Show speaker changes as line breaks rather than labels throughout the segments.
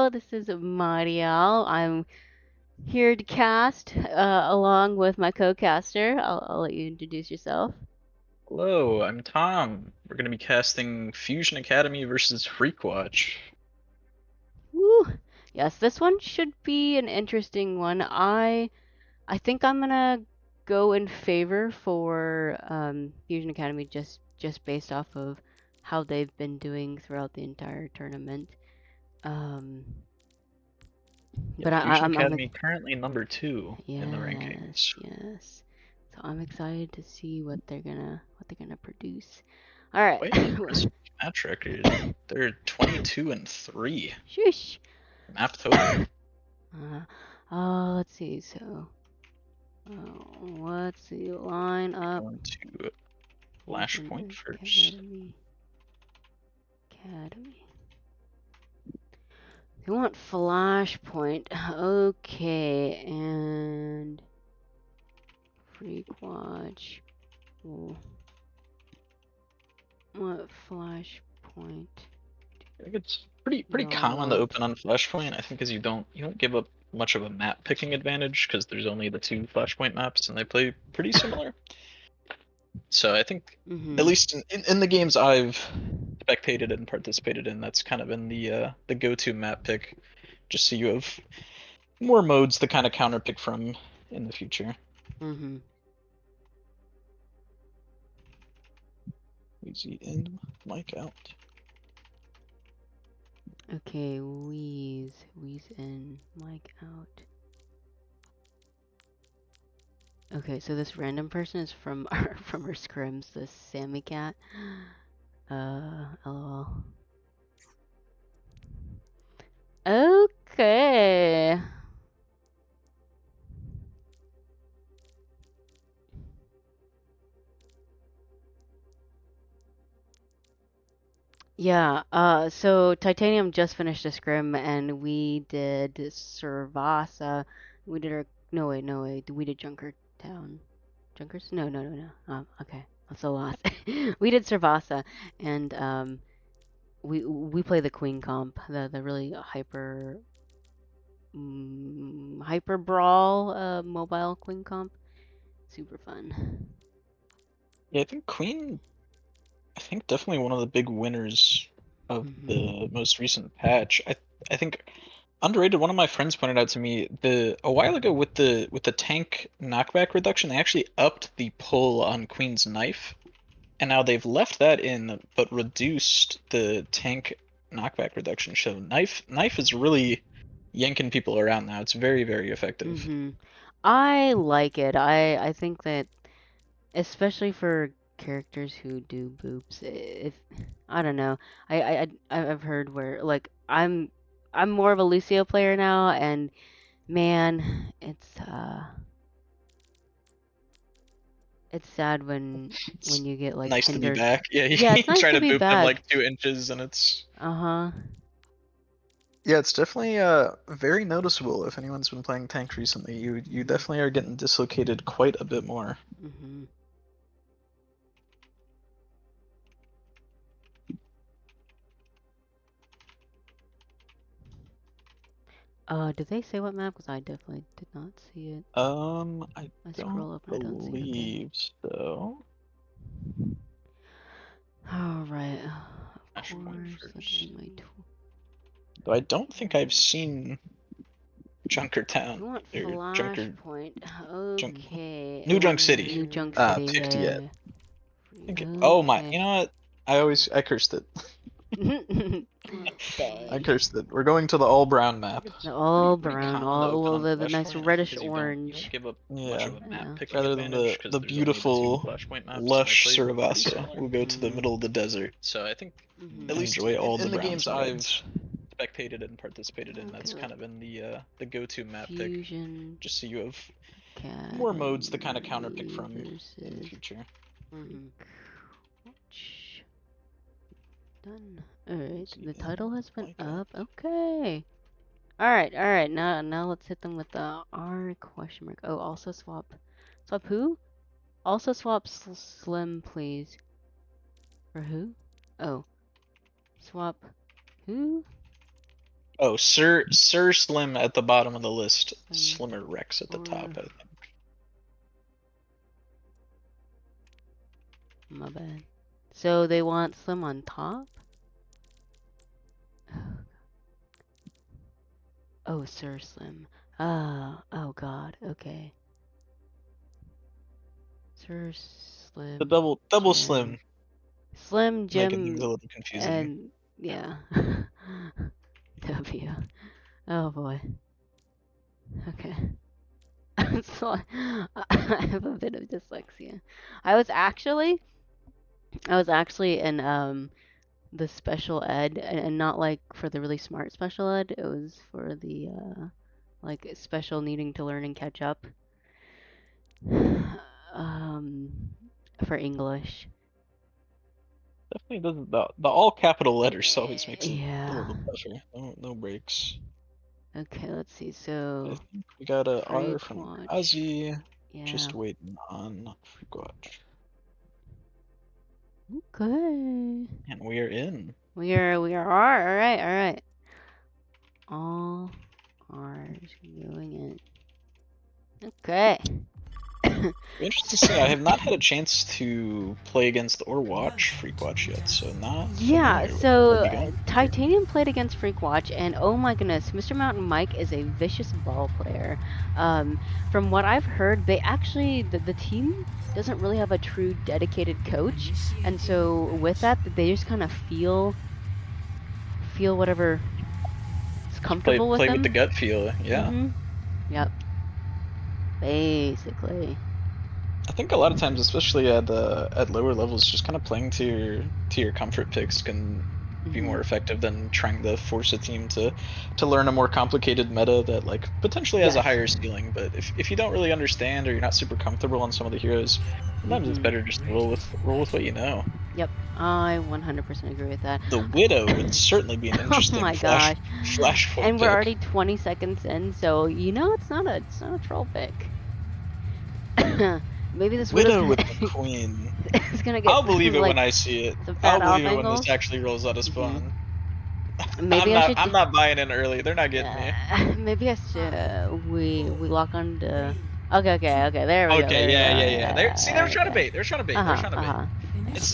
Hello, this is Mariel. I'm here to cast along with my co-caster. I'll let you introduce yourself.
Hello, I'm Tom. We're going to be casting Fusion Academy versus Freakwatch.
Woo! Yes, this one should be an interesting one. I think I'm gonna go in favor for Fusion Academy just based off of how they've been doing throughout the entire tournament. Um, but
Fusion
I'm
Academy currently number 2 in the
yes,
rankings.
yes. So I'm excited to see what they're gonna produce. All right.
Quite an impressive match record. They're 22-3
Shush.
map total.
Let's see. So, what's the line up?
Going to Flashpoint first.
Academy. They want Flashpoint. Okay, and Freakwatch. What Flashpoint?
I think it's pretty common to open on Flashpoint. I think because you don't give up much of a map picking advantage because there's only the 2 Flashpoint maps and they play pretty similar. So I think, at least in the games I've spectated and participated in, that's kind of been the go-to map pick, just so you have more modes to kind of counter pick from in the future. Easy in, mic out.
Okay, wheeze in, mic out. Okay, so this random person is from our scrims, this Sammy cat. LOL. Okay. Yeah, so Titanium just finished a scrim and we did Servasa. We did no wait, we did Junkertown. Junkers? No. Okay. I'm so lost. We did Servasa and we play the Queen comp, the really hyper brawl mobile Queen comp. Super fun.
Yeah, I think definitely one of the big winners of the most recent patch. I think underrated. One of my friends pointed out to me a while ago with the tank knockback reduction, they actually upped the pull on Queen's knife, and now they've left that in but reduced the tank knockback reduction. So knife is really yanking people around now. It's very, very effective.
I like it. I think that especially for characters who do boops, if I don't know, I've heard where like I'm more of a Lucio player now, and man, it's sad when you get like
Nice to be
hindered.
back. Yeah,
Yeah,
you
it's nice
try
to
to
be
boop them
back.
like 2 inches and it's
Uh-huh.
Yeah, it's definitely very noticeable. If anyone's been playing tank recently, you definitely are getting dislocated quite a bit more.
Did they say what map? Because I definitely did not see it.
I
scroll up and I don't see it. Okay.
believe so.
All right. Of
Flashpoint
course.
first.
My
Though I don't think I've seen Junkertown
You want
or Junker.
Flashpoint? Okay.
New Junk City.
New Junk City.
Picked
Yeah.
yet. Oh my! You know what? I cursed it. I cursed it. We're going to the all brown map.
All brown, all the nice reddish orange.
Yeah. Rather than the beautiful lush Saravasa, we'll go to the middle of the desert. So I think at least enjoy all the games I've spectated and participated in, that's kind of been the go-to map pick, just so you have more modes to kind of counter pick from in the future.
Done. Alright, the title has been up. Okay. Alright. Now let's hit them with the R question mark. Oh, also swap. Swap who? Also swap Slim, please. For who? Oh. Swap who?
Oh, Sir Slim at the bottom of the list.
Um,
Slimmer Rex at the top,
or
I think.
my bad. So they want Slim on top? Oh, Sir Slim. Ah, oh God. Okay. Sir
The
Slim,
double
Jim,
Slim,
Slim,
making things
Jim,
a little confusing.
and yeah. W. Oh boy. Okay. So I have a bit of dyslexia. I was actually in the special ed, and not like for the really smart special ed. It was for the like special needing to learn and catch up. Um, for English.
Definitely doesn't. The all capital letters always makes it a
Yeah.
little tougher. No breaks.
Okay, let's see.
I
So,
think we got a R
Freak
from
Watch.
Ozzy.
Yeah.
Just waiting on Freakoverwatch.
Okay.
And we are in.
We are all right. All R's going in. Okay.
Interesting to see. I have not had a chance to play against or watch Freakwatch yet, so not
Yeah,
familiar with what I'd
so
be going for here.
Titanium played against Freakwatch, and oh my goodness, Mr. Mountain Mike is a vicious ball player. From what I've heard, they actually the team doesn't really have a true dedicated coach, and so with that, they just kind of feel whatever is
Just
comfortable with
play with the
them.
gut feel, yeah.
Yep. Basically.
I think a lot of times, especially at lower levels, just kind of playing to your comfort picks can be more effective than trying to force a team to learn a more complicated meta that like potentially has a
Yes.
higher ceiling. But if you don't really understand or you're not super comfortable on some of the heroes, sometimes it's better just to roll with what you know.
Yep. I 100% agree with that.
The Widow would certainly be an
Oh
interesting
my gosh.
flashpoint
And we're
pick.
already 20 seconds in, so it's not a troll pick. Maybe this Widow's
Widow
gonna
with the Queen.
it's gonna get
I'll believe it when
like
I see it.
some
I'll
fat off
believe it when this
angles.
actually rolls out of spawn.
Maybe I should
I'm not buying in early. They're not getting me.
maybe I should we lock on to okay, there we go,
Okay,
there we go.
yeah. They're see, they're trying to
Okay.
bait. They're trying to bait. They're
Uh-huh,
trying to bait.
uh-huh.
It's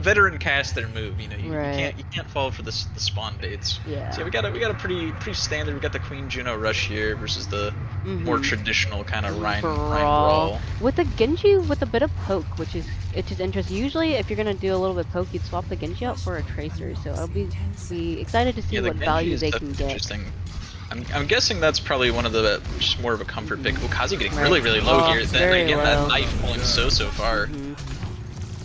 veteran cast their move.
Right.
You can't fall for the spawn baits. So
Yeah.
yeah, we got a pretty standard. We got the Queen Juno rush here versus the more traditional kind of Rhine
Brawl
brawl.
with the Genji with a bit of poke, which is interesting. Usually, if you're gonna do a little bit of poke, you'd swap the Genji out for a Tracer. So I'll be excited to see
Yeah, the
what
Genji
value
is
they can
definitely
get.
interesting. I'm guessing that's probably one of the just more of a comfort pick. Kazi getting
Right.
really low here. Then
Very
again,
low.
that knife pulling so far.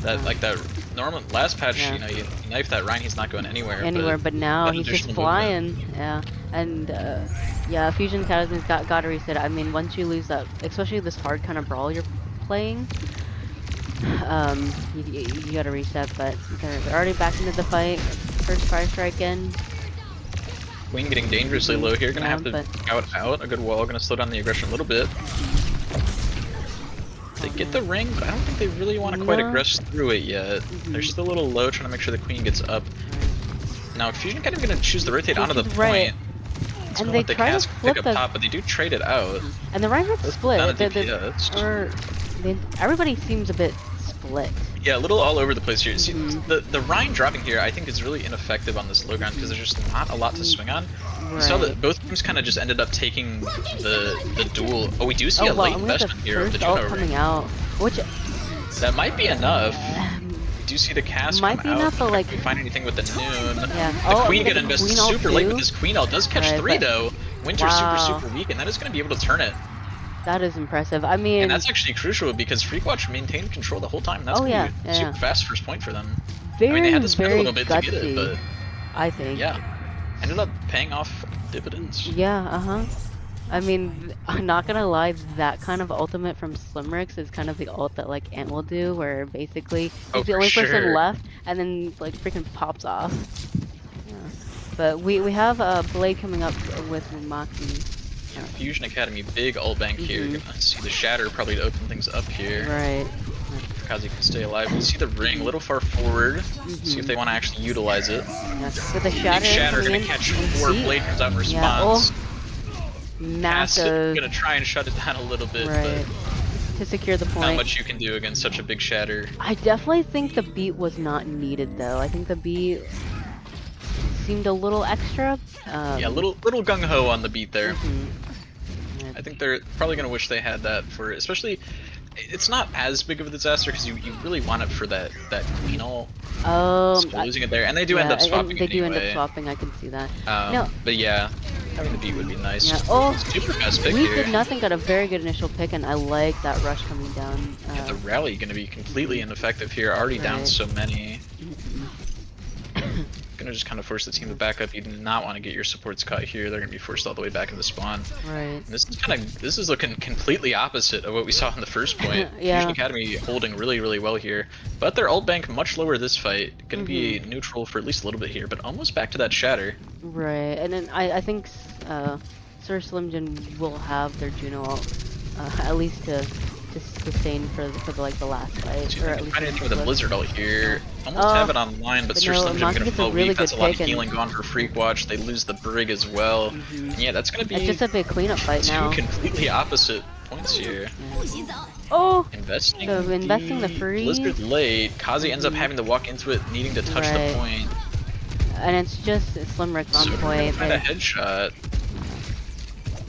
That like that normal last patch,
Yeah.
you knife that Rhine, he's not going anywhere.
But now
That
he's just
additional
flying.
movement.
Yeah, and yeah, Fusion Academy's got to reset. I mean, once you lose that, especially this hard kind of brawl you're playing, you got to reset. But they're already back into the fight. First fire strike in.
Queen getting dangerously low here. Gonna have to
but
out a good wall. Gonna slow down the aggression a little bit. They get the ring, but I don't think they really want to quite aggress through it yet. They're still a little low, trying to make sure the Queen gets up. Now, Fusion kind of gonna choose to rotate onto the point. It's
and
gonna
they
let the
try to
cast
flip
pick up top, but they do trade it out.
And the Reinhardt's split.
Not a DPS.
Everybody seems a bit split.
Yeah, a little all over the place here. See, the Rhine dropping here, I think, is really ineffective on this low ground because there's just not a lot to swing on. You saw that both teams kind of just ended up taking the duel. Oh, we do see a late investment here of the Juno
coming
ring.
out, which
That might be enough. We do see the cast
might
come
be
out.
enough, but like
We find anything with the noon.
Yeah.
The Queen gonna invest super late with this Queen ult. Does catch 3 though. Winter's super weak, and that is gonna be able to turn it.
That is impressive. I mean,
and that's actually crucial because Freakwatch maintained control the whole time. That's gonna be super fast first point for them. I mean, they had to spend a little bit to get it, but
I think.
Yeah, ended up paying off dividends.
Yeah. I mean, I'm not gonna lie, that kind of ultimate from Slimrix is kind of the ult that like Ant will do, where basically he's the only person left, and then like freaking pops off. Yeah. But we have a Blade coming up with Maki.
Yeah, Fusion Academy, big ult bank here. Gonna see the Shatter probably to open things up here.
Right.
Kazi can stay alive. We see the ring a little far forward. See if they want to actually utilize it.
Yes, with the
Big
shatter,
shatter gonna
in,
catch
and
4.
see.
Blade comes out in
Yeah,
response.
massive.
Gonna try and shut it down a little bit,
Right.
but
To secure the point.
not much you can do against such a big shatter.
I definitely think the beat was not needed though. I think the beat seemed a little extra.
Yeah, little gung ho on the beat there.
Yeah.
I think they're probably gonna wish they had that for, especially. It's not as big of a disaster because you really want it for that clean ult. So losing it there, and they do end up swapping.
They do end up swapping. I can see that. No.
But yeah, having the beat would be nice.
Yeah. Oh,
super fast pick
we
here.
did nothing. Got a very good initial pick, and I like that rush coming down.
Yeah, the rally going to be completely ineffective here. Already down so many. Gonna just kind of force the team to back up. You do not want to get your supports caught here. They're gonna be forced all the way back into spawn.
Right.
And this is looking completely opposite of what we saw in the first point.
Yeah.
Fusion Academy holding really well here, but their ult bank much lower this fight. Gonna be neutral for at least a little bit here, but almost back to that shatter.
Right, and then I think Sir Slim Jim will have their Juno ult at least to sustain for the last fight.
So or at least find anything with a Blizzard ult here. Almost have it online, but Sir
no,
Slim Jim gonna fall
really
weak. That's a lot of
and...
healing gone for Freakwatch. They lose the Brig as well. And yeah, that's gonna be
it's just a big cleanup fight now.
Two completely opposite points here.
Yeah. Oh!
Investing
the freeze.
Blizzard late. Kazi ends up having to walk into it, needing to touch the point.
And it's just Slim Rick's on point.
Find a headshot.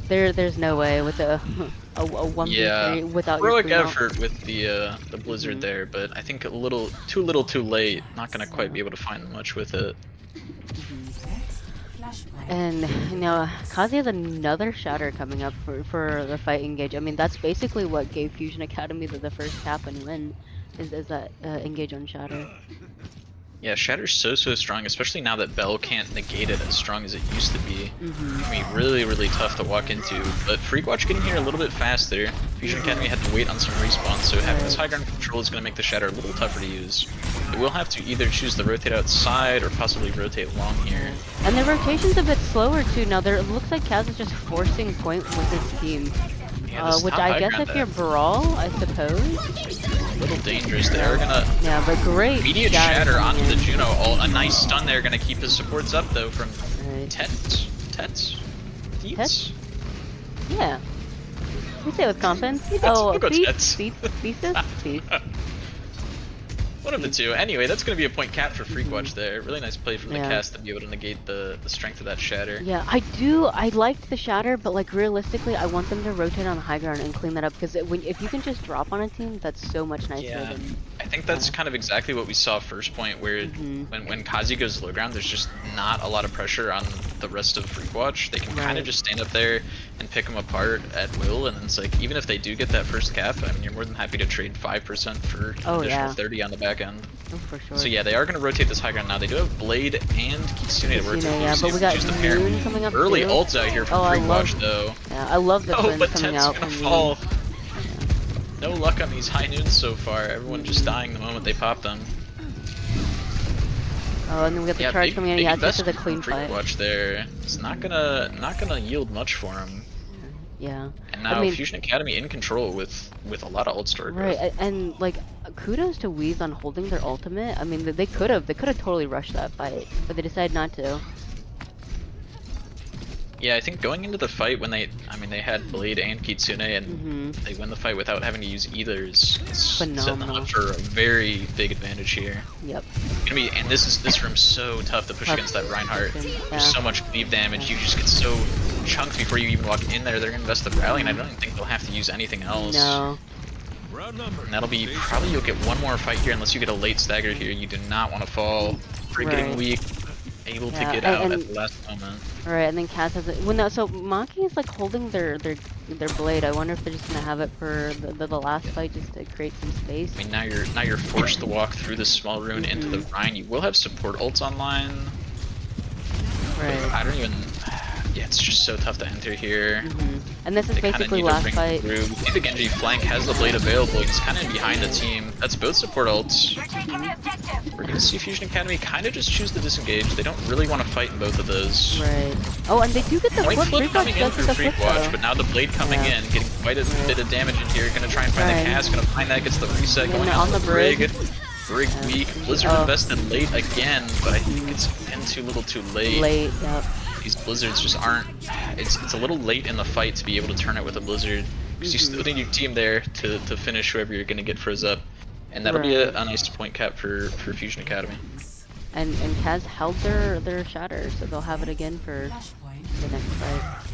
There's no way with a 1v3 without
heroic
your
effort with the Blizzard there, but I think a little too late. Not gonna quite be able to find much with it.
And you know, Kazi has another shatter coming up for the fight engage. I mean, that's basically what gave Fusion Academy the first cap and win, is that engage on shatter.
Yeah, Shatter's so strong, especially now that Bell can't negate it as strong as it used to be. I mean, really tough to walk into. But Freakwatch getting here a little bit faster. Fusion Academy had to wait on some respawns, so having this high ground control is going to make the Shatter a little tougher to use. They will have to either choose to rotate outside or possibly rotate long here.
And the rotation's a bit slower too. Now it looks like Kaz is just forcing point with his team.
Yeah,
which I guess if you're Brawl, I suppose.
A little dangerous. They are gonna.
Yeah, but great.
Immediate shatter onto the Juno. Oh, a nice stun there. Gonna keep his supports up though from Tets. Dietz?
Yeah. We say it with confidence.
We'll go One of the two. Anyway, that's going to be a point cap for Freakwatch there. Really nice play from the cast to be able to negate the strength of that shatter.
Yeah, I liked the shatter, but like realistically, I want them to rotate on the high ground and clean that up because if you can just drop on a team, that's so much nicer.
Yeah,
than,
I think that's kind of exactly what we saw first point, where when Kazi goes low ground, there's just not a lot of pressure on the rest of Freakwatch. They can kind of just stand up there and pick them apart at will, and it's like, even if they do get that first cap, I mean, you're more than happy to trade 5% for an additional 30 on the back end.
Oh, for sure.
So yeah, they are going to rotate this high ground now. They do have Blade and Kitsune to work with.
Yeah, but we got Moon coming up
early
too.
Ults out here from Freakwatch though.
Yeah, I love the twins
but
coming
Ted's
out
gonna
from
fall. No luck on these high noons so far. Everyone just dying the moment they pop them.
Oh, and then we got the charge coming in. Yeah, it's just a clean fight.
Freakwatch there. It's not gonna yield much for him.
Yeah.
And now Fusion Academy in control with a lot of ult story growth.
Right, and like kudos to Weez on holding their ultimate. I mean, they could have totally rushed that fight, but they decided not to.
Yeah, I think going into the fight when they had Blade and Kitsune and they win the fight without having to use either is setting them up for a very big advantage here.
Yep.
And this room's so tough to push against that Reinhardt. There's so much cleave damage. You just get so chunked before you even walk in there. They're gonna invest the rally, and I don't even think they'll have to use anything else.
No.
And that'll be probably, you'll get one more fight here unless you get a late stagger here. You do not want to fall. Freak getting weak, able to get out at the last moment.
Right, and then Cass has it. Well, no, so Maki is like holding their blade. I wonder if they're just gonna have it for the last fight just to create some space.
I mean, now you're forced to walk through this small rune into the Rhine. You will have support ults online.
Right.
I don't even. Yeah, it's just so tough to enter here.
And this is
They kind of
basically
need to
last
ring
fight.
through. We see the Genji flank has the blade available. He's kind of behind the team. That's both support ults. We're gonna see Fusion Academy kind of just choose to disengage. They don't really want to fight in both of those.
Right. Oh, and they do get the
Point
flip.
flip coming
Freakoverwatch
in
does
for
get the flip
Freakoverwatch,
though.
but now the blade coming in, getting quite a bit of damage in here. Gonna try and find the cast. Gonna find that, gets the reset, going
on
out
the
the
brig.
Brig weak. Blizzard invested late again, but I think it's been too little too late.
Late, yep.
These blizzards just aren't. It's a little late in the fight to be able to turn it with a blizzard, because you still need your team there to finish whoever you're gonna get froze up, and that'll be a nice point cap for Fusion Academy.
And Kaz held their shatter, so they'll have it again for the next fight.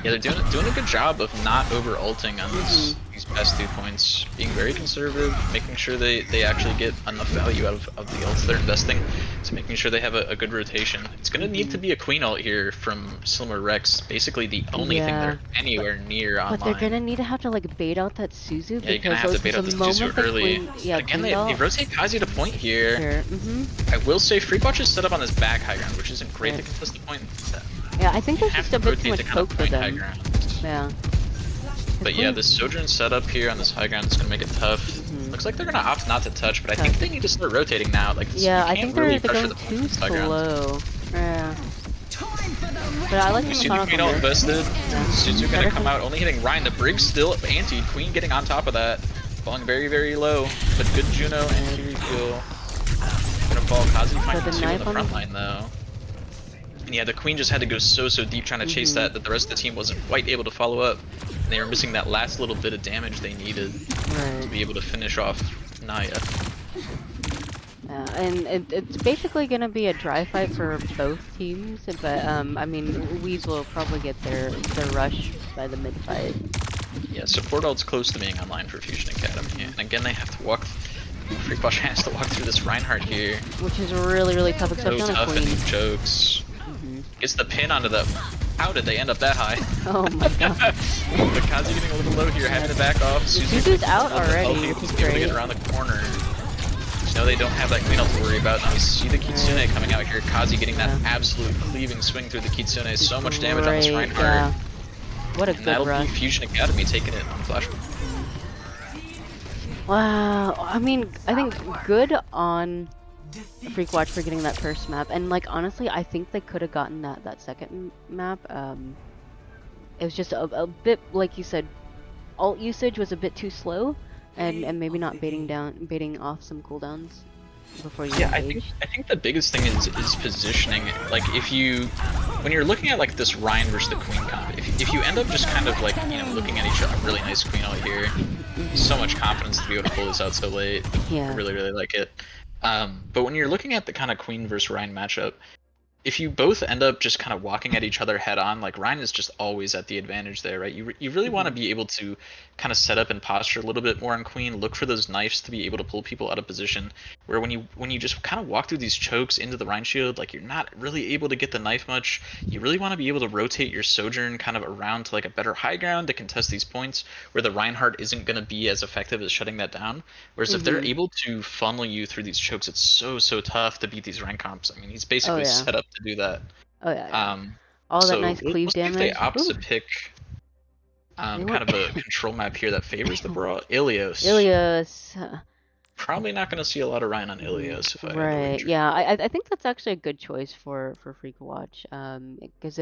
Yeah, they're doing a good job of not over ulting on these best 2 points, being very conservative, making sure they actually get enough value out of the ults they're investing, so making sure they have a good rotation. It's gonna need to be a Queen ult here from Slimmer Rex, basically the only thing they're anywhere near online.
But they're gonna need to have to like bait out that Suzu,
yeah, you're gonna have to bait out the Suzu early. Again, they rotate Kazi to point here. I will say Freakoverwatch is set up on this back high ground, which isn't great to contest the point.
Yeah, I think there's just a bit too much poke for them. Yeah.
But yeah, this Sojourn setup here on this high ground is gonna make it tough. Looks like they're gonna opt not to touch, but I think they need to start rotating now. Like,
yeah,
I think really
they're going too slow. Yeah. But I like
you see the Queen ult invested. Suzu gonna come out, only hitting Ryan. The Brig's still anti. Queen getting on top of that, falling very, very low. But good Juno and Kiri kill. Gonna fall. Kazi finding two in the front line though. And yeah, the Queen just had to go so deep trying to chase that the rest of the team wasn't quite able to follow up. And they were missing that last little bit of damage they needed to be able to finish off Naya.
Yeah, and it's basically gonna be a dry fight for both teams, but I mean, Weeze will probably get their rush by the mid fight.
Yeah, support ult's close to being online for Fusion Academy, and again they have to walk. Freakoverwatch has to walk through this Reinhardt here,
which is really tough, especially on a Queen.
And chokes. Gets the pin onto the. How did they end up that high?
Oh my god.
The Kazi getting a little low here, having to back off.
Suzu's out already, which is great.
To get around the corner. No, they don't have that Queen ult to worry about. Now we see the Kitsune coming out here. Kazi getting that absolute cleaving swing through the Kitsune. So much damage on this Reinhardt.
Yeah. What a
and
good
that'll
rush.
be Fusion Academy taking it on Flash.
Wow. I mean, I think good on Freakoverwatch for getting that first map, and like honestly, I think they could have gotten that second map. It was just a bit, like you said, ult usage was a bit too slow, and maybe not baiting off some cooldowns before you engage.
I think the biggest thing is positioning. Like when you're looking at like this Ryan versus the Queen comp, if you end up just kind of like looking at each other, really nice Queen ult here, so much confidence to be able to pull this out so late.
Yeah.
I really like it. But when you're looking at the kind of Queen versus Ryan matchup, if you both end up just kind of walking at each other head on, like Ryan is just always at the advantage there, right? You really want to be able to kind of set up and posture a little bit more on Queen, look for those knives to be able to pull people out of position, where when you just kind of walk through these chokes into the Ryan shield, like you're not really able to get the knife much. You really want to be able to rotate your Sojourn kind of around to like a better high ground to contest these points where the Reinhardt isn't going to be as effective as shutting that down. Whereas if they're able to funnel you through these chokes, it's so tough to beat these Ryan comps. I mean, he's basically set up to do that.
Oh yeah. All that nice cleave damage.
If they opt to pick kind of a control map here that favors the brawl, Ilios. Probably not going to see a lot of Ryan on Ilios. If I
yeah, I think that's actually a good choice for Freakoverwatch. Because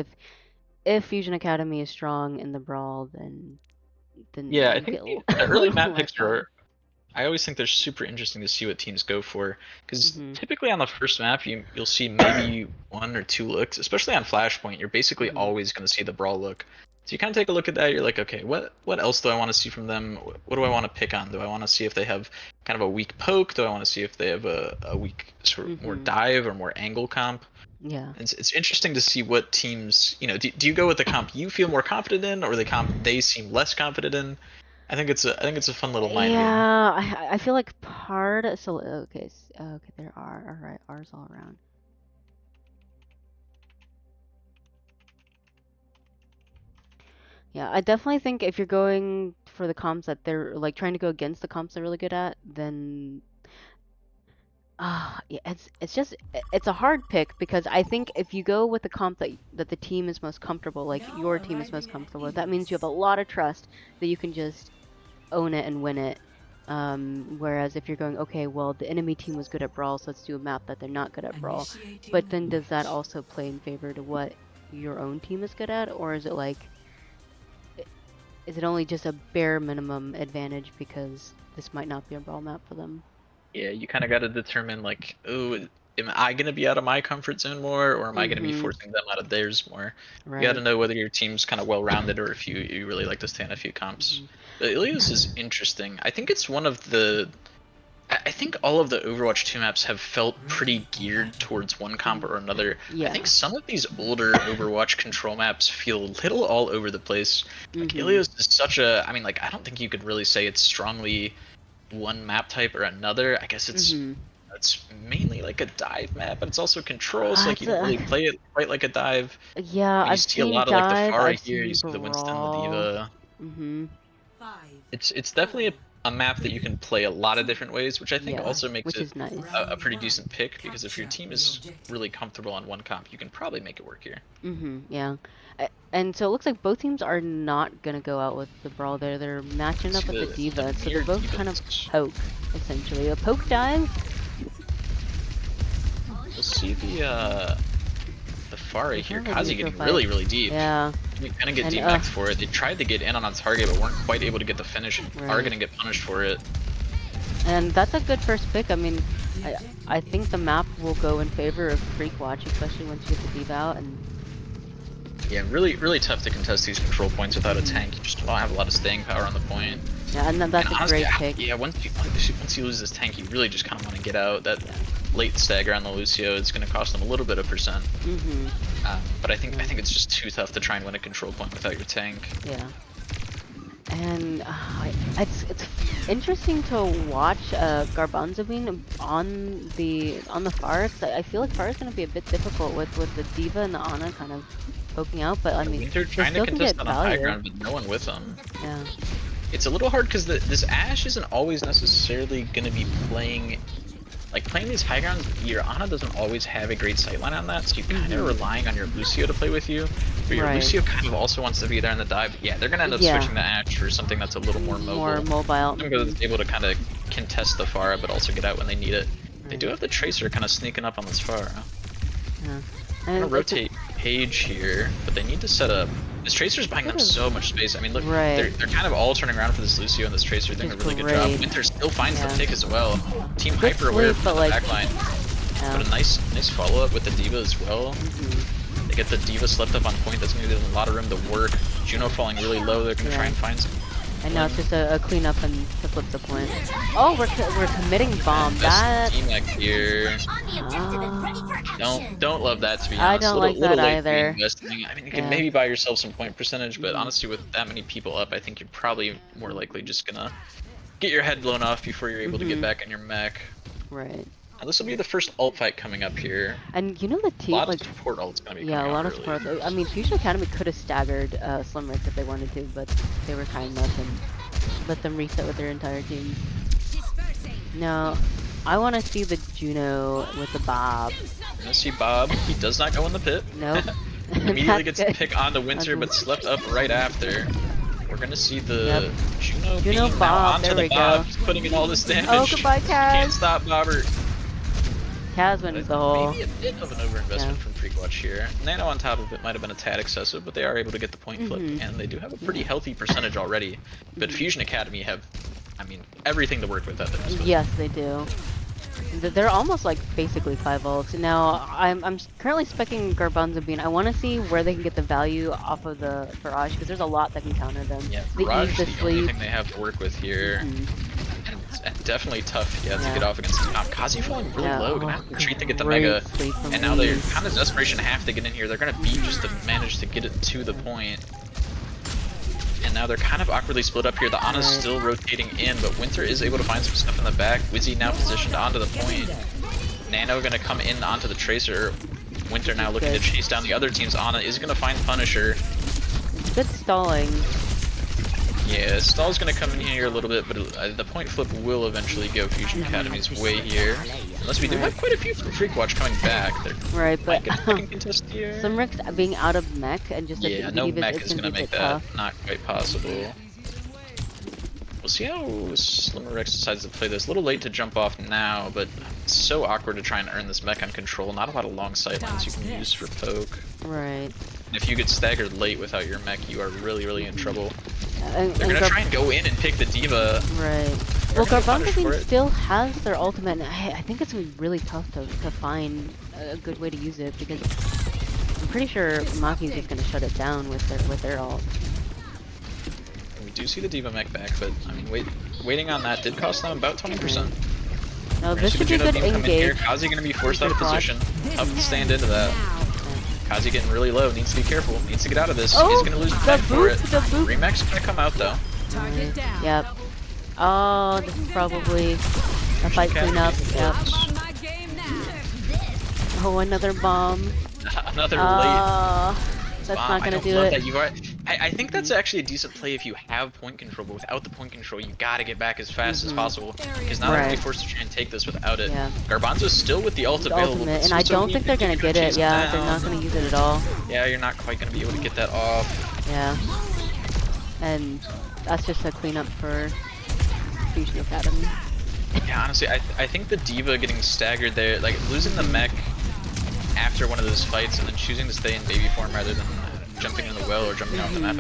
if Fusion Academy is strong in the brawl, then
yeah, I think the early map picks are. I always think they're super interesting to see what teams go for, because typically on the first map you'll see maybe 1 or 2 looks, especially on Flashpoint. You're basically always going to see the brawl look. So you kind of take a look at that. You're like, okay, what else do I want to see from them? What do I want to pick on? Do I want to see if they have kind of a weak poke? Do I want to see if they have a weak sort of more dive or more angle comp?
Yeah,
it's interesting to see what teams, do you go with the comp you feel more confident in, or the comp they seem less confident in? I think it's a fun little mind game.
Yeah, I feel like so okay, there are all right, R's all around. Yeah, I definitely think if you're going for the comps that they're like trying to go against the comps they're really good at, then Yeah, it's a hard pick because I think if you go with the comp that the team is most comfortable, like your team is most comfortable with, that means you have a lot of trust that you can just own it and win it. Whereas if you're going, okay, well, the enemy team was good at Brawl, so let's do a map that they're not good at Brawl. But then does that also play in favor to what your own team is good at? Or is it like, is it only just a bare minimum advantage because this might not be a Brawl map for them?
Yeah, you kind of got to determine like, oh, am I gonna be out of my comfort zone more, or am I gonna be
Mm-hmm.
forcing them out of theirs more? You got to
Right.
know whether your team's kind of well-rounded or if you really like to stay on a few comps.
Mm-hmm.
But Ilios is interesting. I think it's one of the. I think all of the Overwatch 2 maps have felt pretty geared towards one comp or another. I
Yeah.
think some of these older Overwatch control maps feel a little all over the place. Like
Mm-hmm.
Ilios is such a. I mean, like I don't think you could really say it's strongly one map type or another. I guess
Mm-hmm.
it's mainly like a dive map, but it's also control, so like
It's
you don't
a,
really play it quite like a dive.
yeah,
But you
I've
see a
seen
lot of like the
dive,
Pharah
I've
here, you
seen
see the Winston, the
brawl.
Diva.
Mm-hmm.
It's definitely a map that you can play a lot of different ways, which I think
Yeah,
also makes
which
it
is nice.
a pretty decent pick, because if your team is really comfortable on one comp, you can probably make it work here.
Mm-hmm. Yeah. And so it looks like both teams are not gonna go out with the brawl there. They're matching up
See
with the
the
diva, so they're
mirror
both kind of
divas.
poke, essentially. A poke dive.
We'll see the Pharah
They
here.
have a
Kazi
neutral
getting
fight.
really deep.
Yeah.
You're gonna get
And
DMAxed for it. They tried to get in on target, but weren't quite able to get the finish, and are
right.
gonna get punished for it.
And that's a good first pick. I mean, I I think the map will go in favor of Freakwatch, especially once you get the diva out. And
Yeah, really tough to contest these control points without a tank. You just don't have a lot of staying power on the point.
yeah, and then
And
that's a
honestly,
great pick.
yeah, once you lose this tank, you really just kind of want to get out. That
Yeah.
late stagger on the Lucio is going to cost them a little bit of percent.
Mm-hmm.
But I think it's just too tough to try and win a control point without your tank.
Yeah. And it's interesting to watch Garbanzo being on the far. I feel like far is going to be a bit difficult with the diva and the Ana kind of poking out, but I mean
Winter
they
trying to
still can
contest
get
on a high
value.
ground, but no one with them.
Yeah.
It's a little hard because this Ashe isn't always necessarily going to be playing. Like, playing these high grounds, your Ana doesn't always have a great sightline on that, so you're kind of relying on your Lucio to play with you. But your
Right.
Lucio kind of also wants to be there in the dive. Yeah, they're going to end up switching the Ashe for something that's a little more mobile.
More mobile.
Because it's able to kind of contest the Pharah, but also get out when they need it. They do
Right.
have the Tracer kind of sneaking up on this Pharah.
Yeah.
I'm
And
gonna rotate Page here, but they need to set up. This Tracer's buying them so much space. I mean, look,
Right.
they're kind of all turning around for this Lucio and this Tracer doing a really good job.
great.
Winter still finds
Yeah.
the pick as well. Team
Good
hyper aware
sleep,
from
but
the
like,
backline.
yeah.
But a nice follow up with the Diva as well. They get the Diva slept up on point. That's gonna give them a lot of room to work. Juno falling really low. They're gonna try and find some.
And now it's just a cleanup and to flip the point. Oh, we're committing bomb. That
Team here. Don't love that, to be honest.
I don't like
little
that
late to be
either.
investing. I mean, you can
Yeah.
maybe buy yourself some point percentage, but honestly, with that many people up, I think you're probably more likely just gonna get your head blown off before you're able to get back on your mech.
Right.
Now, this will be the first ult fight coming up here.
And you know the
A
team
lot
like
of support ults gonna be
yeah, a
coming
lot
out
of
early.
support. I mean, Fusion Academy could have staggered Slimrix if they wanted to, but they were kind enough and let them reset with their entire team. No, I want to see the Juno with the Bob.
Gonna see Bob. He does not go in the pit.
Nope.
Immediately
That's
gets the
good.
pick onto Winter, but slept up right after. We're gonna see the Juno
Juno
beam now
Bob,
onto
there
the
we
Bob.
go.
He's putting in all this damage.
Oh, goodbye,
Can't
Kaz.
stop Bobber.
Kaz went the hole.
Maybe a bit of an overinvestment from Freakwatch here. Nano on top of it might have been a tad excessive, but they are able to get the point flip, and they do have a pretty healthy percentage already. But Fusion Academy have, I mean, everything to work with at their disposal.
Yes, they do. They're almost like basically 5 ults. Now, I'm currently specking Garbanzo Bean. I want to see where they can get the value off of the Barrage, because there's a lot that can counter them.
Yeah,
The
Barrage
ease,
is
the
the only
sleep.
thing they have to work with here. And definitely tough, to get off against the comp. Kazi falling really low, gonna have to retreat to get the
Great
Mega.
sleep from
And now they're
Lee.
kind of desperation have to get in here. They're gonna beat just to manage to get it to the point. And now they're kind of awkwardly split up here. The Ana's still rotating in, but Winter is able to find some stuff in the back. Wizzy now positioned onto the point. Nano gonna come in onto the Tracer. Winter now looking to chase down the other team's Ana. Is gonna find Punisher.
Good stalling.
Yeah, Stall's gonna come in here a little bit, but the point flip will eventually go. Fusion Academy's way here. Unless we do have quite a few from Freakwatch coming back. They're
Right, but
might get a second contest here.
Slimmer's being out of mech and just
Yeah,
the
no
Divas,
mech
it's
is
gonna
gonna
be a
make
bit
that
tough.
not quite possible. We'll see how Slimmer Rex decides to play this. A little late to jump off now, but it's so awkward to try and earn this mech on control. Not a lot of long sight lines you can use for poke.
Right.
And if you get staggered late without your mech, you are really in trouble.
And
They're gonna try and go in and pick the D.Va.
Right. Well, Garbanzo still has their ultimate, and I think it's gonna be really tough to find a good way to use it because I'm pretty sure Maki's just gonna shut it down with their ult.
We do see the D.Va mech back, but I mean, waiting on that did cost them about 20%.
Now this should be good engage.
Kazi gonna be forced out of position. Tough to stand into that. Kazi getting really low. Needs to be careful. Needs to get out of this. He's gonna lose the for it. Remech's gonna come out though.
Yep. Oh, this is probably a fight cleanup. Yep. Oh, another bomb.
Another late.
That's
bomb.
not gonna
I
do
love
it.
That. You've already, I think that's actually a decent play if you have point control, but without the point control, you gotta get back as fast as possible. Because now they're gonna be forced to try and take this without it.
Yeah.
Garbanzo's still with the ult available.
And I don't think they're gonna get it. Yeah, they're not gonna use it at all.
Yeah, you're not quite gonna be able to get that off.
Yeah. And that's just a cleanup for Fusion Academy.
Yeah, honestly, I think the D.Va getting staggered there, like losing the mech after one of those fights and then choosing to stay in baby form rather than jumping in the well or jumping off the map,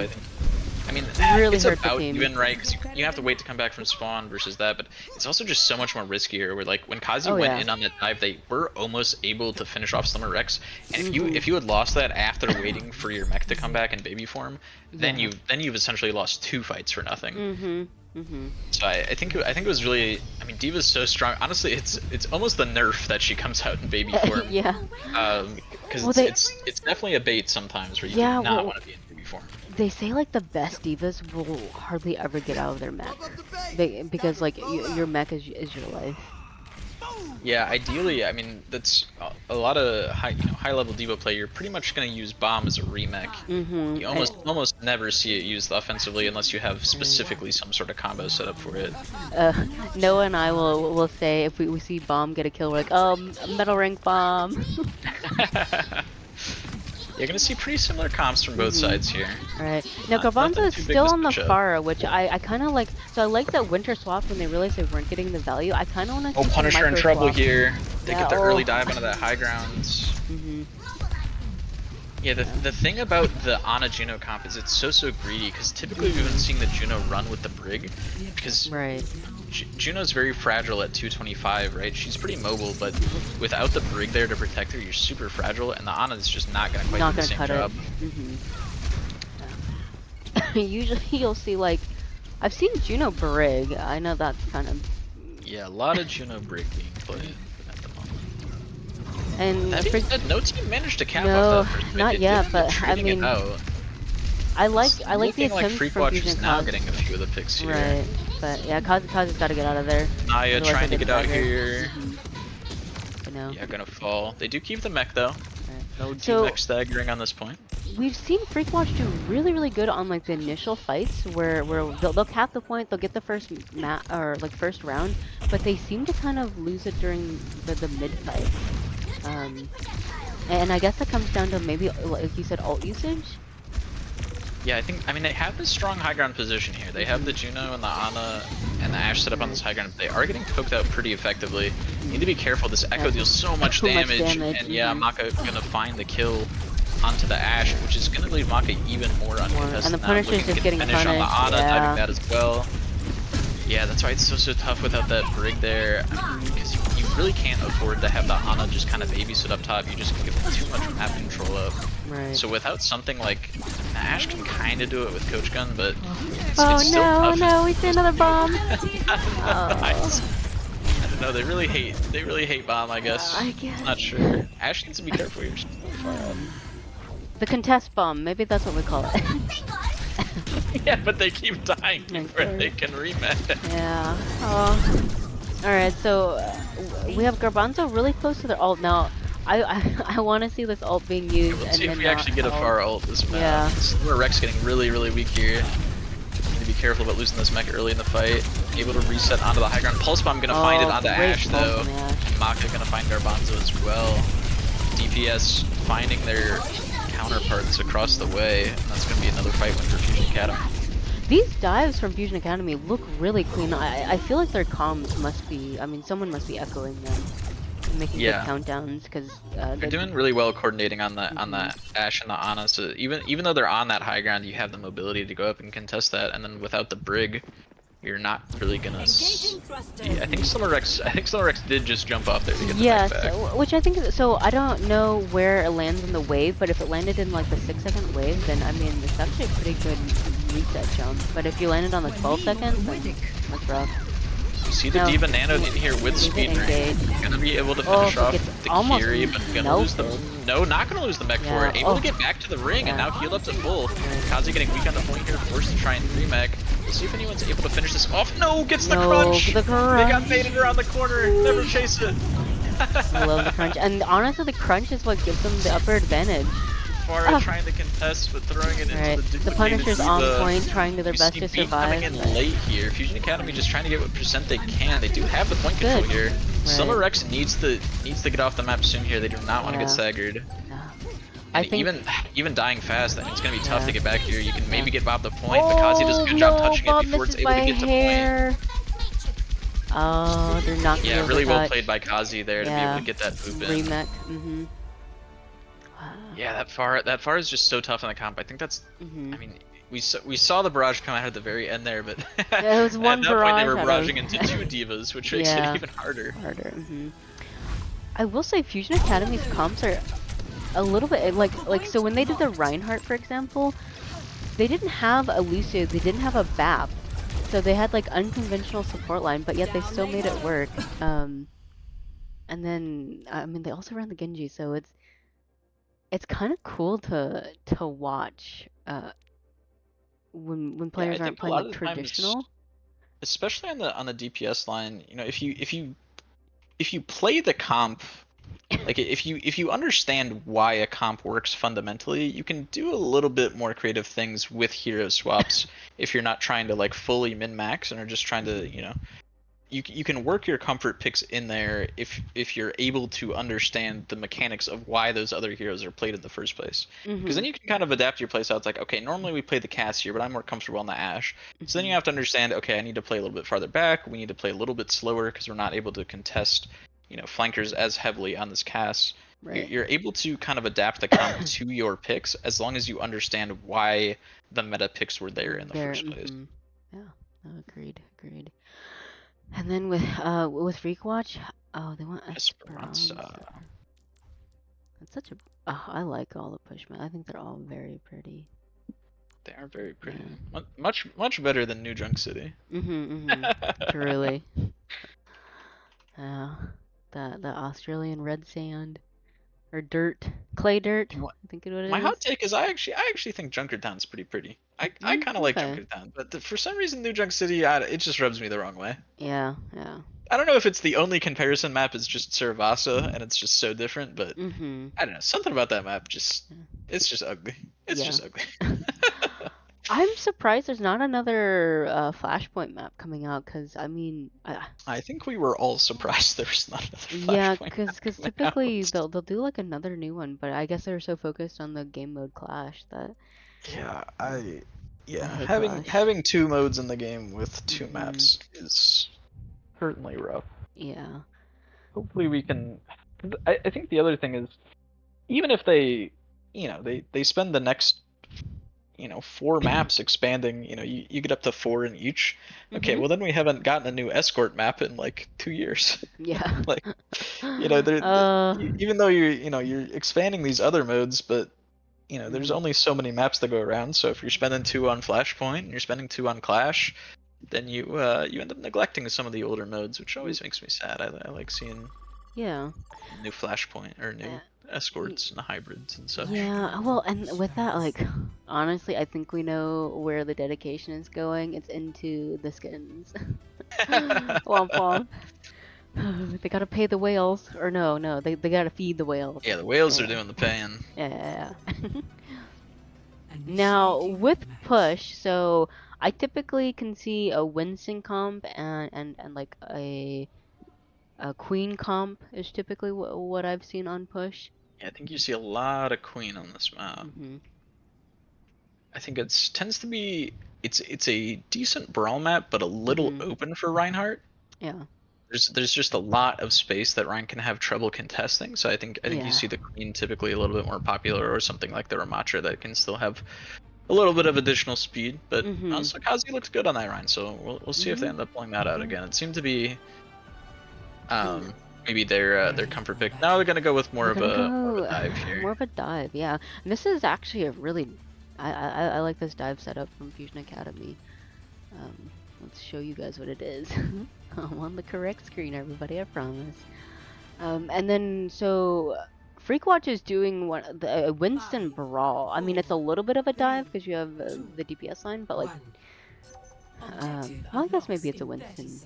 I mean,
really
it's
hurt
about
the team.
even, right? Because you have to wait to come back from spawn versus that, but it's also just so much more riskier. Where like when Kazi went in on that dive, they were almost able to finish off Slimmer Rex, and if you had lost that after waiting for your mech to come back in baby form, then you've essentially lost 2 fights for nothing. So I think it was really, I mean, D.Va's so strong. Honestly, it's almost the nerf that she comes out in baby form.
Yeah.
Because it's definitely a bait sometimes where you do not want to be in baby form.
They say like the best divas will hardly ever get out of their mech, because like your mech is your life.
Yeah, ideally, I mean that's a lot of high level D.Va play. You're pretty much gonna use bomb as a remech. You almost never see it used offensively unless you have specifically some sort of combo set up for it.
Noah and I will say if we see bomb get a kill, we're like, oh, metal rank bomb.
You're gonna see pretty similar comps from both sides here.
Right. Now Garbanzo is still on the Pharah, which I kind of like. So I like that winter swap when they realized they weren't getting the value. I kind of want to see
Punisher in trouble here. They get the early dive
onto
onto that high ground. Yeah, the thing about the Ana Juno comp is it's so greedy, because typically we've been seeing the Juno run with the Brig, because Juno's very fragile at 225, right? She's pretty mobile, but without the Brig there to protect her, you're super fragile, and the Ana is just not gonna quite do the same job.
Usually you'll see like, I've seen Juno Brig. I know that's kind of.
Yeah, a lot of Juno Brig being played.
And
that being said, no team managed to cap
no,
off that first.
Not yet, but I mean, I like the attempts from
Freakwatch
Fusion
is now getting a few of the picks here.
Right, but yeah, Kazi's got to get out of there.
Naya trying to get out here.
know.
Yeah, gonna fall. They do keep the mech though. No mech staggering on this point.
We've seen Freakwatch do really good on like the initial fights where they'll cap the point, they'll get the first first round, but they seem to kind of lose it during the mid fight. And I guess that comes down to maybe, like you said, ult usage.
Yeah, I mean, they have this strong high ground position here. They have the Juno and the Ana and the Ashe set up on this high ground. They are getting poked out pretty effectively. You need to be careful. This Echo deals so much damage. And yeah, Maka gonna find the kill onto the Ashe, which is gonna leave Maka even more uncontested.
And the Punisher's just getting punished.
On the Ana, diving that as well. Yeah, that's why it's so tough without that Brig there. Because you really can't afford to have the Ana just kind of babysit up top. You just give too much map control up.
Right.
So without something like Ashe can kind of do it with Coach Gun, but it's still tough.
No, we see another bomb.
I don't know. They really hate bomb. I guess. I'm not sure. Ashe needs to be careful here.
The contest bomb. Maybe that's what we call it.
Yeah, but they keep dying before they can rematch.
Yeah. Oh. All right. So we have Garbanzo really close to their ult now. I want to see this ult being used.
Let's see if we actually get a far ult this map. Yeah. Rex getting really weak here. Need to be careful about losing this mech early in the fight. Able to reset onto the high ground. Pulse Bomb gonna find it onto
great
Ashe
pulse
though.
on the Ashe.
And Maka gonna find Garbanzo as well. DPS finding their counterparts across the way. And that's gonna be another fight win for Fusion Academy.
These dives from Fusion Academy look really clean. I feel like their comms must be, I mean, someone must be echoing them, making good countdowns, because
they're doing really well coordinating on the Ashe and the Ana. So even though they're on that high ground, you have the mobility to go up and contest that. And then without the Brig, you're not really gonna. I think Summer Rex did just jump off there to get the mech back.
Which I think is, so I don't know where it lands in the wave, but if it landed in like the 6-second wave, then I mean it's actually a pretty good reset jump. But if you landed on the 12 seconds, then that's rough.
You see the D.Va nanoed in here with speed drain. Gonna be able to finish off the Kiri, but gonna lose the. No, not gonna lose the mech for it. Able to get back to the ring and now healed up to full. Kazi getting weak on the point here, forced to try and 3-mech. We'll see if anyone's able to finish this off. No, gets the crunch! They got baited around the corner. Never chase it.
I love the crunch. And honestly, the crunch is what gives them the upper advantage.
Pharah trying to contest, but throwing it into the
Punisher's on point, trying to their best to survive.
Coming in late here. Fusion Academy just trying to get what percent they can. They do have the point control here. Summer Rex needs to get off the map soon here. They do not want to get staggered. I think even dying fast, I think it's gonna be tough to get back here. You can maybe get Bob the point, but Kazi does a good job touching it before it's able to get to point.
Oh, they're not.
Yeah, really well played by Kazi there to be able to get that boop in.
Remech.
Yeah, that far is just so tough on the comp. I think that's. I mean, we saw the barrage come out at the very end there, but
it was one
at that point they were barraging into 2 divas, which makes it even harder.
I will say Fusion Academy's comps are a little bit like so when they did the Reinhardt, for example, they didn't have a Lucio, they didn't have a BAP, so they had like unconventional support line, but yet they still made it work. And then I mean they also ran the Genji, so it's kind of cool to watch when players aren't playing like traditional.
Especially on the DPS line, you know, if you play the comp, like if you understand why a comp works fundamentally, you can do a little bit more creative things with hero swaps if you're not trying to like fully min-max and are just trying to, you know, you can work your comfort picks in there if you're able to understand the mechanics of why those other heroes are played in the first place. Because then you can kind of adapt your playstyle. It's like, okay, normally we play the Cass here, but I'm more comfortable on the Ashe. So then you have to understand, okay, I need to play a little bit farther back. We need to play a little bit slower because we're not able to contest, you know, flankers as heavily on this Cass. You're able to kind of adapt the comp to your picks as long as you understand why the meta picks were there in the first place.
Yeah, agreed. And then with Freakoverwatch, oh, they want Esperanza. That's such a. Oh, I like all the pushmen. I think they're all very pretty.
They are very pretty. Yeah. Much better than New Junk City.
Truly. The Australian red sand or clay dirt. I think it is.
My hot take is I actually think Junkertown's pretty pretty. I kind of like Junkertown, but for some reason New Junk City, it just rubs me the wrong way.
Yeah.
I don't know if it's the only comparison map is just Saravasa and it's just so different, but I don't know, something about that map it's just ugly. It's just ugly.
I'm surprised there's not another Flashpoint map coming out, because I mean,
I think we were all surprised there was not another Flashpoint.
Yeah, because typically they'll do like another new one, but I guess they're so focused on the game mode Clash that.
Having 2 modes in the game with 2 maps is certainly rough.
Yeah.
Hopefully we can. I think the other thing is, even if they, you know, they spend the next, you know, 4 maps expanding, you know, you get up to 4 in each. Okay, well then we haven't gotten a new escort map in like 2 years.
Yeah.
Like, you know, even though you're expanding these other modes, but you know, there's only so many maps that go around. So if you're spending 2 on Flashpoint and you're spending 2 on Clash, then you end up neglecting some of the older modes, which always makes me sad. I like seeing new Flashpoint or new escorts and hybrids and such.
Yeah, well, and with that, like, honestly, I think we know where the dedication is going. It's into the skins. Womp womp. They gotta pay the whales, or no, they gotta feed the whales.
Yeah, the whales are doing the paying.
Yeah. Now with push, so I typically can see a Winston comp and like a Queen comp is typically what I've seen on push.
Yeah, I think you see a lot of Queen on this map.
Mhm.
I think it's tends to be it's a decent brawl map, but a little
Mhm.
open for Reinhardt.
Yeah.
There's just a lot of space that Ryan can have trouble contesting. So I think you
Yeah.
see the Queen typically a little bit more popular, or something like the Ramatra that can still have a little bit of additional speed. But
Mhm.
honestly, Kazi looks good on that Ryan, so we'll see if they
Mhm.
end up pulling that out
Yeah.
again. It seemed to be maybe their comfort pick. Now they're gonna go with
They're gonna
more of a
go
dive here.
more of a dive, yeah. And this is actually a really, I like this dive setup from Fusion Academy. Let's show you guys what it is. I'm on the correct screen, everybody, I promise. And then so Freakwatch is doing the Winston Brawl. I mean, it's a little bit of a dive because you have the DPS line, but like, I guess maybe it's a Winston.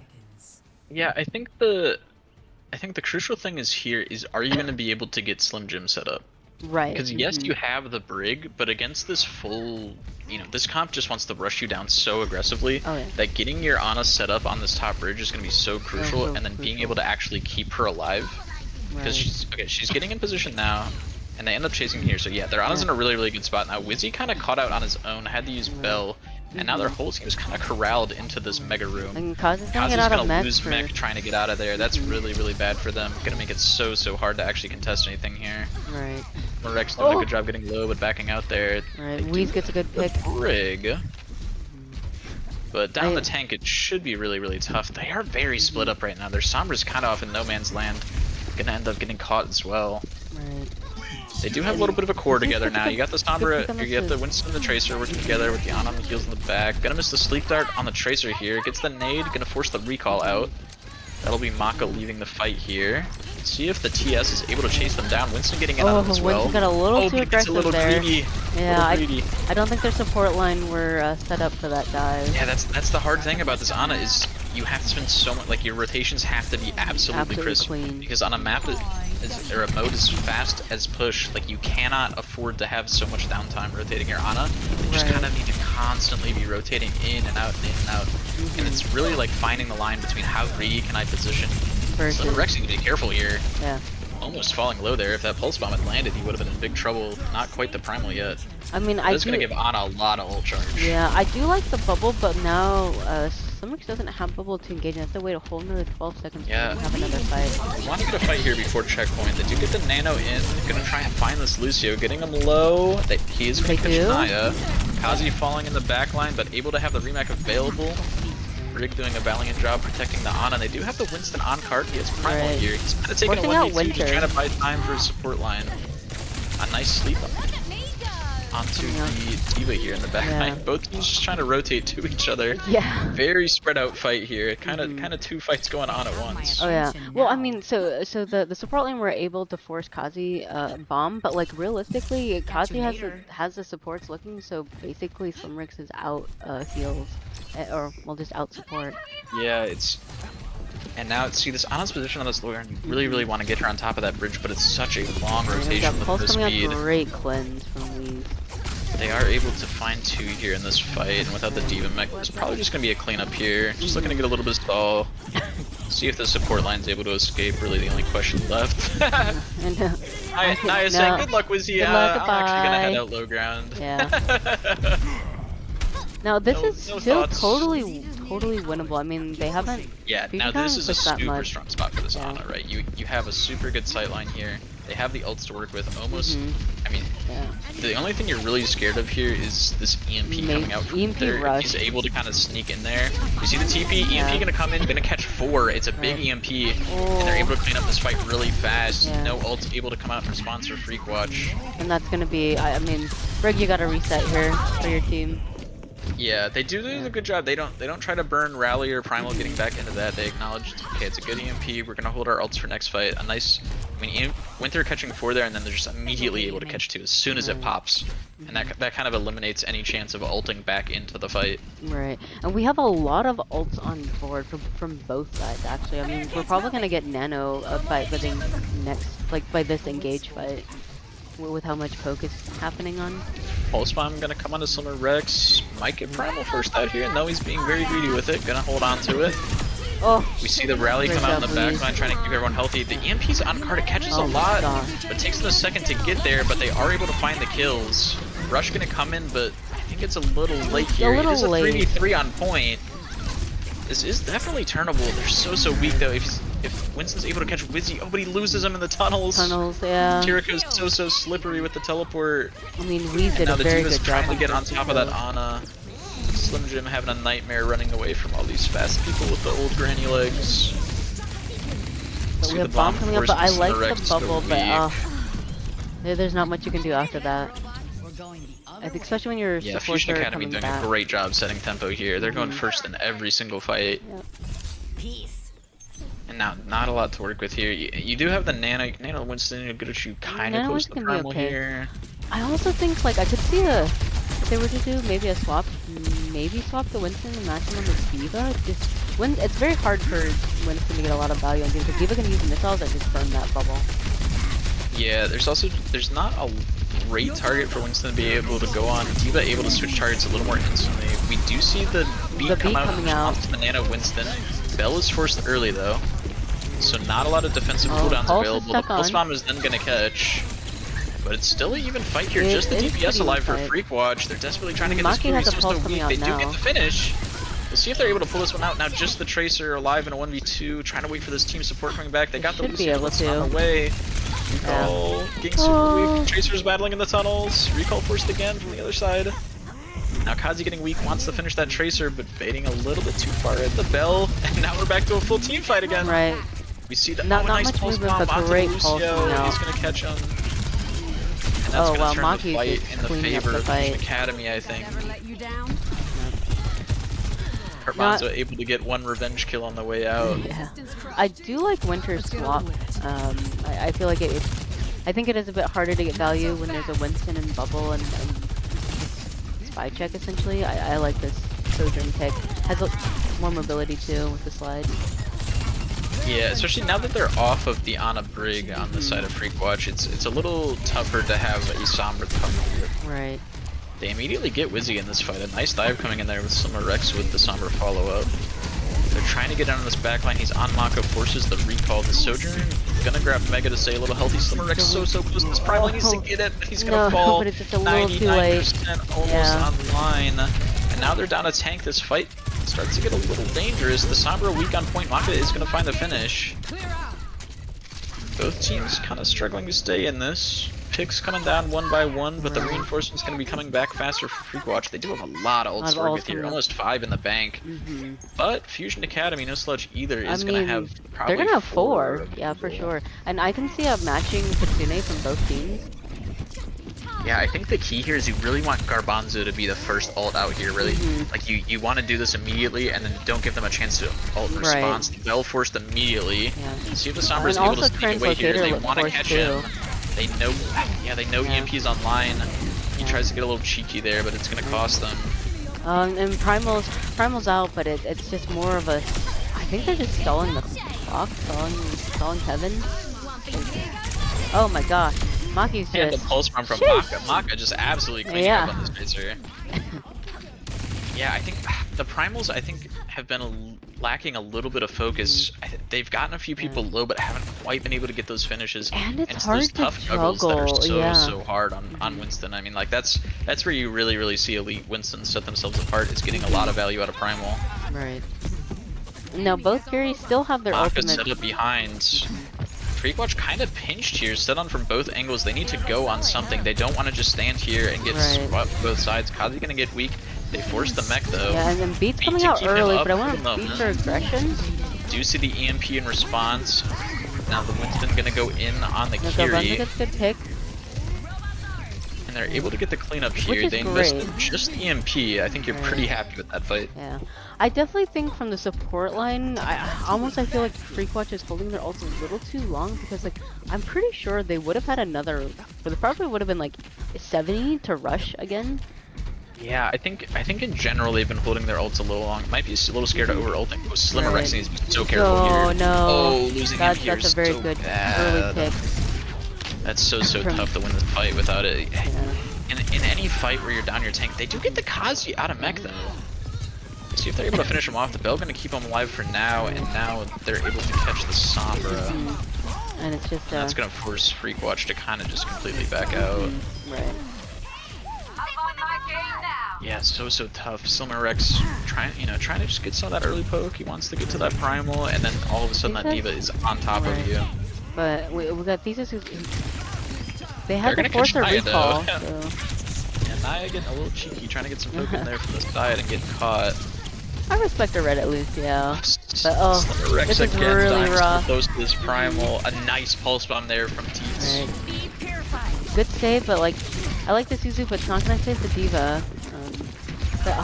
Yeah, I think the crucial thing is here is, are you gonna be able to get Slim Jim set up?
Right.
Because yes, you have the Brig, but against this full, this comp just wants to rush you down so aggressively
Oh yeah.
that getting your Ana set up on this top bridge is going to be so crucial,
So
and then being
crucial.
able to actually keep her alive. Because
Right.
she's getting in position now, and they end up chasing here. So yeah, their Ana's in a really, really good spot now. Wizzy kind of caught out on his own, had to use Bell, and now their whole team is kind of corralled into this mega room.
And Kazi's gonna get
Kazi's
out of
gonna
mech
lose
for...
mech trying to get out of there. That's really, really bad for them. Gonna make it so hard to actually contest anything here.
Right.
Rex doing a good job getting low, but backing out there.
Right. Weez gets a good pick.
Brig. But down the tank, it should be really, really tough. They are very split up right now. Their Sombra's kind of off in no man's land. Gonna end up getting caught as well.
Right.
They do have a little bit of a core together now. You got the Sombra, you got the Winston and the Tracer working together with the Ana on the heels in the back. Gonna miss the Sleep Dart on the Tracer here. Gets the nade, gonna force the recall out. That'll be Maka leaving the fight here. See if the TS is able to chase them down. Winston getting in on them as well.
Winston got a little too aggressive there.
Greedy.
Yeah, I don't think their support line were set up for that dive.
Yeah, that's the hard thing about this Ana is you have to spend so much, like your rotations have to be absolutely crisp.
Clean.
Because on a map or a mode as fast as push, like you cannot afford to have so much downtime rotating your Ana. You just kind of need to constantly be rotating in and out and in and out. And it's really like finding the line between how greedy can I position. So Rex needs to be careful here.
Yeah.
Almost falling low there. If that pulse bomb had landed, he would have been in big trouble. Not quite the primal yet.
I mean,
It's gonna give Ana a lot of ult charge.
Yeah, I do like the bubble, but now Summerx doesn't have bubble to engage. They have to wait a whole another 12 seconds to have another fight.
We want to get a fight here before checkpoint. They do get the nano in. Gonna try and find this Lucio, getting him low. He is gonna catch Naya. Kazi falling in the back line, but able to have the remake available. Brig doing a valiant job protecting the Ana. They do have the Winston on card. He has primal here. He's kind of taking a 1v2, just trying to buy time for his support line. A nice sleep onto the D.Va here in the back line. Both teams just trying to rotate to each other.
Yeah.
Very spread out fight here. Kind of two fights going on at once.
Oh yeah. Well, I mean, so the support lane were able to force Kazi bomb, but like realistically, Kazi has the supports looking. So basically, Slimrix is out heals, or well, just out support.
Yeah, and now see this Ana's position on this lawyer, and you really want to get her on top of that bridge, but it's such a long rotation with the speed.
Great cleanse from Weez.
They are able to find two here in this fight, and without the D.Va mech, it's probably just going to be a cleanup here. Just looking to get a little bit of stall. See if the support line's able to escape, really the only question left. Naya saying, good luck, Wizzy. I'm actually going to head out low ground.
Yeah. Now this is still totally winnable. I mean, they haven't...
Yeah, now this is a super strong spot for this Ana, right? You have a super good sight line here. They have the ults to work with almost... I mean, the only thing you're really scared of here is this EMP coming out from there. Rush. He's able to kind of sneak in there. You see the TP? EMP gonna come in, gonna catch 4. It's a big EMP, and they're able to clean up this fight really fast. No ults able to come out from sponsor Freakwatch.
And that's gonna be... I mean, Brig, you gotta reset here for your team.
Yeah, they do a good job. They don't try to burn Rally or Primal getting back into that. They acknowledge, okay, it's a good EMP. We're gonna hold our ults for next fight. A nice, I mean, Winter catching 4 there, and then they're just immediately able to catch 2 as soon as it pops, and that kind of eliminates any chance of ulting back into the fight.
Right, and we have a lot of ults on board from both sides. Actually, I mean, we're probably gonna get Nano by the next, like by this engage fight. with how much poke is happening on.
Pulse Bomb gonna come onto Slimmer Rex. Might get Primal first out here. No, he's being very greedy with it. Gonna hold on to it.
Oh,
We see the rally come out in the back line, trying to keep everyone healthy. The EMP's on card, it catches a lot, but takes them a second to get there, but they are able to find the kills. Rush gonna come in, but I think it's a little late here. It is a 3v3 on point. This is definitely turnable. They're so weak though. If Winston's able to catch Wizzy, oh, but he loses him in the tunnels.
Yeah.
Jericho's so slippery with the teleport.
I mean, we did a very good job.
Trying to get on top of that Ana. Slim Jim having a nightmare running away from all these fast people with the old granny legs.
But we have bomb coming up, but I like the bubble, but there's not much you can do after that. I think especially when you're
Fusion Academy doing a great job setting tempo here. They're going first in every single fight.
Yep.
And now, not a lot to work with here. You do have the Nano Winston, good at you kind of close to the Primal here.
I also think, like, I could see if they were to do maybe a swap, maybe swap the Winston and match him on the D.Va. It's very hard for Winston to get a lot of value on D.Va, because D.Va can use missiles that just burn that bubble.
Yeah, there's not a great target for Winston to be able to go on. D.Va able to switch targets a little more instantly. We do see the beat come out in response to the Nano Winston. Bell is forced early though, so not a lot of defensive cooldowns available. The Pulse Bomb is then gonna catch. But it's still an even fight here, just the DPS alive for Freakwatch. They're desperately trying to get this Fury so weak. They do get the finish. We'll see if they're able to pull this one out. Now just the Tracer alive in a 1v2, trying to wait for this team support coming back. They got the Lucian on the way. Recall getting super weak. Tracer's battling in the tunnels. Recall forced again from the other side. Now Kazi getting weak, wants to finish that Tracer, but baiting a little bit too far at the Bell. And now we're back to a full team fight again.
Right.
We see the
not
nice
much
pulse
movement,
bomb
but
onto
great
Lucio. He's gonna catch him. That's gonna turn the fight in the favor of the Academy, I think. Hermanzo able to get one revenge kill on the way out.
Yeah. I do like Winter's swap. I feel like I think it is a bit harder to get value when there's a Winston and Bubble and spy check essentially. I like this Sojourn pick. Has more mobility too with the slide.
Yeah, especially now that they're off of the Ana Brig on the side of Freakwatch, it's a little tougher to have a Sombra come in.
Right.
They immediately get Wizzy in this fight. A nice dive coming in there with Slimmer Rex with the Sombra follow-up. They're trying to get down on this backline. He's on Mako, forces the recall. The Sojourn gonna grab Mega to stay a little healthy. Slimmer Rex so close to this Primal. He needs to get it, but he's gonna fall.
But it's just a little too late.
99% almost online. And now they're down to tank this fight. It starts to get a little dangerous. The Sombra weak on point. Maka is gonna find the finish. Both teams kind of struggling to stay in this. Picks coming down one by one, but the reinforcement's going to be coming back faster for Freakwatch. They do have a lot of ult to work with here, almost 5 in the bank. But Fusion Academy, no sludge either, is going to have probably
they're going to have 4. Yeah, for sure. And I can see a matching Kitsune from both teams.
Yeah, I think the key here is you really want Garbanzo to be the first ult out here, really. Like, you want to do this immediately, and then don't give them a chance to ult in response. Bell forced immediately. See if the Sombra is able to sneak away here. They want to catch him. They know, they know EMP's online. He tries to get a little cheeky there, but it's gonna cost them.
And Primal's out, but it's just more of a. I think they're just stalling the clock, stalling Heaven. Oh my gosh, Maki's just.
Yeah, the pulse bomb from Maka. Maka just absolutely cleaning up on this Tracer. Yeah, I think the Primals, have been lacking a little bit of focus. They've gotten a few people low, but haven't quite been able to get those finishes.
And it's
hard
those tough juggles
that are so hard on Winston. I mean, like that's where you really see elite Winston set themselves apart. Is getting a lot of value out of Primal.
Right. Now both Carries still have their ultimate.
set up behind. Freakwatch kind of pinched here, set on from both angles. They need to go on something. They don't want to just stand here and get swept both sides. Kazi's gonna get weak. They force the mech though.
Yeah, and then Beat's coming out early, but I want to beat their aggression.
Do see the EMP in response. Now the Winston gonna go in on the Kiri.
Gets good pick.
And they're able to get the cleanup here. They invested just the EMP. I think you're pretty happy with that fight.
Yeah. I definitely think from the support line, I feel like Freakwatch is holding their ults a little too long, because like I'm pretty sure they would have had another, but it probably would have been like 70 to rush again.
Yeah, I think in general they've been holding their ults a little long. Might be a little scared of over-ulting. Oh, Slimmer Rex needs to be so careful here.
Oh no!
Oh, losing him here
that's a very good early pick.
That's so
from
tough to win this fight without it.
yeah.
In any fight where you're down your tank, they do get the Kazi out of mech though. See if they're able to finish him off. The Bell gonna keep him alive for now, and now they're able to catch the Sombra.
And it's just
And that's gonna force Freakwatch to kind of just completely back out.
Right.
Yeah, so tough. Silmer Rex trying to just get some of that early poke. He wants to get to that primal, and then all of a sudden that Diva is on top of you.
But we got Thesis who they had
They're
to force a
Naya,
recall.
though.
So.
And Naya getting a little cheeky, trying to get some poke in there from the side and getting caught.
I respect a red at least, yeah. But
Rex
this is
again,
really rough.
Close to this primal. A nice pulse bomb there from Teats.
Right. Good save, but like I like the Suzu, but it's not gonna save the Diva. But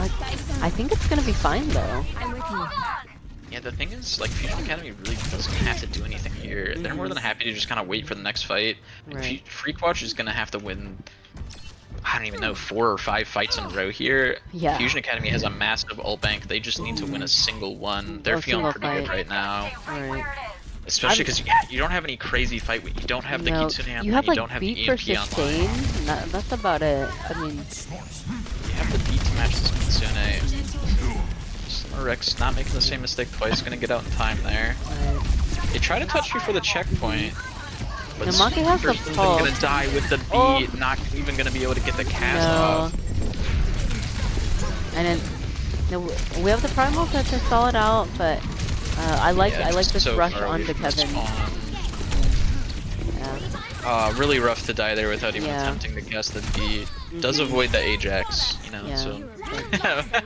I think it's gonna be fine though.
Yeah, the thing is, like, Fusion Academy really doesn't have to do anything here. They're more than happy to just kind of wait for the next fight.
Right.
Freakwatch is gonna have to win, I don't even know, 4 or 5 fights in a row here.
Yeah.
Fusion Academy has a massive ult bank. They just need to win a single one. They're feeling pretty good right now.
Right.
Especially because you don't have any crazy fight. You don't have the Kitsune on,
you have
you
like
don't have
beat
the
for
EMP
sustain.
online.
That's about it. I mean,
You have the beat to match this Kitsune. Rex not making the same mistake twice, gonna get out in time there.
right.
They try to touch you for the checkpoint, but
Maki has the
Super's
pulse.
gonna die with the beat, not even gonna be able to get the cast off.
And then we have the primal to stall it out, but I like this
so
rush
far away
onto
from
Kevin.
spawn.
Yeah.
Really rough to die there without even attempting to guess the beat. Does avoid the Ajax, you know, so.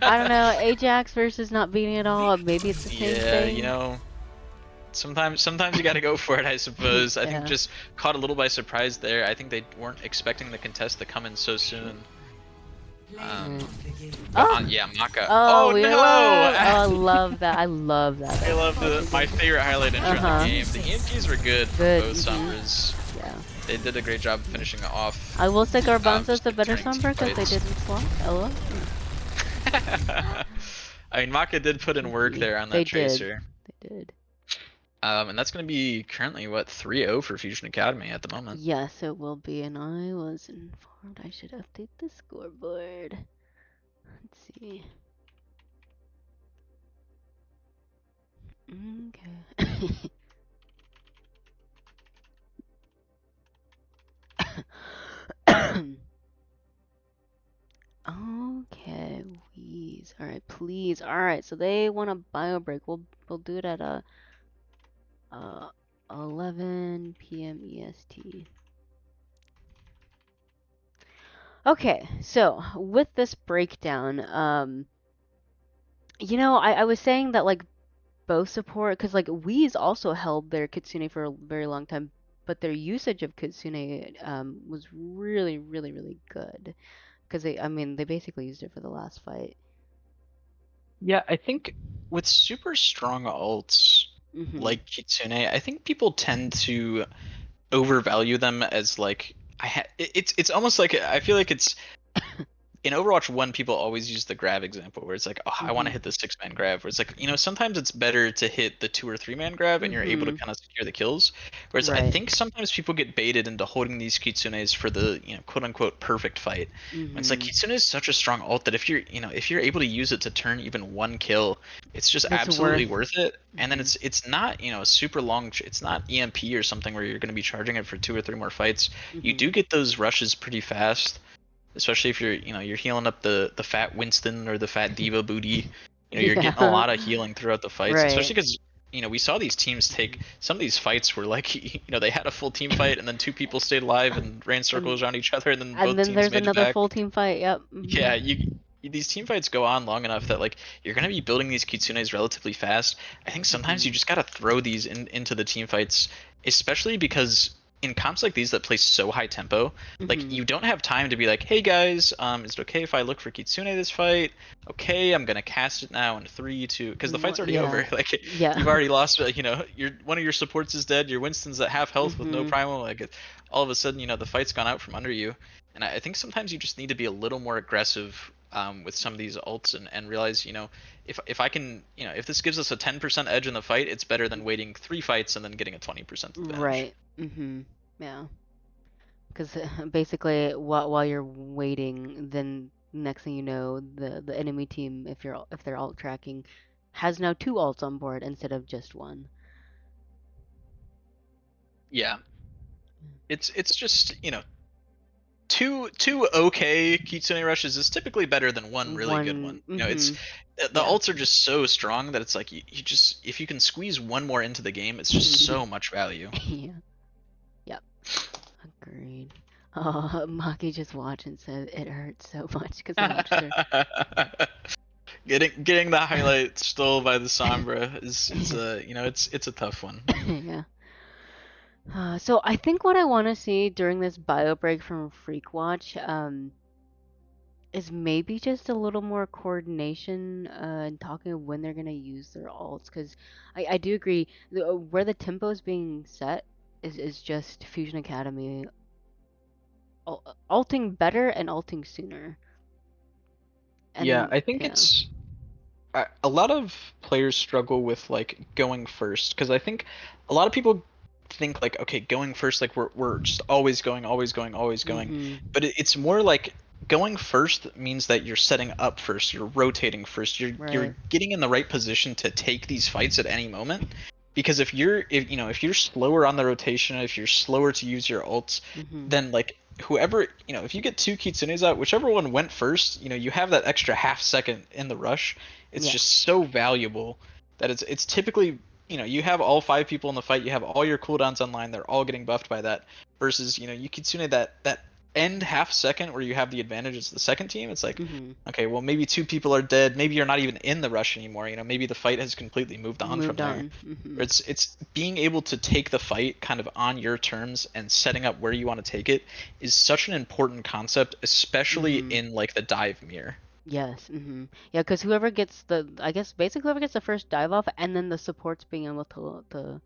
I don't know, Ajax versus not beating at all, maybe it's the same thing.
Yeah, you know, sometimes you gotta go for it, I suppose. I think just caught a little by surprise there. I think they weren't expecting the contest to come in so soon. Yeah, Maka.
Oh,
no!
Oh, I love that. I love that.
I love my favorite highlight intro in the game. The EMPs were good for both Sombras.
Yeah.
They did a great job finishing it off.
I will say Garbanzo's the better Sombra because they didn't swap. LOL.
I mean, Maka did put in work there on that Tracer.
They did.
And that's going to be currently, what, 3-0 for Fusion Academy at the moment.
Yes, it will be, and I was informed I should update the scoreboard. Let's see. Okay. Okay, Wheeze. All right, please. All right, so they want a bio break. We'll do it at 11 p.m. EST. Okay, so with this breakdown, you know, I was saying that like both support, because like Wheeze also held their Kitsune for a very long time, but their usage of Kitsune was really, really, really good. Because they basically used it for the last fight.
Yeah, I think with super strong ults like Kitsune, I think people tend to overvalue them as like it's almost like I feel like it's in Overwatch 1 people always use the grab example where it's like, oh, I want to hit the 6-man grab, where it's like, you know, sometimes it's better to hit the 2 or 3-man grab and you're able to kind of secure the kills, whereas I think sometimes people get baited into holding these Kitsunes for the, you know, quote unquote perfect fight. It's like Kitsune is such a strong ult that if you're able to use it to turn even one kill, it's just absolutely worth it. And then it's not, you know, a super long, it's not EMP or something where you're going to be charging it for 2 or 3 more fights. You do get those rushes pretty fast. Especially if you're healing up the fat Winston or the fat Diva booty. You know, you're getting a lot of healing throughout the fights. Especially because, you know, we saw these teams take some of these fights where, like, you know, they had a full team fight and then 2 people stayed alive and ran circles around each other and then both teams
there's
made it
another
back.
full team fight. Yep.
Yeah, these team fights go on long enough that like you're gonna be building these Kitsunes relatively fast. I think sometimes you just gotta throw these into the team fights, especially because in comps like these that play so high tempo, like you don't have time to be like, hey guys, is it okay if I look for Kitsune this fight? Okay, I'm gonna cast it now in 3, 2, because the fight's already over. Like you've already lost. You know, one of your supports is dead. Your Winston's at half health with no primal. Like all of a sudden, you know, the fight's gone out from under you. And I think sometimes you just need to be a little more aggressive with some of these ults and realize, you know, if I can, you know, if this gives us a 10% edge in the fight, it's better than waiting 3 fights and then getting a 20% advantage.
Right. Yeah. Because basically, while you're waiting, then next thing you know, the enemy team, if they're alt tracking, has now two alts on board instead of just one.
Yeah, it's just two okay Kitsune rushes is typically better than one really good one.
One,
It's the
yeah,
ults are just so strong that it's like you just if you can squeeze one more into the game, it's just so much value.
yeah, yep, agreed. Oh, Maki just watched and said it hurts so much because I watched her.
Getting the highlight stole by the Sombra is it's a tough one.
Yeah. So I think what I want to see during this bio break from Freakwatch, is maybe just a little more coordination and talking of when they're gonna use their alts. Because I do agree where the tempo is being set is just Fusion Academy alting better and alting sooner.
Yeah,
And
I think
yeah.
it's a lot of players struggle with like going first because I think a lot of people think like okay going first like we're just always going always going always going,
Mhm.
but it's more like going first means that you're setting up first, you're rotating first, you're
Right.
getting in the right position to take these fights at any moment. Because if you're slower on the rotation, if you're slower to use your ults,
Mhm.
then like whoever if you get two kitsunes out, whichever one went first, you have that extra half second in the rush. It's
Yeah.
just so valuable that it's typically you have all five people in the fight, you have all your cooldowns online, they're all getting buffed by that. Versus you kitsune that end half second where you have the advantage as the second team. It's like
Mhm.
okay, well maybe two people are dead, maybe you're not even in the rush anymore. Maybe the fight has completely moved on from
Moved
there.
on. Mhm.
It's being able to take the fight kind of on your terms and setting up where you want to take it is such an important concept, especially
Mhm.
in like the dive mirror.
Yes. Mhm. Yeah, because whoever gets I guess basically whoever gets the first dive off, and then the supports being able to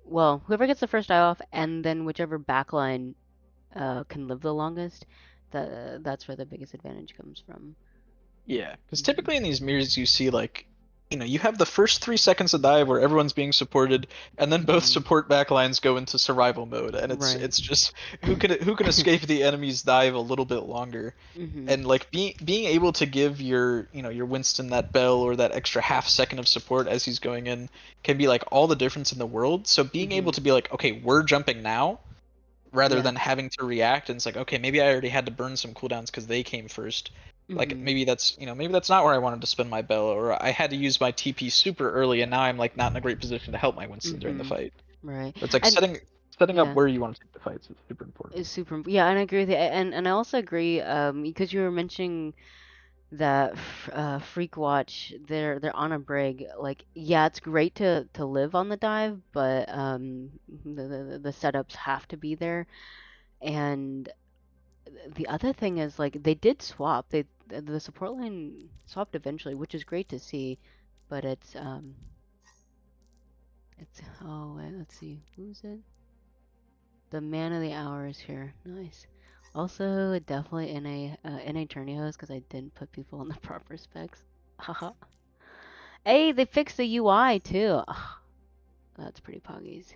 well, whoever gets the first dive off, and then whichever backline can live the longest, that's where the biggest advantage comes from.
Yeah, because
Mhm.
typically in these mirrors you see like, you have the first 3 seconds of dive where everyone's being supported, and then both
Mhm.
support backlines go into survival mode, and it's
Right.
it's just who can escape the enemy's dive a little bit longer,
Mhm.
and like being able to give your Winston that bell or that extra half second of support as he's going in can be like all the difference in the world. So being able
Mhm.
to be like, okay, we're jumping now, rather
Yeah.
than having to react and it's like okay maybe I already had to burn some cooldowns because they came first, like
Mhm.
maybe that's not where I wanted to spend my bell, or I had to use my TP super early and now I'm like not in a great position to help my Winston during the
Mhm.
fight.
Right.
It's like
And
setting up
yeah.
where you want to take the fights is super important.
Is super. Yeah, and I agree with you. And I also agree because you were mentioning that Freak Watch they're on a brig. Like yeah, it's great to live on the dive, but the setups have to be there. And the other thing is like they did swap. The support line swapped eventually, which is great to see. But it's oh wait, let's see who's it. The man of the hour is here. Nice. Also, definitely in a tourney host because I didn't put people on the proper specs. Haha. Hey, they fixed the UI too. Ugh, that's pretty poggies.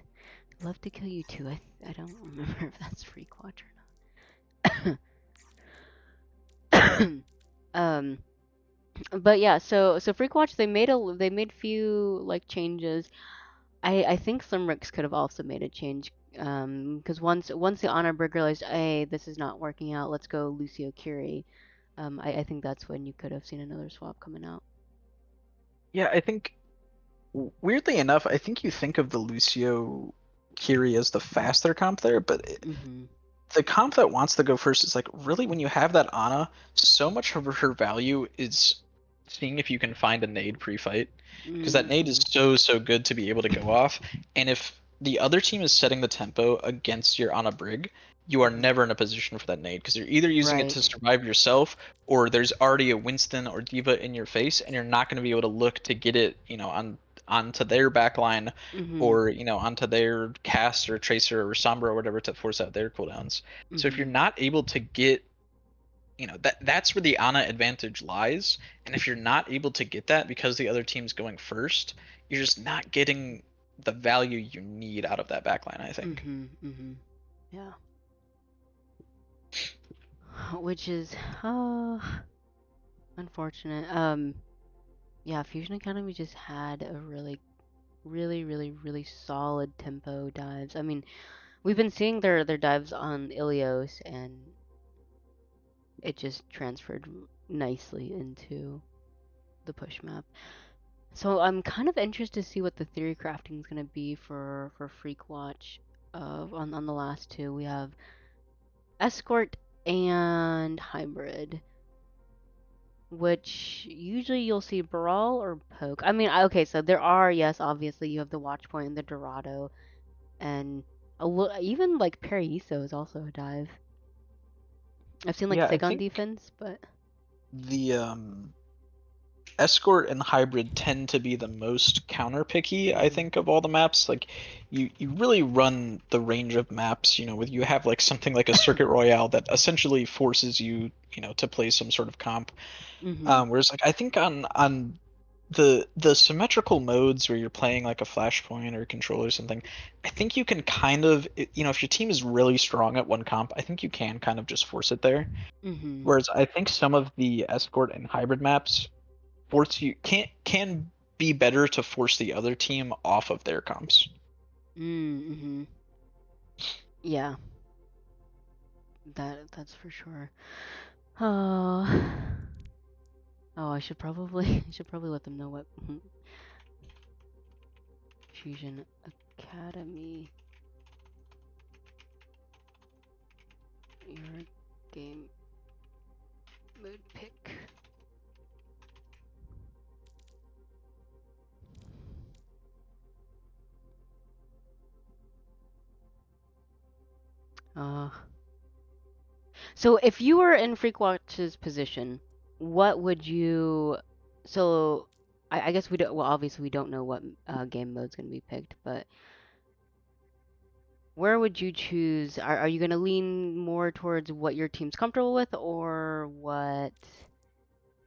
Love to kill you too. I don't remember if that's free quad or not. um, but yeah, so Freakwatch they made few like changes. I think Slimrix could have also made a change. Because once the Honor Brig realized, hey, this is not working out, let's go Lucio Curie. I think that's when you could have seen another swap coming out.
Yeah, I think weirdly enough I think you think of the Lucio Kiri as the faster comp there, but
Mhm.
the comp that wants to go first is like really when you have that Ana, so much of her value is seeing if you can find a nade pre-fight, because that nade is
Mhm.
so good to be able to go off. And if the other team is setting the tempo against your Ana Brig, you are
Mhm.
never in a position for that nade because you're either using it
Right.
to survive yourself or there's already a Winston or Diva in your face and you're not going to be able to look to get it, onto their backline
Mhm.
or onto their cast or tracer or sombra or whatever to force out their cooldowns. So if you're
Mhm.
not able to get that's where the Ana advantage lies. And if you're not able to get that because the other team's going first, you're just not getting the value you need out of that backline, I think.
Mhm. Mhm. Yeah. which is unfortunate. Yeah, Fusion Academy just had a really solid tempo dives. I mean, we've been seeing their dives on Ilios, and it just transferred nicely into the push map. So I'm kind of interested to see what the theory crafting is gonna be for Freakwatch. On the last two, we have escort and hybrid, which usually you'll see brawl or poke. I mean, okay, so there are, yes, obviously you have the watch point and the Dorado, and even like Paraiso is also a dive. I've seen like
Yeah, I
Sig on
think
defense, but
the escort and hybrid tend to be the most counter picky, I
mhm,
think, of all the maps. Like you really run the range of maps, with you have like something like a circuit royale that essentially forces you, to play some sort of comp.
mhm,
Whereas like I think on the symmetrical modes where you're playing like a flashpoint or control or something, I think you can kind of, if your team is really strong at one comp, I think you can kind of just force it there.
mhm,
Whereas I think some of the escort and hybrid maps force you can be better to force the other team off of their comps.
mhm. Yeah, that's for sure. Oh, oh, I should probably let them know what Fusion Academy your game mode pick. Uh, so if you were in Freakwatch's position, what would you? So I guess we don't. Well, obviously we don't know what game mode's gonna be picked, but where would you choose? Are you gonna lean more towards what your team's comfortable with, or what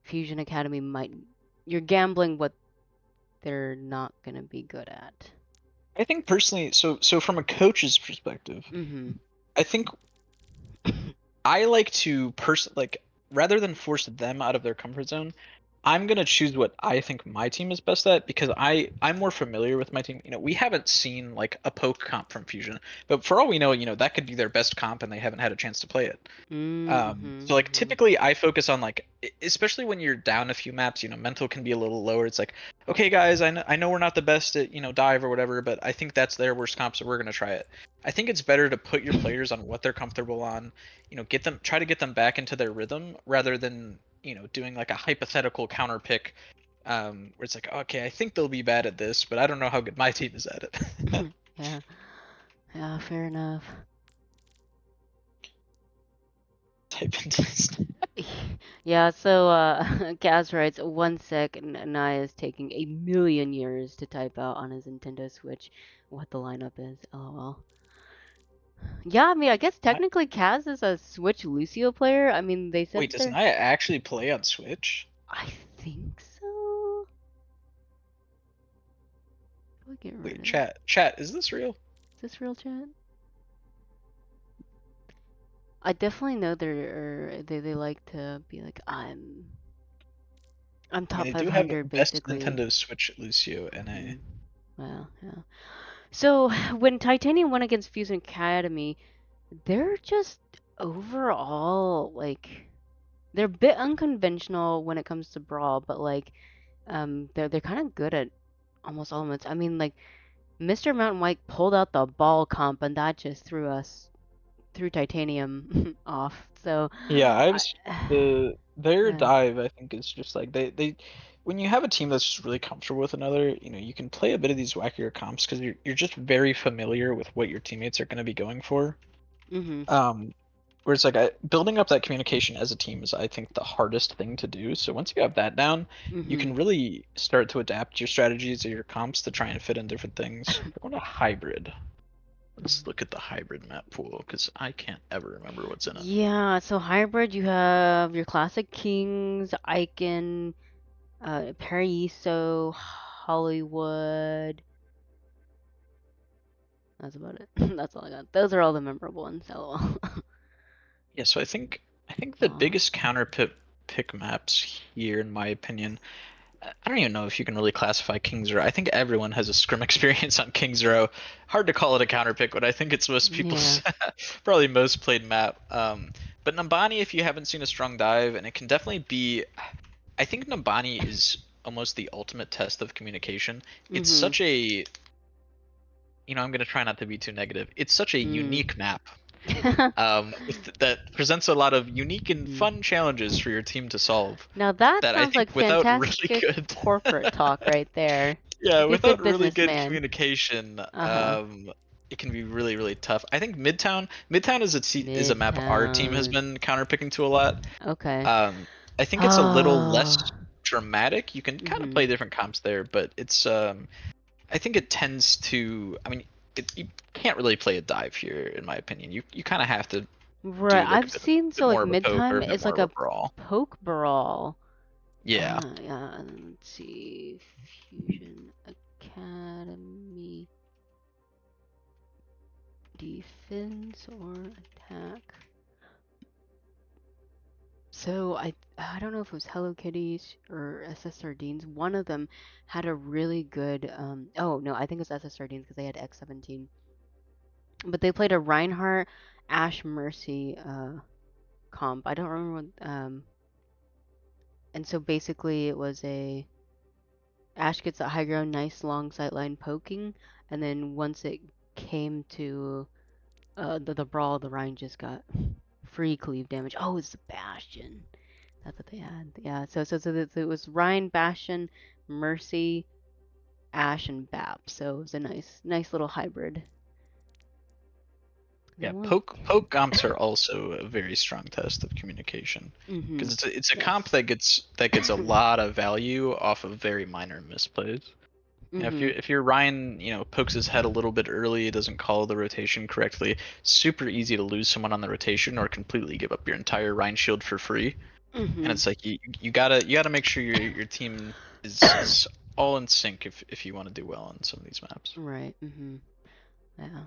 Fusion Academy might? You're gambling what they're not gonna be good at.
I think personally, so from a coach's perspective,
Mhm.
I think I like to like rather than force them out of their comfort zone, I'm gonna choose what I think my team is best at because I'm more familiar with my team. We haven't seen like a poke comp from Fusion, but for all we know, that could be their best comp and they haven't had a chance to play it. So like
Mhm.
typically I focus on like especially when you're down a few maps, mental can be a little lower. It's like, okay guys, I know we're not the best at, dive or whatever, but I think that's their worst comp, so we're gonna try it. I think it's better to put your
Mhm.
players on what they're comfortable on, try to get them back into their rhythm rather than, doing like a hypothetical counter pick, where it's like, okay, I think they'll be bad at this, but I don't know how good my team is at it.
Yeah. Yeah. Fair enough.
Type into this.
Yeah, so Kaz writes 1 sec and Naya is taking a million years to type out on his Nintendo Switch what the lineup is. LOL. Yeah, I mean, I guess technically Kaz is a Switch Lucio player. I mean, they said
Wait,
that
does
they're.
Naya actually play on Switch?
I think so. How do I get rid
Wait,
of it?
chat, is this real?
Is this real chat? I definitely know they like to be like I'm
I mean,
top
they do have
500
best
basically.
Nintendo Switch Lucio NA.
Hmm. Well, yeah. So when Titanium went against Fusion Academy, they're just overall like they're a bit unconventional when it comes to brawl, but like they're kind of good at almost all elements. I mean, like Mr. Mountain White pulled out the ball comp, and that just threw Titanium off. So,
Yeah, I've
I,
their
yeah.
dive I think is just like they when you have a team that's just really comfortable with another, you can play a bit of these wackier comps because you're just very familiar with what your teammates are going to be going for.
Mhm.
Um, whereas like building up that communication as a team is I think the hardest thing to do. So once you have that down, you
Mhm.
can really start to adapt your strategies or your comps to try and fit in different things. We're going to hybrid. Let's look at the hybrid map pool because I can't ever remember what's in it.
Yeah, so hybrid, you have your classic kings, Icon, Paraiso, Hollywood. That's about it. That's all I got. Those are all the memorable ones. LOL.
Yeah, so I think I think the
Aw.
biggest counter pick maps here, in my opinion, I don't even know if you can really classify King's Row. I think everyone has a scrim experience on King's Row. Hard to call it a counter pick, but I think it's most
Yeah.
people's probably most played map. But Numbani, if you haven't seen a strong dive, and it can definitely be. I think Numbani is almost the ultimate test of communication. It's
Mhm.
such a, I'm gonna try not to be too negative. It's such a
Mm.
unique map. That presents a lot of unique and
Mhm.
fun challenges for your team to solve.
Now that
That I
sounds
think
like
without really
fantastic
good
corporate talk right there.
Yeah,
Like a
without
good
really good
businessman.
communication,
Uh-huh.
it can be really, really tough. I think Midtown is a map our team has
Midtown.
been counterpicking to a lot.
Okay.
Um, I think it's a little less
Oh.
dramatic. You can kind of
Mhm.
play different comps there, but it's I think it tends to. I mean, you can't really play a dive here, in my opinion. You kind of have to
Right.
do like a
I've
bit,
seen
bit
so like
more of a poke or
midtime
a bit
is
more
like
of a
a
brawl.
poke brawl.
Yeah.
Yeah, let's see. Fusion Academy defense or attack. So I don't know if it was Hello Kitties or SS Sardines. One of them had a really good oh no, I think it was SS Sardines because they had X17. But they played a Reinhardt Ash Mercy comp. I don't remember what and so basically it was a Ash gets that high ground, nice long sightline poking, and then once it came to the brawl, the Ryan just got free cleave damage. Oh, it's the Bastion. That's what they had. Yeah. So it was Ryan, Bastion, Mercy, Ash, and Bap. So it was a nice little hybrid. They
Yeah,
won.
poke comps are also a very strong test of communication because
Mhm.
it's a comp
Yes.
that gets a lot of value off of very minor misplays.
Mhm.
If your Ryan pokes his head a little bit early, doesn't call the rotation correctly, super easy to lose someone on the rotation or completely give up your entire Ryan shield for free. And
Mhm.
it's like you gotta make sure your team is all in sync if you want to do well on some of these maps.
Right. Mhm. Yeah.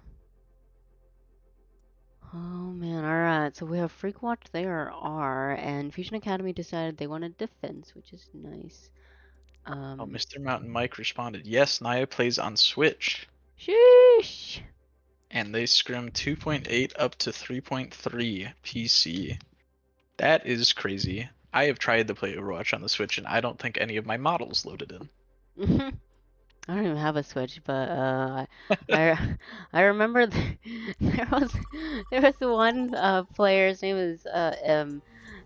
Oh man, alright, so we have Freakoverwatch there are, and Fusion Academy decided they wanted defense, which is nice.
Oh,
Um,
Mr. Mountain Mike responded, yes, Naya plays on Switch.
sheesh!
And they scrim 2.8 up to 3.3 PC. That is crazy. I have tried to play Overwatch on the Switch, and I don't think any of my models loaded in.
I don't even have a Switch, but I I remember there was one player, his name was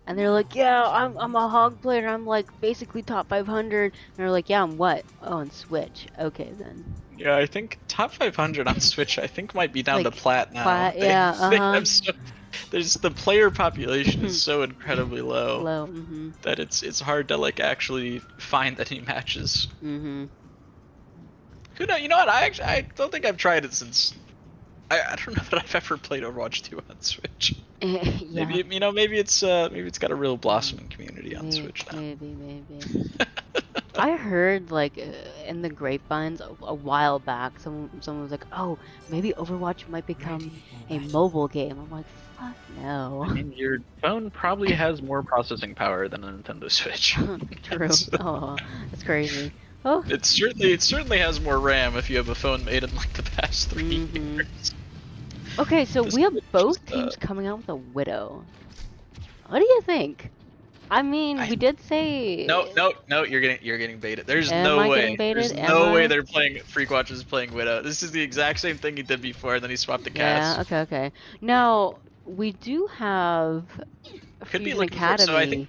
and they're like, yeah, I'm a hog player, I'm like basically top 500, and they're like, yeah, I'm what? Oh, on Switch. Okay then.
Yeah, I think top 500 on Switch, I think might be down to
Like
plat now.
flat, yeah,
They have so there's the player population is so incredibly low
low. Mhm.
that it's hard to like actually find any matches.
Mhm.
Who know? You know what? I don't think I've tried it since I don't know that I've ever played Overwatch 2 on Switch.
Yeah.
Maybe maybe it's got a real
Mm.
blossoming community on Switch now.
Maybe. I heard like in the grapevines a while back, someone was like, "Oh, maybe Overwatch might become a mobile game." I'm like, "Fuck
I
no."
mean, your phone probably has more processing power than a Nintendo Switch.
True. Oh, that's crazy. Oh.
It certainly has more RAM if you have a phone made in like the past 3 years.
Mhm. Okay, so
The
we have
Switch is
both teams coming out with a Widow. What do you think? I mean,
I
we did
no
say,
no no you're getting baited. There's
am
no
I
way.
getting baited?
There's
Am
no way
I?
they're playing Freakwatch is playing Widow. This is the exact same thing he did before, and then he swapped the
Yeah,
cast.
okay. Now, we do have
Could be
Fusion
looking for it. So I think
Academy.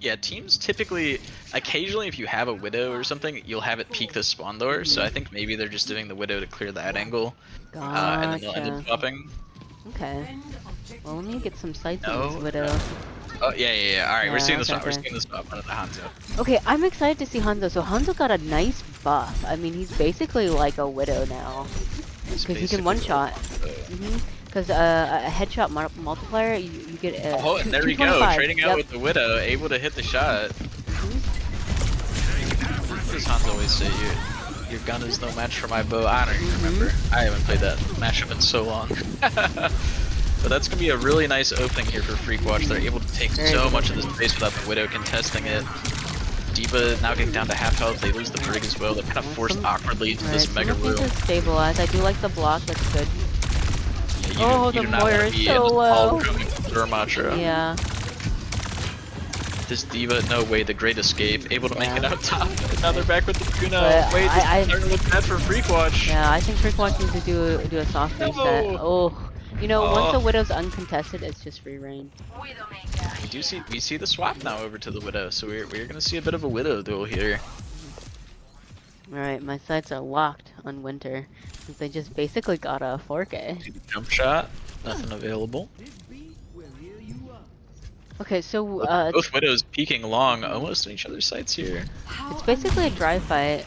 yeah, teams typically, occasionally, if you have a Widow or something, you'll have it peek the spawn door. So I
Mhm.
think maybe they're just doing the Widow to clear that angle, and then they'll end up
Gotcha.
swapping.
Okay. Well, let me get some sights on this
No, no.
Widow.
Oh yeah. All right, we're
Yeah,
seeing the
okay,
swap. We're
okay.
seeing the swap onto the Hanzo.
Okay, I'm excited to see Hanzo. So Hanzo got a nice buff. I mean, he's basically like a Widow now.
He's
Because he can
basically
one-shot. Because a headshot multiplier, you get
oh, and there we go,
225.
trading out
Yep.
with the Widow, able to hit the shot.
Mhm.
What does Hanzo always say? Your gun is no match for my bow. I don't even remember.
Mhm.
I haven't played that matchup in so long. But that's gonna be a really nice opening here for Freakwatch. They're able to take
Very
so
good
much of the
vision.
space without the Widow contesting it. D.Va now getting down to half health. They lose the Brig as well. They're kind of forced awkwardly into this mega
Some of
room.
things are stabilized. I do like the block. That's good.
Yeah,
Oh,
you
the
do not want
Moira
to
is
be
so
in the small
low.
room with Durmatra.
Yeah.
This D.Va, no way, the great escape, able to make it
Yeah.
out top. Now they're back with the Juno.
But
Wait, this
I
is starting to look bad for Freakwatch.
yeah, I think Freakoverwatch needs to do a soft reset.
No!
Oh, you know, once a
Oh,
Widow's uncontested, it's just free reign.
we see the swap now over to the Widow, so we're gonna see a bit of a Widow duel here.
Alright, my sights are locked on Winter, since they just basically got a 4K.
See the jump shot, nothing available.
Okay, so
Both Widows peeking long, almost in each other's sights here.
it's basically a dry fight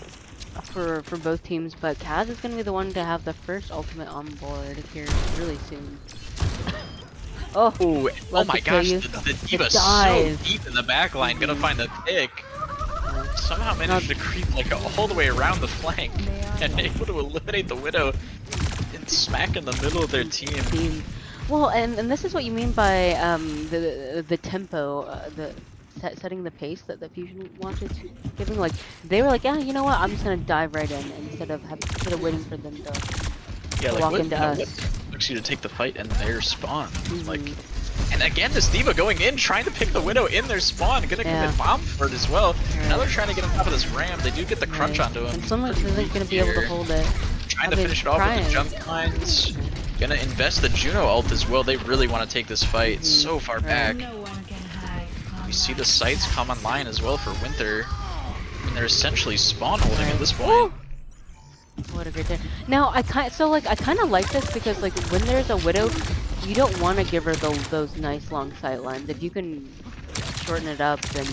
for both teams, but Kaz is gonna be the one to have the first ultimate on board here really soon. Oh,
Ooh, oh my gosh,
you.
the D.Va's so
dive.
deep in the back line, gonna find the pick. Somehow managed to creep like all the way around the flank and able to eliminate the Widow and smack in the middle of their team.
Well, and this is what you mean by the tempo, setting the pace that the Fusion Watch is giving. Like they were like, yeah, you know what? I'm just gonna dive right in instead of waiting for them to
Like
walk
what,
into
you know,
us.
what looks you to take the fight in their spawn? Like, and again, this D.Va going in, trying to pick the Widow in their spawn, gonna commit bomb for it as well. Now they're trying to get on top of this ram. They do get the crunch onto him.
And someone isn't gonna be able to hold it.
Trying to finish it off with the jump lines. Gonna invest the Juno ult as well. They really want to take this fight so far back. We see the sights come online as well for Winter. And they're essentially spawn holding at this point.
What a great day. Now I kind of like this because like when there's a Widow, you don't want to give her those nice long sight lines. If you can shorten it up, then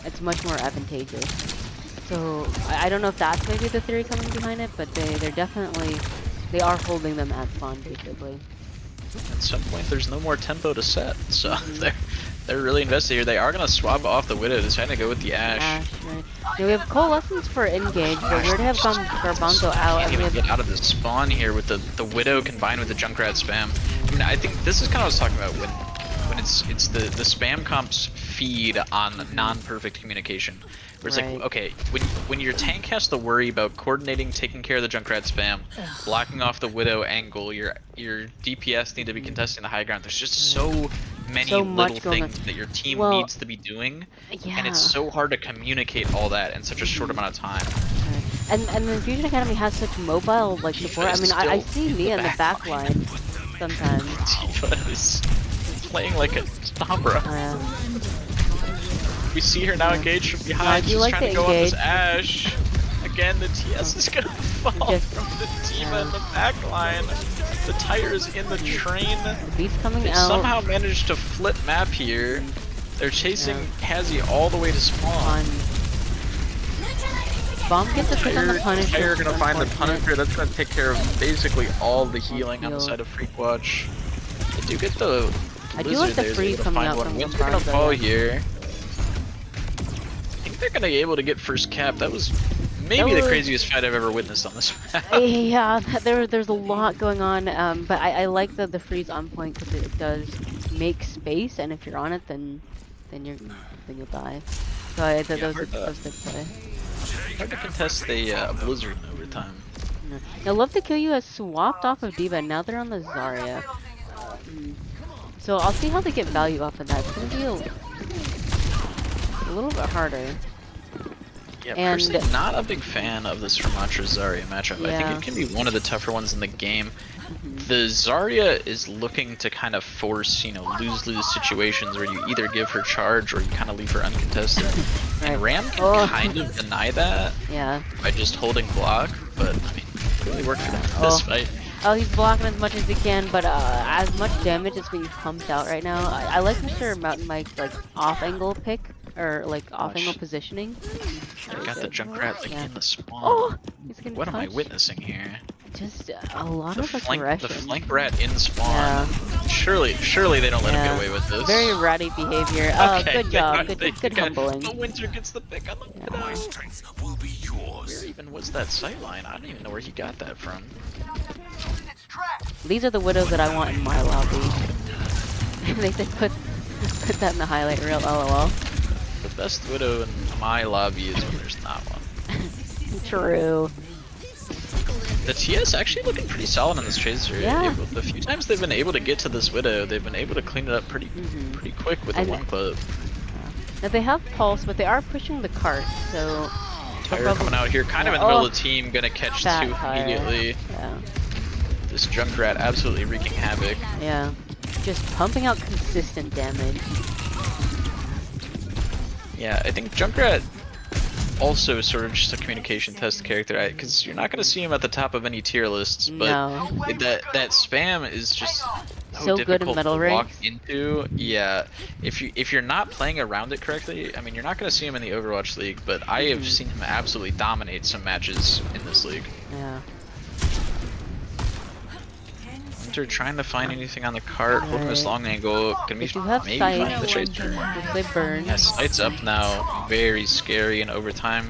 it's much more advantageous. So I don't know if that's maybe the theory coming behind it, but they're definitely they are holding them at spawn basically.
At some point, there's no more tempo to set, so they're really invested here. They are gonna swap off the Widow, deciding to go with the Ashe.
Right. Now we have Coalescence for engage, but we're to have Garbanzo out.
Can't even get out of the spawn here with the Widow combined with the Junkrat spam. I mean, I think this is kind of what I was talking about when it's the spam comps feed on non-perfect communication. Where it's like, okay, when your tank has to worry about coordinating, taking care of the Junkrat spam, blocking off the Widow angle, your DPS need to be contesting the high ground. There's just so many little things that your team needs to be doing, and it's so hard to communicate all that in such a short amount of time.
And then Fusion Academy has such mobile like support. I mean, I see Mia in the back line sometimes.
D.Va is playing like a Sombra. We see her now engaged from behind. She's trying to go on this Ashe. Again, the TS is gonna fall from the D.Va in the back line. The tire is in the train.
The beat's coming
They
out.
somehow managed to flip map here. They're chasing Kazi all the way to spawn.
Bomb gets a pick on the Punisher.
Tire gonna find the Punisher. That's gonna take care of basically all the healing on the side of Freakwatch. They do get the
I do like the freeze coming out from
Winter gonna fall here. I think they're gonna be able to get first cap. That was maybe the craziest fight I've ever witnessed on this map.
Yeah, there's a lot going on, but I like the freeze on point because it does make space, and if you're on it, then you'll die. So those good play.
Hard to contest the Blizzard in overtime.
Now Love to Kill You has swapped off of D.Va, and now they're on the Zarya. So I'll see how they get value off of that. It's gonna be a little bit harder.
Yeah, personally not a big fan of this Ramatra Zarya matchup. I think it can be one of the tougher ones in the game. The Zarya is looking to kind of force, lose-lose situations where you either give her charge or you kind of leave her uncontested. And Ram can kind of deny that by just holding block, but I mean, it really worked for them in this fight.
Oh, he's blocking as much as he can, but as much damage is being pumped out right now. I like Mr. Mountain Mike's like off-angle pick, or like off-angle positioning.
I got the Junkrat like in the spawn.
Oh, he's getting
what am I witnessing here?
Just a lot of aggression.
The flank rat in spawn. Surely they don't let him get away with this.
Very ratty behavior. Oh, good job. Good humbling.
The Winter gets the pick on the Widow. My strength will be yours. Where even was that sightline? I don't even know where he got that from.
These are the Widows that I want in my lobby. They said Put that in the highlight reel, lol.
The best Widow in my lobby is when there's not one.
True.
The TS actually looking pretty solid on this Chaser.
Yeah.
The few times they've been able to get to this Widow, they've been able to clean it up pretty quick with
And
the one clip.
now they have pulse, but they are pushing the cart, so
Tire coming out here, kind of in the middle of the team, gonna catch two immediately.
Yeah.
This Junkrat absolutely wreaking havoc.
Yeah. Just pumping out consistent damage.
Yeah, I think Junkrat also sort of just a communication test character, because you're not going to see him at the top of any tier lists, but that spam is just so
good in metal
to walk
ranks.
into. Yeah, if you're not playing around it correctly, I mean, you're not going to see him in the Overwatch League, but I have seen him absolutely dominate some matches in this league.
Yeah.
Winter trying to find anything on the cart, holding this long angle, gonna be maybe find the Chaser.
They burn.
Yeah, Sight's up now, very scary in overtime.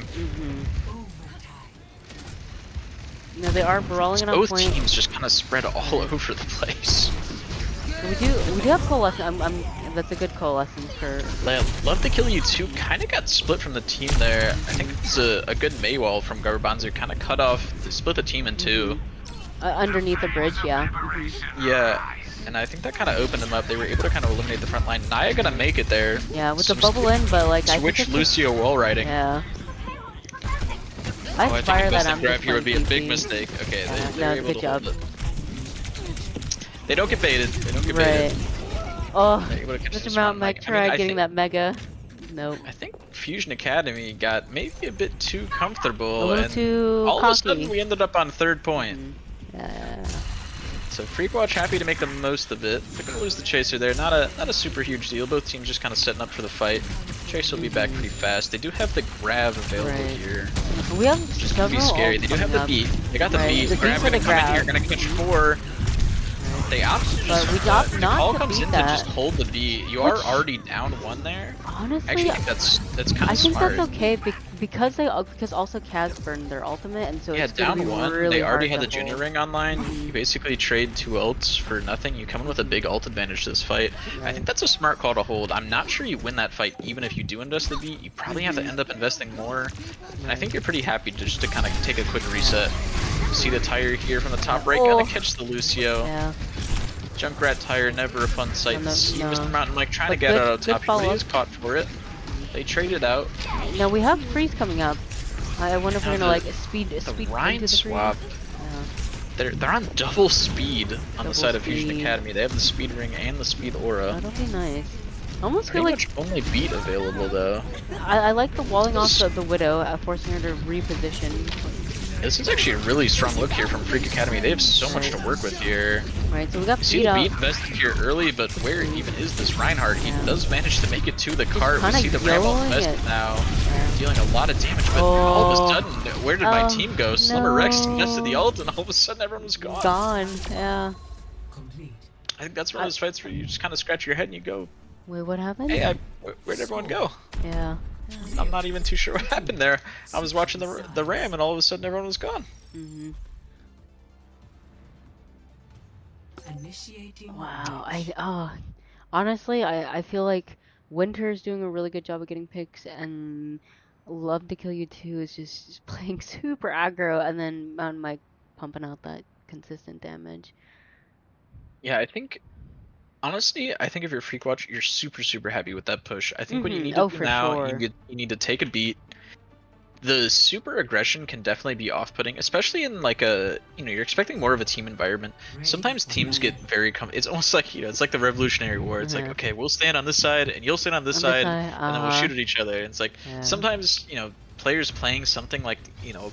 No, they are brawling it on
Both
point.
teams just kind of spread all over the place.
We do have coalescence. That's a good coalescence for.
Love to Kill You 2 kind of got split from the team there. I think it's a good Maywall from Garbanzo, kind of cut off, split the team in two.
Underneath the bridge, yeah.
Yeah, and I think that kind of opened them up. They were able to kind of eliminate the front line. Naya gonna make it there.
Yeah, with the bubble in, but like I
switch Lucio wall riding.
Yeah.
I think investing grab here would be a big mistake. Okay, they were able to hold it. They don't get baited. They don't get baited.
Oh, Mr. Mountain Mike tried getting that mega. Nope.
I think Fusion Academy got maybe a bit too comfortable,
a little
and
too
all of a sudden we ended up on 3rd point.
Yeah.
So Freakoverwatch happy to make the most of it. They're gonna lose the Chaser there. Not a super huge deal. Both teams just kind of setting up for the fight. Chaser will be back pretty fast. They do have the grab available here.
We have
just gonna be scary. They do have the beat. They got the beat.
The
Grab gonna come in here. Gonna catch 4. They opt to just,
we opt not
call
to
comes
beat
in
that.
to just hold the beat. You are already down 1 there.
Honestly,
I actually think that's kind of smart.
I think that's okay because also Kaz burned their ultimate, and so it's
down
be
1.
Really
they already
hard
had the Junior Ring online. You basically trade 2 ults for nothing. You come in with a big ult advantage to this fight. I think that's a smart call to hold. I'm not sure you win that fight even if you do invest the beat. You probably have to end up investing more. And I think you're pretty happy just to kind of take a quick reset. See the tire here from the top right, gonna catch the Lucio.
Yeah.
Junkrat tire, never a fun sight to see. Mr. Mountain Mike trying to get
good,
out of top,
but
he is caught for it. They traded out.
Now we have freeze coming up. I wonder if we're gonna like speed
Rhine
into the
swap. They're on double speed on the side of Fusion Academy. They have the speed ring and the speed aura.
That'll be nice. Almost
Pretty
feel
much only beat available though.
I like the walling off the Widow, forcing her to reposition.
This is actually a really strong look here from Freak Academy. They have so much to work with here.
Right, so we got
see the beat invested here early, but where even is this Reinhardt? He does manage to make it to the cart. We see the Ramble invested now, dealing a lot of damage, but all of a sudden, where did my team go? Slimmer Rex invested the ult, and all of a sudden everyone was gone.
Yeah.
I think that's one of those fights where you just kind of scratch your head and you go,
wait, what happened?
Hey, where'd everyone go?
Yeah.
I'm not even too sure what happened there. I was watching the Ram and all of a sudden everyone was gone.
Wow. Honestly, I feel like Winter's doing a really good job of getting picks, and Love to Kill You 2 is just playing super aggro, and then Mountain Mike pumping out that consistent damage.
Yeah, I think honestly, I think if you're Freakwatch, you're super happy with that push. I think what you need to do now, you need to take a beat. The super aggression can definitely be off-putting, especially in like a, you're expecting more of a team environment. Sometimes teams get very it's almost like, it's like the Revolutionary War. It's like, okay, we'll stand on this side and you'll stand on this side, and then we'll shoot at each other. And it's like, sometimes, players playing something like,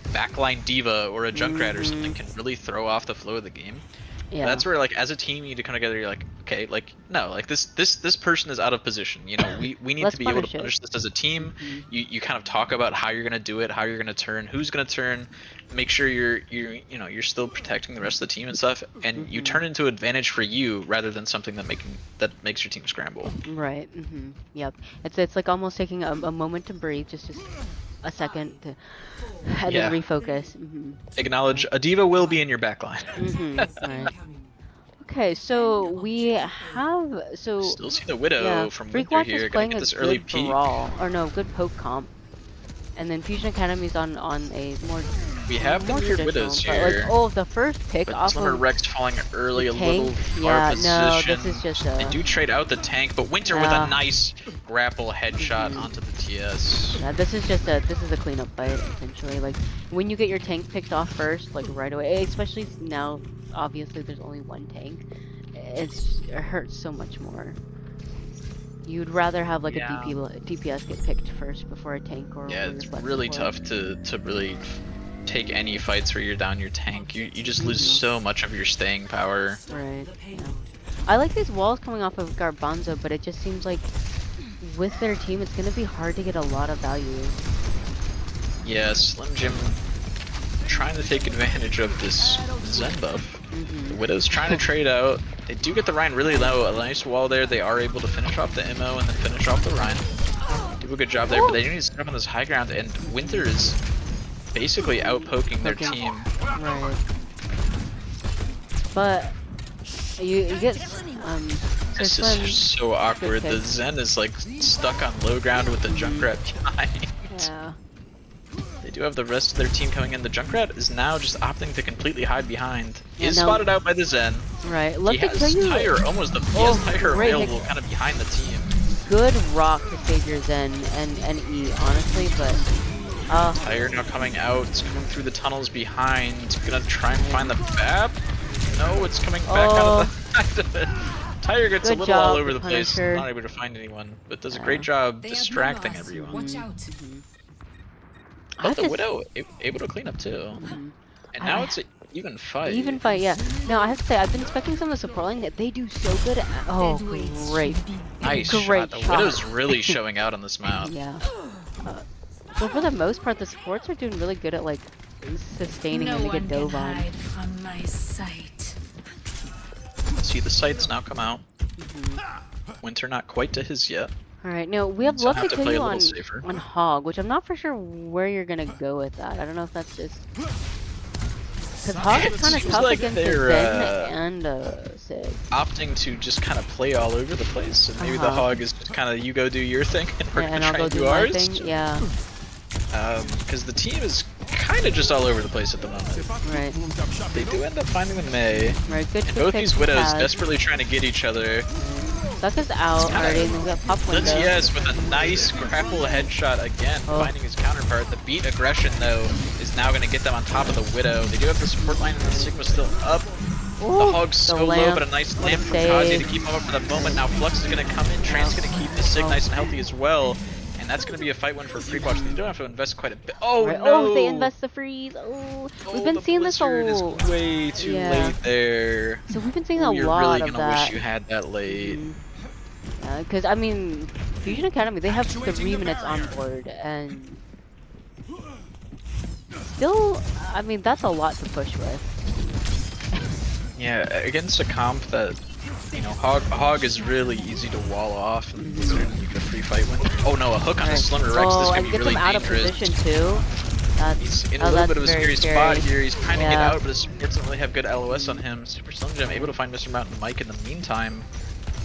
backline diva or a Junkrat or something can really throw off the flow of the game. Yeah. That's where, like, as a team, you need to come together. You're like, okay, like, no, like this person is out of position. We need to be able to punish this as a team. You kind of talk about how you're gonna do it, how you're gonna turn, who's gonna turn. Make sure you're still protecting the rest of the team and stuff, and you turn into advantage for you rather than something that makes your team scramble.
Right. Yep. It's like almost taking a moment to breathe, just a second to and then refocus.
Acknowledge a diva will be in your backline.
Right. Okay, so we have
Still see the Widow
yeah,
from Winter
Freakoverwatch is
here. Gonna
playing
get
a
this early
good
peek.
brawl, or no, good poke comp, and then Fusion Academy's on a
We have the
more
mirrored
traditional,
Widows
but like
here.
oh, the first pick
But
off
Slimmer
of
Rex falling
the
early, a
tank,
little far
yeah, no, this is
position.
just
They do trade out the tank, but Winter with a
yeah,
nice grapple headshot onto the TS.
yeah, this is just a cleanup fight essentially. Like when you get your tank picked off first, like right away, especially now, obviously there's only one tank. It hurts so much more. You'd rather have like a
Yeah.
DPS get picked first before a tank or
Yeah,
your
it's
flex
really
support.
tough to really take any fights where you're down your tank. You just lose so much of your staying power.
Right. Yeah. I like these walls coming off of Garbanzo, but it just seems like with their team, it's gonna be hard to get a lot of value.
Yeah, Slim Jim trying to take advantage of this Zen buff. The Widow's trying to trade out. They do get the Rhine really low. A nice wall there. They are able to finish off the MO and then finish off the Rhine. Do a good job there, but they need to set up on this high ground, and Winter is basically outpoking their team.
Right. But you get
This is so awkward. The Zen is like stuck on low ground with the Junkrat behind.
Yeah.
They do have the rest of their team coming in. The Junkrat is now just opting to completely hide behind. He is
now,
spotted out by the Zen.
Right.
He has Tire almost he has Tire available kind of behind the team.
Good rock to save your Zen and E, honestly, but
Tire now coming out, it's coming through the tunnels behind. Gonna try and find the BAP. No, it's coming back out of the Tire gets a little all over the place, not able to find anyone, but does a great job distracting everyone.
Watch out.
But the Widow able to clean up too. And now it's an even fight.
Even fight, yeah. Now I have to say, I've been expecting some of the support line that they do so good at. Oh, great.
Nice shot. The Widow's really showing out on this map.
Yeah. So for the most part, the supports are doing really good at like sustaining when they get dove on.
From my sight.
See the sights now come out. Winter not quite to his yet.
Alright, now we have love to kill you on
safer.
Hog, which I'm not for sure where you're gonna go with that. I don't know if that's just... Because Hog is kind of tough
like
against the Zen and Sig.
Opting to just kind of play all over the place, and maybe the Hog is just kind of you go do your thing, and we're gonna try and do ours.
Thing. Yeah.
Because the team is kind of just all over the place at the moment.
Right.
They do end up finding the Mei.
Right, good.
And both these Widows desperately trying to get each other.
Suck is out already, and we've got Pop Window.
The TS with a nice grapple headshot again, finding his counterpart. The beat aggression, though, is now going to get them on top of the Widow. They do have the support line, and the Sigma's still up. The Hog's so low, but a nice lamp from Kazi to keep him up for the moment. Now Flux is going to come in. Tran's going to keep the Sig nice and healthy as well. And that's going to be a fight one for Freakoverwatch. They don't have to invest quite a bit. Oh, no!
Oh, they invest the freeze. Oh, we've been seeing this
is way too late there.
So we've been seeing a lot of that.
You're really going to wish you had that late.
Because, I mean, Fusion Academy, they have 3 minutes on board, and still, I mean, that's a lot to push with.
Yeah, against a comp that, you know, Hog is really easy to wall off, and you get a free fight win. Oh no, a hook on a Slimmer Rex, this could be really
out
dangerous.
Of position too.
He's in a little bit of a scary spot here, he's trying to get out, but his support doesn't really have good LOS on him. Super Slim Jim able to find Mr. Mountain Mike in the meantime.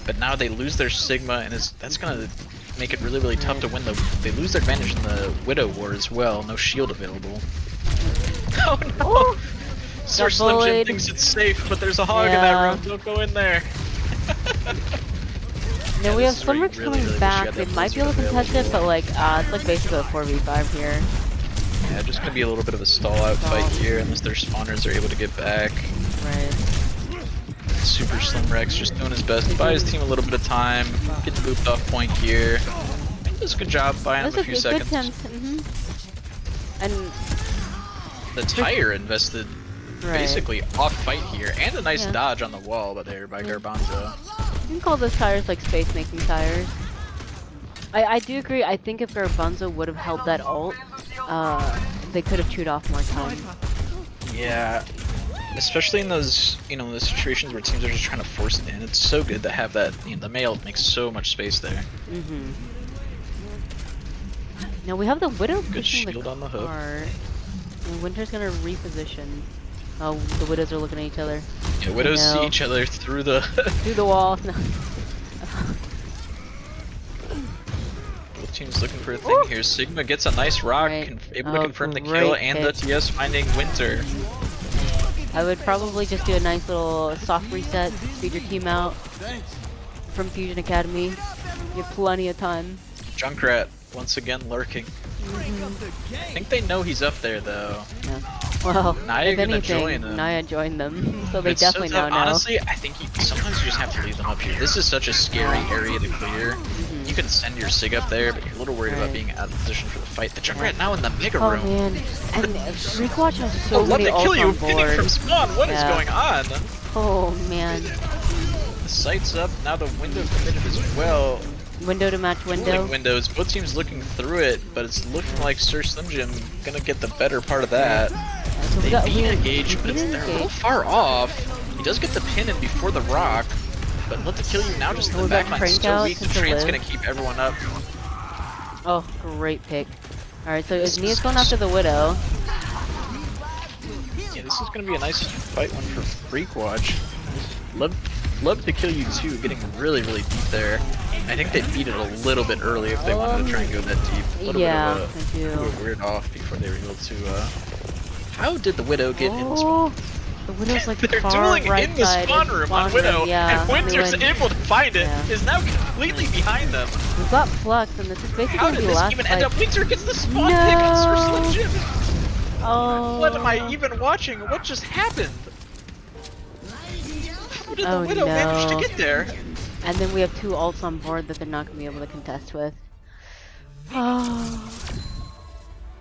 But now they lose their Sigma, and that's gonna make it really tough to win. They lose their advantage in the Widow War as well. No shield available. Oh no!
Oh,
Sir Slim Jim thinks it's safe, but there's a Hog in that room. Don't go in there.
No, we have Slimmerx coming back. They might be able to contest it, but like, it's like basically a 4v5 here.
Yeah, just gonna be a little bit of a stall out fight here, unless their spawners are able to get back.
Right.
Super Slim Rex just doing his best to buy his team a little bit of time, get the booped off point here. He does a good job buying him a few seconds.
And
the Tire invested basically off fight here, and a nice dodge on the wall by Garbanzo.
You can call those tires like space making tires. I do agree. I think if Garbanzo would have held that ult, they could have chewed off more time.
Yeah. Especially in those, you know, the situations where teams are just trying to force it in. It's so good to have that, you know, the Mei makes so much space there.
Now we have the Widow
good shield on the hook.
And Winter's gonna reposition. Oh, the widows are looking at each other.
Yeah, widows see
know.
each other through the
Through the wall. No.
both teams looking for a thing here. Sigma gets a nice rock,
Right.
able to
Oh,
confirm the kill,
great
and the
pick.
TS finding Winter.
I would probably just do a nice little soft reset, speed your team out from Fusion Academy. You have plenty of time.
Junkrat once again lurking. I think they know he's up there though.
Yeah. Well,
Naya
if
gonna
anything,
join him.
Naya joined them, so they
It's so
definitely
tough.
now know.
Honestly, I think sometimes you just have to leave them up here. This is such a scary area to clear. You can send your Sig up there, but you're a little worried about being out of position for the fight. The Junkrat now in the mega
Oh
room.
man, and Freakoverwatch has so
Love
many
to kill
ults
you
on
pinning
board.
from spawn. What is going on?
Oh man.
The sight's up. Now the window committed as well.
Window to match window.
Windows. Both teams looking through it, but it's looking like Sir Slim Jim gonna get the better part of that.
So
They beat engage, but they're a little far off. He does get the pin in before the rock, but let the kill you now just in the backline. Still weak. The train's gonna keep everyone up.
Oh, great pick. Alright, so Nia's going after the Widow.
Yeah, this is gonna be a nice fight one for Freakwatch. Love to kill you too, getting really deep there. I think they beat it a little bit early if they wanted to try and go that deep. A little bit of a weird off before they were able to. How did the Widow get in the spawn?
The Widow's like
They're
far
dueling
right
in the spawn room on Widow, and Winter's able to find it. Is now completely behind them.
We've got Flux, and this is basically
How did this even end up? Winter gets the spawn pick on Sir Slim Jim.
Oh.
What am I even watching? What just happened? How did the Widow manage to get there?
And then we have two ults on board that they're not going to be able to contest with. Oh.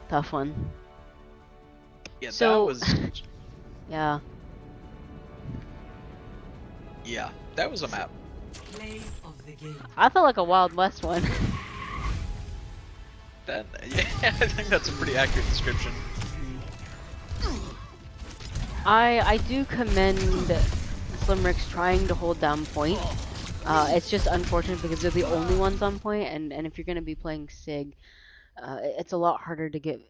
Tough one.
Yeah,
so,
that was...
Yeah.
Yeah, that was a map.
I felt like a Wild West one.
Yeah, I think that's a pretty accurate description.
I do commend Slimrix trying to hold down point. It's just unfortunate because they're the only ones on point, and if you're gonna be playing Sig, it's a lot harder to get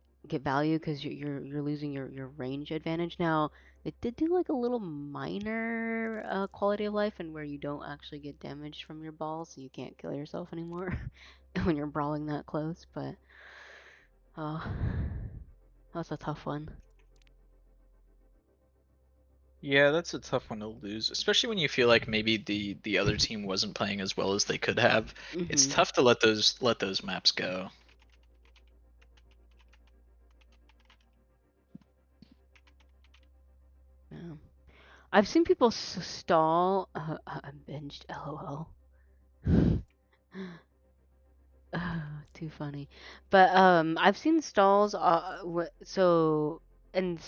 value because you're losing your range advantage. Now they did do like a little minor quality of life, and where you don't actually get damaged from your ball, so you can't kill yourself anymore when you're brawling that close. But that's a tough one.
Yeah, that's a tough one to lose, especially when you feel like maybe the other team wasn't playing as well as they could have. It's tough to let those maps go.
Yeah. I've seen people stall. I'm binged. LOL. Too funny. But I've seen stalls. So and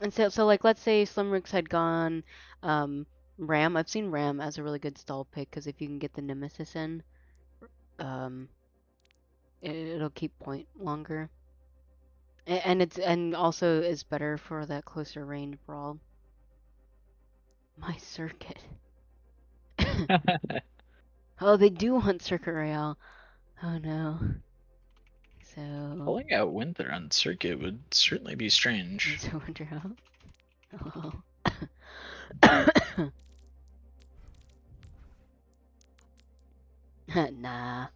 so like let's say Slimrix had gone Ram. I've seen Ram as a really good stall pick because if you can get the Nemesis in, um, it'll keep point longer. And also is better for that closer range brawl. My circuit. Oh, they do want Circuit Royale. Oh no. So.
Pulling out Winter on Circuit would certainly be strange.
So Winter out. Oh. Nah.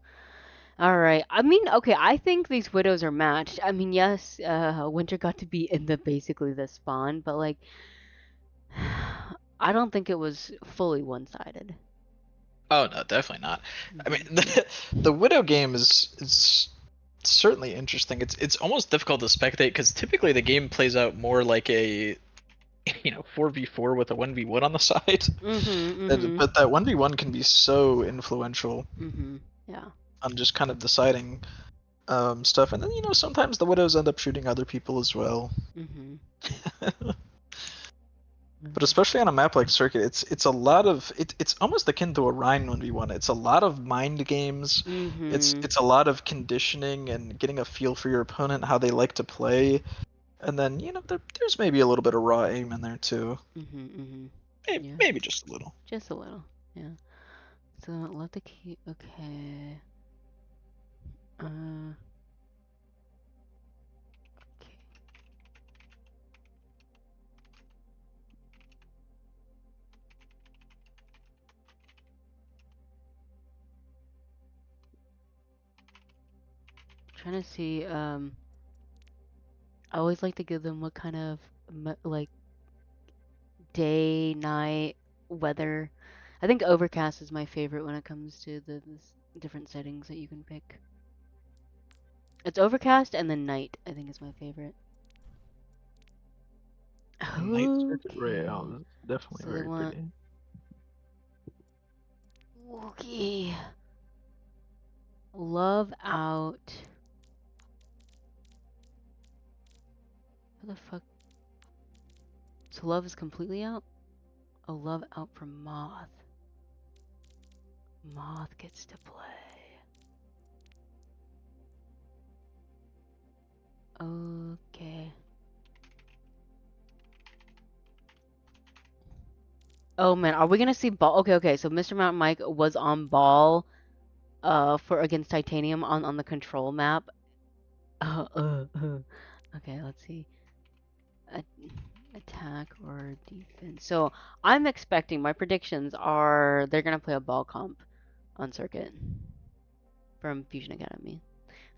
Alright. I mean, okay, I think these widows are matched. I mean, yes, Winter got to be in basically the spawn, but like I don't think it was fully one-sided.
Oh no, definitely not. I mean, the Widow game is certainly interesting. It's almost difficult to spectate because typically the game plays out more like a 4v4 with a 1v1 on the side. But that 1v1 can be so influential.
Yeah.
On just kind of deciding stuff, and then sometimes the widows end up shooting other people as well. But especially on a map like Circuit, it's a lot of it's almost akin to a Rhine 1v1. It's a lot of mind games. It's a lot of conditioning and getting a feel for your opponent, how they like to play, and then there's maybe a little bit of raw aim in there too. Maybe just a little.
Just a little, yeah. So let the key. Okay. Okay. trying to see. I always like to give them what kind of like day, night, weather. I think overcast is my favorite when it comes to the different settings that you can pick. It's overcast and then night, I think is my favorite.
Night circuit
Okay.
rail is definitely
So they
very
want.
pretty.
Okay. Love out. What the fuck? So love is completely out? Oh, love out from Moth. Moth gets to play. Okay. Oh man, are we gonna see ball? Okay. So Mr. Mountain Mike was on ball, for against Titanium on the control map. Okay, let's see. A attack or defense. So I'm expecting my predictions are they're gonna play a ball comp on circuit from Fusion Academy.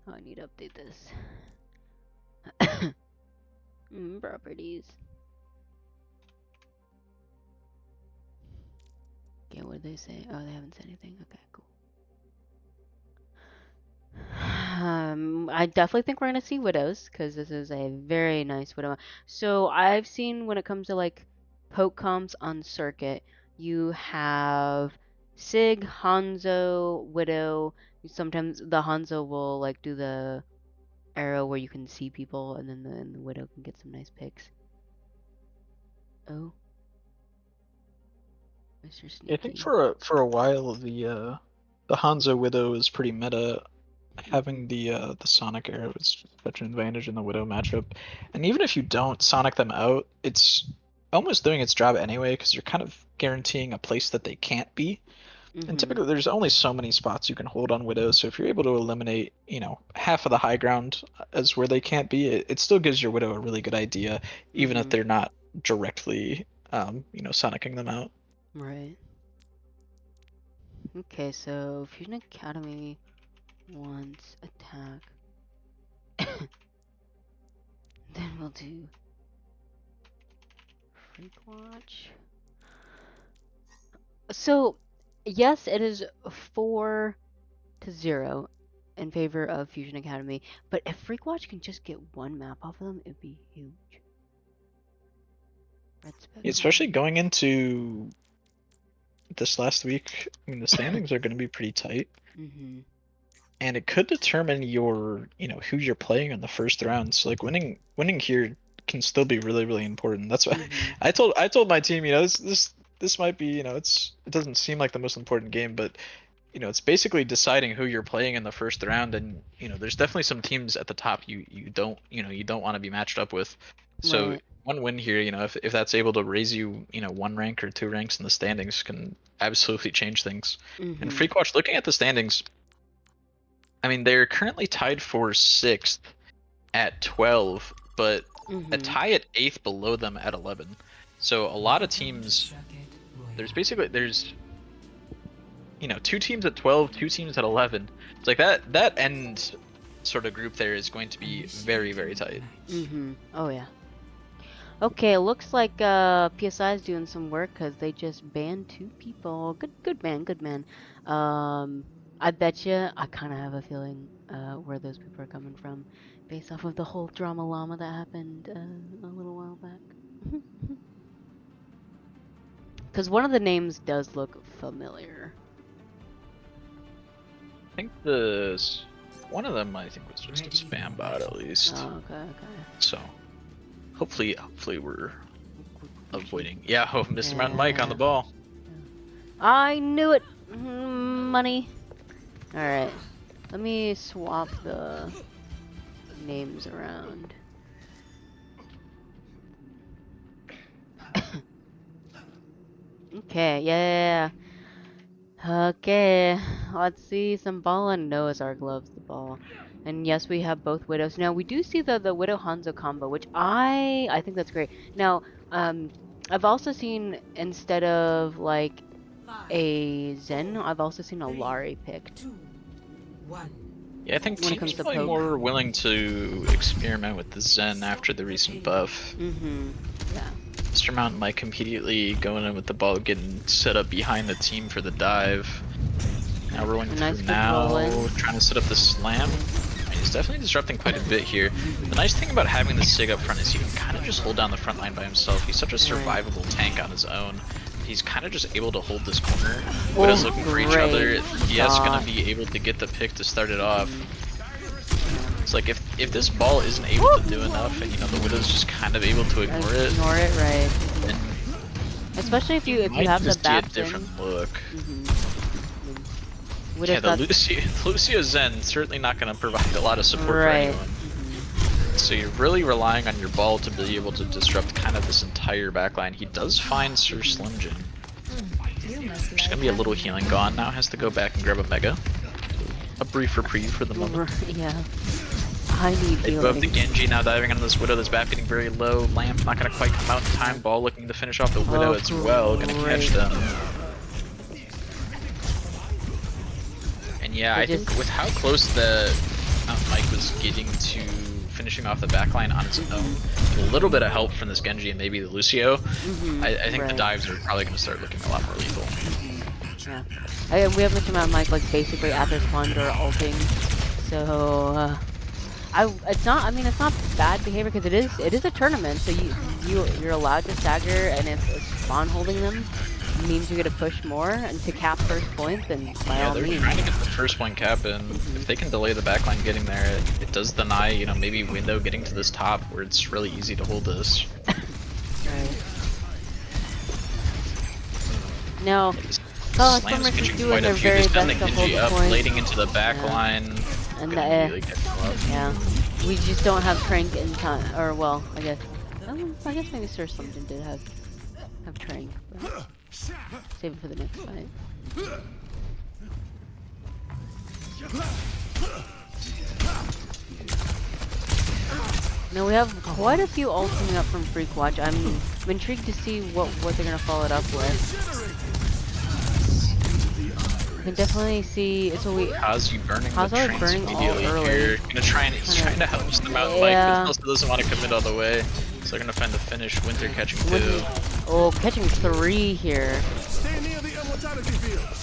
Oh, I need to update this. Properties. Okay, what did they say? Oh, they haven't said anything. Okay, cool. I definitely think we're gonna see widows because this is a very nice widow. So I've seen when it comes to like poke comps on circuit, you have Sig, Hanzo, Widow. Sometimes the Hanzo will like do the arrow where you can see people, and then the Widow can get some nice picks. Oh, Mr.
I think
Sneaky.
for a while the Hanzo Widow is pretty meta. Having the Sonic arrow is such an advantage in the Widow matchup, and even if you don't Sonic them out, it's almost doing its job anyway because you're kind of guaranteeing a place that they can't be. And typically there's only so many spots you can hold on Widow, so if you're able to eliminate, half of the high ground as where they can't be, it still gives your Widow a really good idea, even if they're not directly, sonicking them out.
Right. Okay, so Fusion Academy wants attack. Then we'll do Freakoverwatch. So, yes, it is 4-0 in favor of Fusion Academy, but if Freakoverwatch can just get one map off of them, it'd be huge. Red Spectrum.
Especially going into this last week, I mean, the standings are going to be pretty tight. And it could determine your, who you're playing in the first round. So like winning here can still be really, really important. That's why I told my team, this might be, it doesn't seem like the most important game, but it's basically deciding who you're playing in the first round, and there's definitely some teams at the top you don't want to be matched up with. So
Right.
one win here, if that's able to raise you, 1 rank or 2 ranks in the standings, can absolutely change things. And Freakwatch, looking at the standings, I mean, they're currently tied for 6th at 12, but a tie at 8th below them at 11. So a lot of teams, there's 2 teams at 12, 2 teams at 11. It's like that end sort of group there is going to be very, very tight.
Oh yeah. Okay, looks like PSI is doing some work because they just banned 2 people. Good man. I bet you I kind of have a feeling where those people are coming from, based off of the whole drama llama that happened a little while back. Because one of the names does look familiar.
I think one of them, I think, was just a spam bot at least.
Oh, okay.
So hopefully we're avoiding. Yeah, Mr. Mountain Mike on the ball.
I knew it. Money. All right. Let me swap the names around. Okay, yeah. Okay, let's see some ball, and Noah's Ark loves the ball. And yes, we have both Widows. Now, we do see the Widow Hanzo combo, which I think that's great. Now, I've also seen, instead of like a Zen, I've also seen a Lari picked.
2, 1.
Yeah, I think
when it
teams
comes to
probably
poke.
more willing to experiment with the Zen after the recent buff.
Yeah.
Mr. Mountain like immediately going in with the ball, getting set up behind the team for the dive. Now rolling
A
through
nice quick
now,
roll in.
trying to set up the slam. And he's definitely disrupting quite a bit here. The nice thing about having the Sig up front is he can kind of just hold down the front line by himself. He's such a survivable tank on his own. He's kind of just able to hold this corner. Widow's looking for each other. Yes, gonna be able to get the pick to start it off. It's like if this ball isn't able to do enough, and you know the Widow's just kind of able to ignore it.
Ignore it, right?
Then
Especially if you
might
have the
just see a
back
different look.
Widow's
Yeah, the Lucio Zen certainly not going to provide a lot of support for anyone. So you're really relying on your ball to be able to disrupt kind of this entire backline. He does find Sir Slim Jim. There's going to be a little healing gone now. Has to go back and grab a Mega. A brief reprieve for the moment.
Yeah. I need
They
healing.
have the Genji now diving on this Widow. This back getting very low. Lamp not going to quite come out in time. Ball looking to finish off the Widow as well. Going to catch them. And yeah, I think with how close the Mike was getting to finishing off the backline on its own, a little bit of help from this Genji and maybe the Lucio, I think the dives are probably going to start looking a lot more lethal.
Yeah. We have Mr. Mountain Mike like basically at their spawn door ulting, so it's not. I mean, it's not bad behavior because it is a tournament, so you're allowed to stagger, and if spawn holding them means you get to push more and to cap first point, then by all
they're
means.
trying to get the first point cap, and if they can delay the backline getting there, it does deny, you know, maybe window getting to this top where it's really easy to hold this.
Right. No.
Slam's pitching quite a few. They send the Genji up, blading into the back line.
And
Yeah.
We just don't have Trank in time, or well, I guess maybe Sir Slimton did have Trank. But save it for the next fight. Now we have quite a few ults coming up from Freakoverwatch. I'm intrigued to see what they're gonna follow it up with. You can definitely see. So
Kazu burning
Kazu
the
is
trains
burning
immediately
all early.
here. He's trying to help them out. Mike also doesn't want to commit all the way, so they're gonna find the finish. Winter catching 2.
Oh, catching 3 here.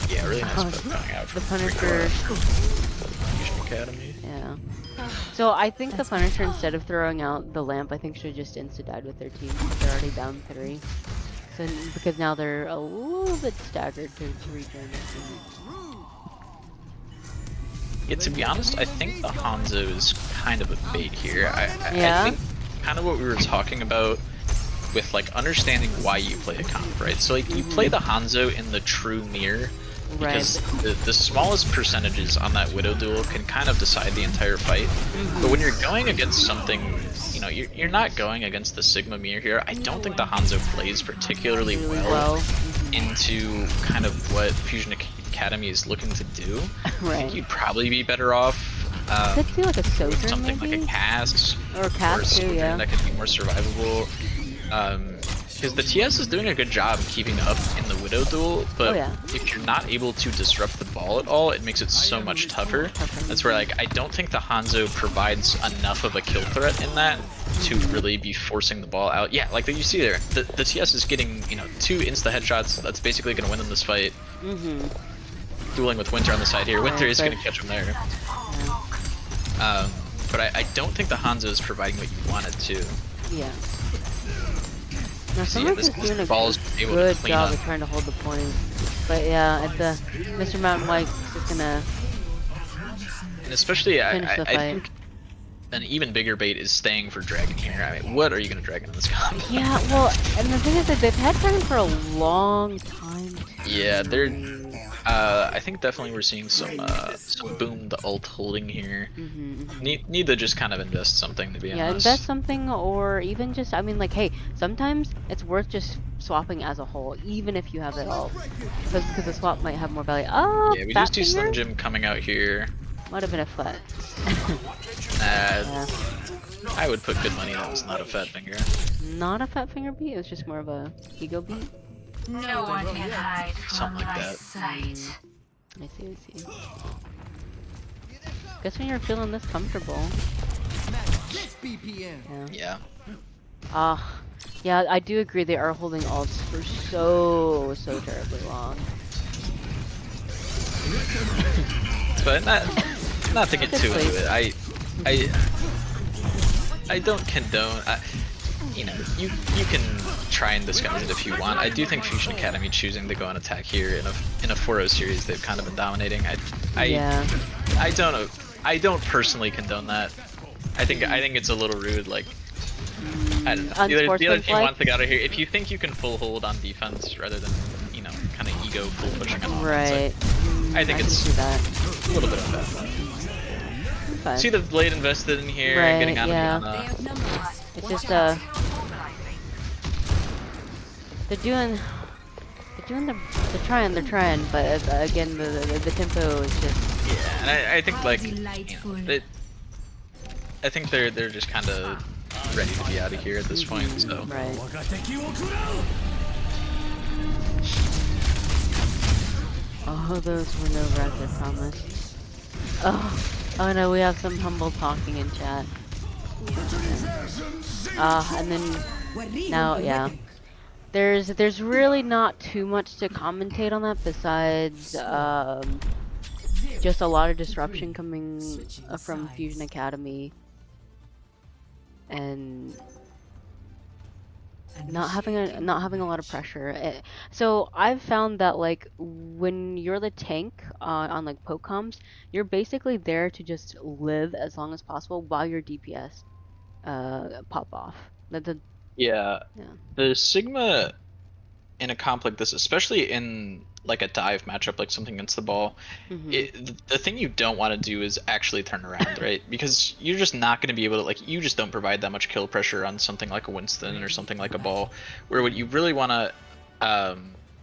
Yeah, really nice poke coming out
The
from
Punisher.
Fusion Academy.
Yeah. So I think the Punisher, instead of throwing out the lamp, I think should just insta-died with their team. They're already down 3. So because now they're a little bit staggered to rejoin their team.
Yeah, to be honest, I think the Hanzo is kind of a bait here. I think kind of what we were talking about with like understanding why you play a comp, right? So like you play the Hanzo in the true mirror because the smallest percentages on that Widow duel can kind of decide the entire fight. But when you're going against something, you know, you're not going against the Sigma mirror here. I don't think the Hanzo plays particularly well into kind of what Fusion Academy is looking to do. I think you'd probably be better off
could see like a Sojourn,
something
maybe?
like a Cask
or Cask too, yeah.
that could be more survivable. Because the TS is doing a good job keeping up in the Widow duel, but if you're not able to disrupt the ball at all, it makes it so much tougher. That's where like I don't think the Hanzo provides enough of a kill threat in that to really be forcing the ball out. Yeah, like you see there, the TS is getting, you know, 2 insta headshots. That's basically going to win them this fight. Dueling with Winter on the side here. Winter is going to catch him there. But I don't think the Hanzo is providing what you want it to.
Yeah. Now
This
is doing a
good
job of trying to hold the point. But yeah, Mr. Mountain Mike is gonna
and especially
finish the fight.
I think an even bigger bait is staying for Dragon here. I mean, what are you gonna Dragon in this comp?
Yeah, well, and the thing is that they've had Dragon for a long time.
Yeah, they're I think definitely we're seeing some boom the ult holding here. Need to just kind of invest something, to be honest.
Yeah, invest something, or even just, I mean, like, hey, sometimes it's worth just swapping as a whole, even if you have it all, because the swap might have more value. Oh,
yeah, we just see Slim Jim coming out here.
Might have been a foot.
I would put good money that was not a fat finger.
Not a fat finger beat. It was just more of a ego beat.
No one can hide from
Something like
my
that.
sight.
I see. Guess when you're feeling this comfortable.
BPM.
Yeah.
Yeah.
Yeah, I do agree they are holding ults for so terribly long.
But not to get too into it. I don't condone. You know, you can try and discuss it if you want. I do think Fusion Academy choosing to go on attack here in a 4-0 series they've kind of been dominating. I don't personally condone that. I think it's a little rude. Like, I don't know. The other team wants to get out of here. If you think you can full hold on defense rather than, you know, kind of ego full pushing on offense,
Right.
I think it's a little bit of that. See the blade invested in here,
Right,
getting out
yeah.
of the Ana.
It's just they're trying, but again the tempo is just.
Yeah, and I think like, you know, I think they're just kind of ready to be out of here at this point. So.
Right. Oh, those were nerve-wracked, I promise. Oh no, we have some humble talking in chat. And then now, yeah. There's really not too much to commentate on that besides just a lot of disruption coming from Fusion Academy and not having a lot of pressure. So I've found that like when you're the tank on like poke comms, you're basically there to just live as long as possible while your DPS pop off.
Yeah,
Yeah.
the Sigma in a comp like this, especially in like a dive matchup, like something against the ball, the thing you don't want to do is actually turn around, right? Because you're just not going to be able to, like, you just don't provide that much kill pressure on something like a Winston or something like a ball, where what you really want to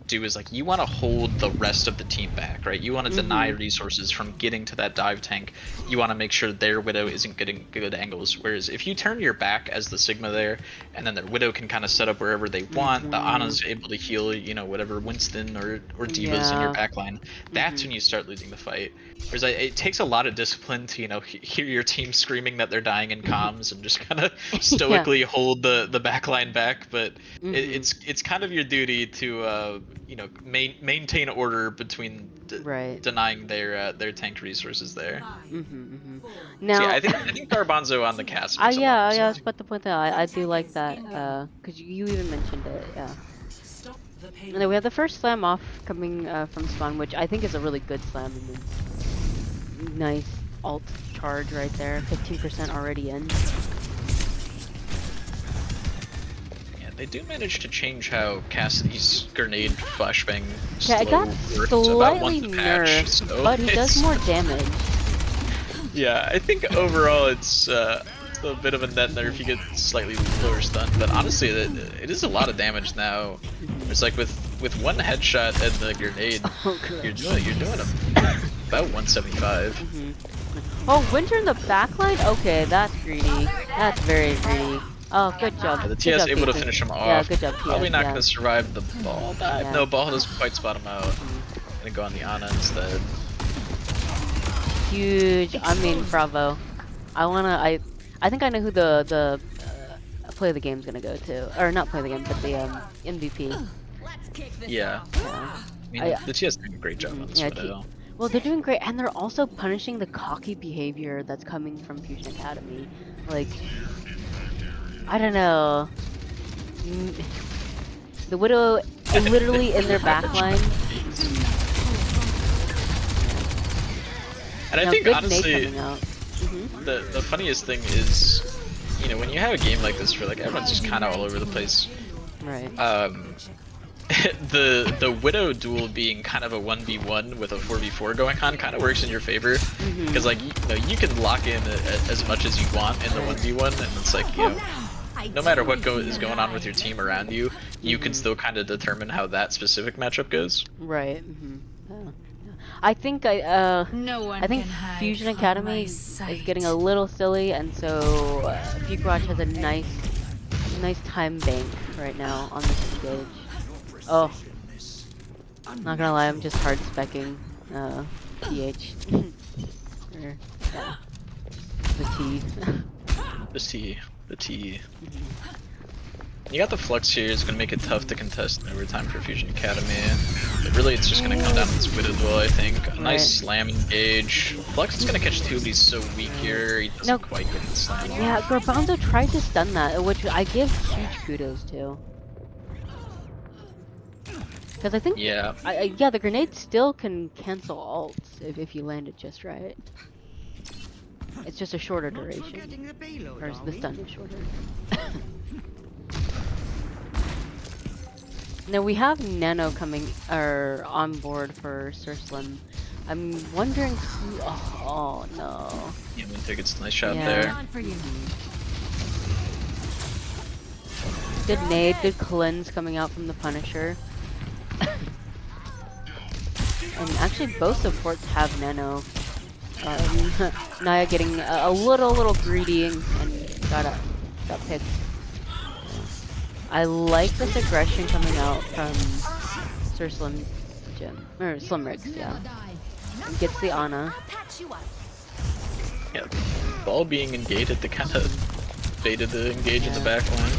do is like you want to hold the rest of the team back, right? You want to deny resources from getting to that dive tank. You want to make sure their Widow isn't getting good angles. Whereas if you turn your back as the Sigma there, and then their Widow can kind of set up wherever they want, the Ana's able to heal, you know, whatever Winston or Divas in your backline. That's when you start losing the fight. Whereas it takes a lot of discipline to, you know, hear your team screaming that they're dying in comms and just kind of stoically hold the backline back. But it's kind of your duty to you know, maintain order between denying their tank resources there.
Now,
so yeah, I think Garbanzo on the cast.
Yeah, I was about to point that out. I do like that because you even mentioned it. Yeah. And then we have the first slam off coming from Spawn, which I think is a really good slam. And then nice alt charge right there. 15% already in.
They do manage to change how Cassidy's grenade flashbang
it got slightly
nerfed,
but he does more damage.
Yeah, I think overall it's a bit of a net nerf. You get slightly lower stun, but honestly, it is a lot of damage now. It's like with one headshot and the grenade, you're doing about 175.
Oh, Winter in the backline? Okay, that's greedy. That's very greedy. Oh, good job.
Yeah, the TS able to finish him off.
Yeah, good job, TS.
Probably not going to survive the ball dive. No, ball doesn't quite spot him out. Gonna go on the Ana instead.
Huge. I mean, bravo. I think I know who the play of the game's gonna go to, or not play of the game, but the MVP.
Yeah. I mean, the TS doing a great job on this video.
Well, they're doing great, and they're also punishing the cocky behavior that's coming from Fusion Academy. Like, I don't know. The Widow literally in their backline.
And I think honestly, the funniest thing is, you know, when you have a game like this where like everyone's just kind of all over the place.
Right.
The Widow duel being kind of a 1v1 with a 4v4 going on kind of works in your favor, because like you can lock in as much as you want in the 1v1, and it's like, you know, no matter what is going on with your team around you, you can still kind of determine how that specific matchup goes.
Right. I think Fusion Academy is getting a little silly, and so Freakoverwatch has a nice time bank right now on this stage. Oh, not gonna lie, I'm just hard specking PH. Yeah. The T.
The T. You got the Flux here, it's gonna make it tough to contest in overtime for Fusion Academy. But really, it's just gonna come down to this Wit as well, I think. A nice slam engage. Flux is gonna catch 2, but he's so weak here, he doesn't quite get the slam off.
Yeah, Garbanzo tried to stun that, which I give huge kudos to. Because I think, yeah, the grenade still can cancel ults if you land it just right. It's just a shorter duration. Or the stun is shorter. Now we have Nano coming on board for Sir Slim. I'm wondering who. Oh no.
Yeah, Winter gets a nice shot there.
Good nade, good cleanse coming out from the Punisher. And actually, both supports have Nano. Naya getting a little greedy and got picked. I like this aggression coming out from Sir Slim Jim. Or Slim Riggs, yeah. And gets the Ana.
Yeah, ball being engaged, they kind of baited the engage in the back line.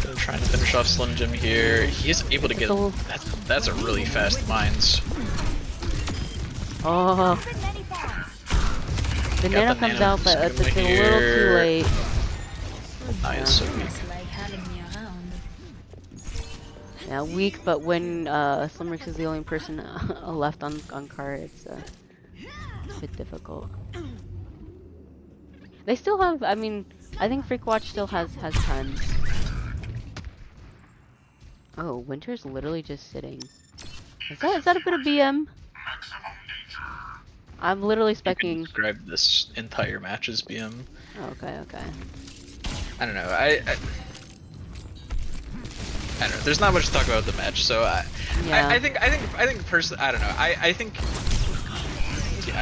Gonna try and finish off Slim Jim here. He is able to get that's a really fast mines.
Oh. The Nano comes out, but it's a little too late.
Naya is so weak.
Yeah, weak, but when Slimrix is the only person left on card, it's a bit difficult. They still have, I mean, I think Freakoverwatch still has tons. Oh, Winter's literally just sitting. Is that a bit of BM? I'm literally specking.
You can describe this entire match as BM.
Oh, okay.
I don't know. I don't know. There's not much to talk about the match, so I think personally, I don't know. I think you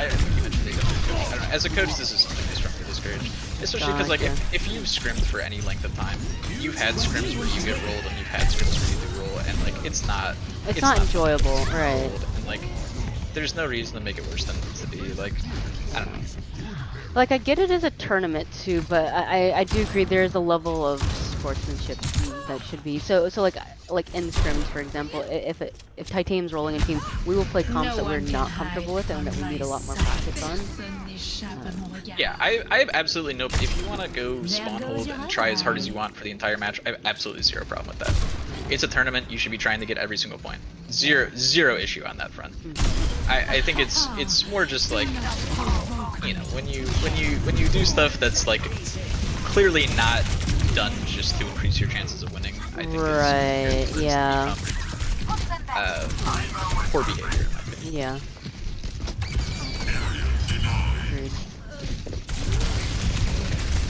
mentioned it. I don't know. As a coach, this is something I strongly discourage, especially because like if you've scrimmed for any length of time, you've had scrims where you get rolled and you've had scrims where you do roll, and like it's not
enjoyable, right?
And like there's no reason to make it worse than it needs to be. Like I don't know.
Like I get it as a tournament too, but I do agree there is a level of sportsmanship that should be. So like in scrims, for example, if Titanium's rolling a team, we will play comps that we're not comfortable with and that we need a lot more practice on.
Yeah, I have absolutely no. If you want to go spawn hold and try as hard as you want for the entire match, I have absolutely zero problem with that. It's a tournament. You should be trying to get every single point. Zero issue on that front. I think it's more just like, you know, when you do stuff that's like clearly not done just to increase your chances of winning, I think it's poor behavior in my opinion.
Yeah. Agreed.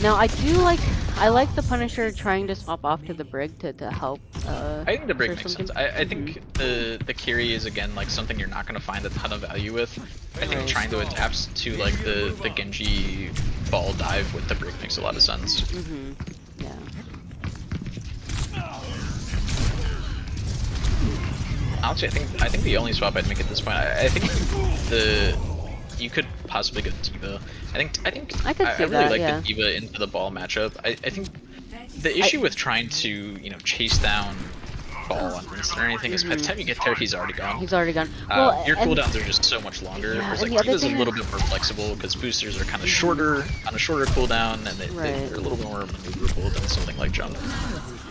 Now I like the Punisher trying to swap off to the Brig to help.
I think the Brig makes sense. I think the Kiri is again like something you're not going to find a ton of value with. I think trying to adapt to like the Genji ball dive with the Brig makes a lot of sense.
Yeah.
Honestly, I think the only swap I'd make at this point, I think you could possibly go D.Va. I really like the D.Va into the ball matchup. I think the issue with trying to, you know, chase down ball on Winston or anything is by the time you get there, he's already gone.
Well,
your cooldowns are just so much longer. Whereas like D.Va's a little bit more flexible because boosters are kind of shorter, on a shorter cooldown, and they're a little bit more maneuverable than something like Jump.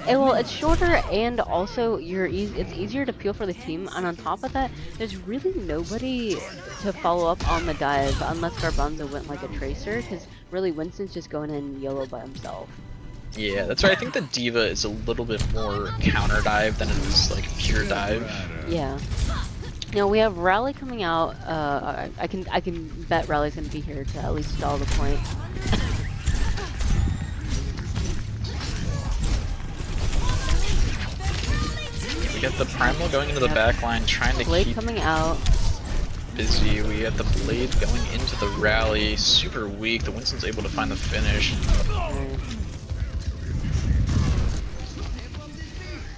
Well, it's shorter, and also it's easier to peel for the team. And on top of that, there's really nobody to follow up on the dive unless Garbanzo went like a tracer, because really Winston's just going in YOLO by himself.
Yeah, that's right. I think the D.Va is a little bit more counter dive than it is like pure dive.
Yeah. Now we have Rally coming out. I can bet Rally's gonna be here to at least stall the point.
We got the Primal going into the back line, trying to
Blade
keep
coming out.
busy. We got the Blade going into the Rally, super weak. The Winston's able to find the finish.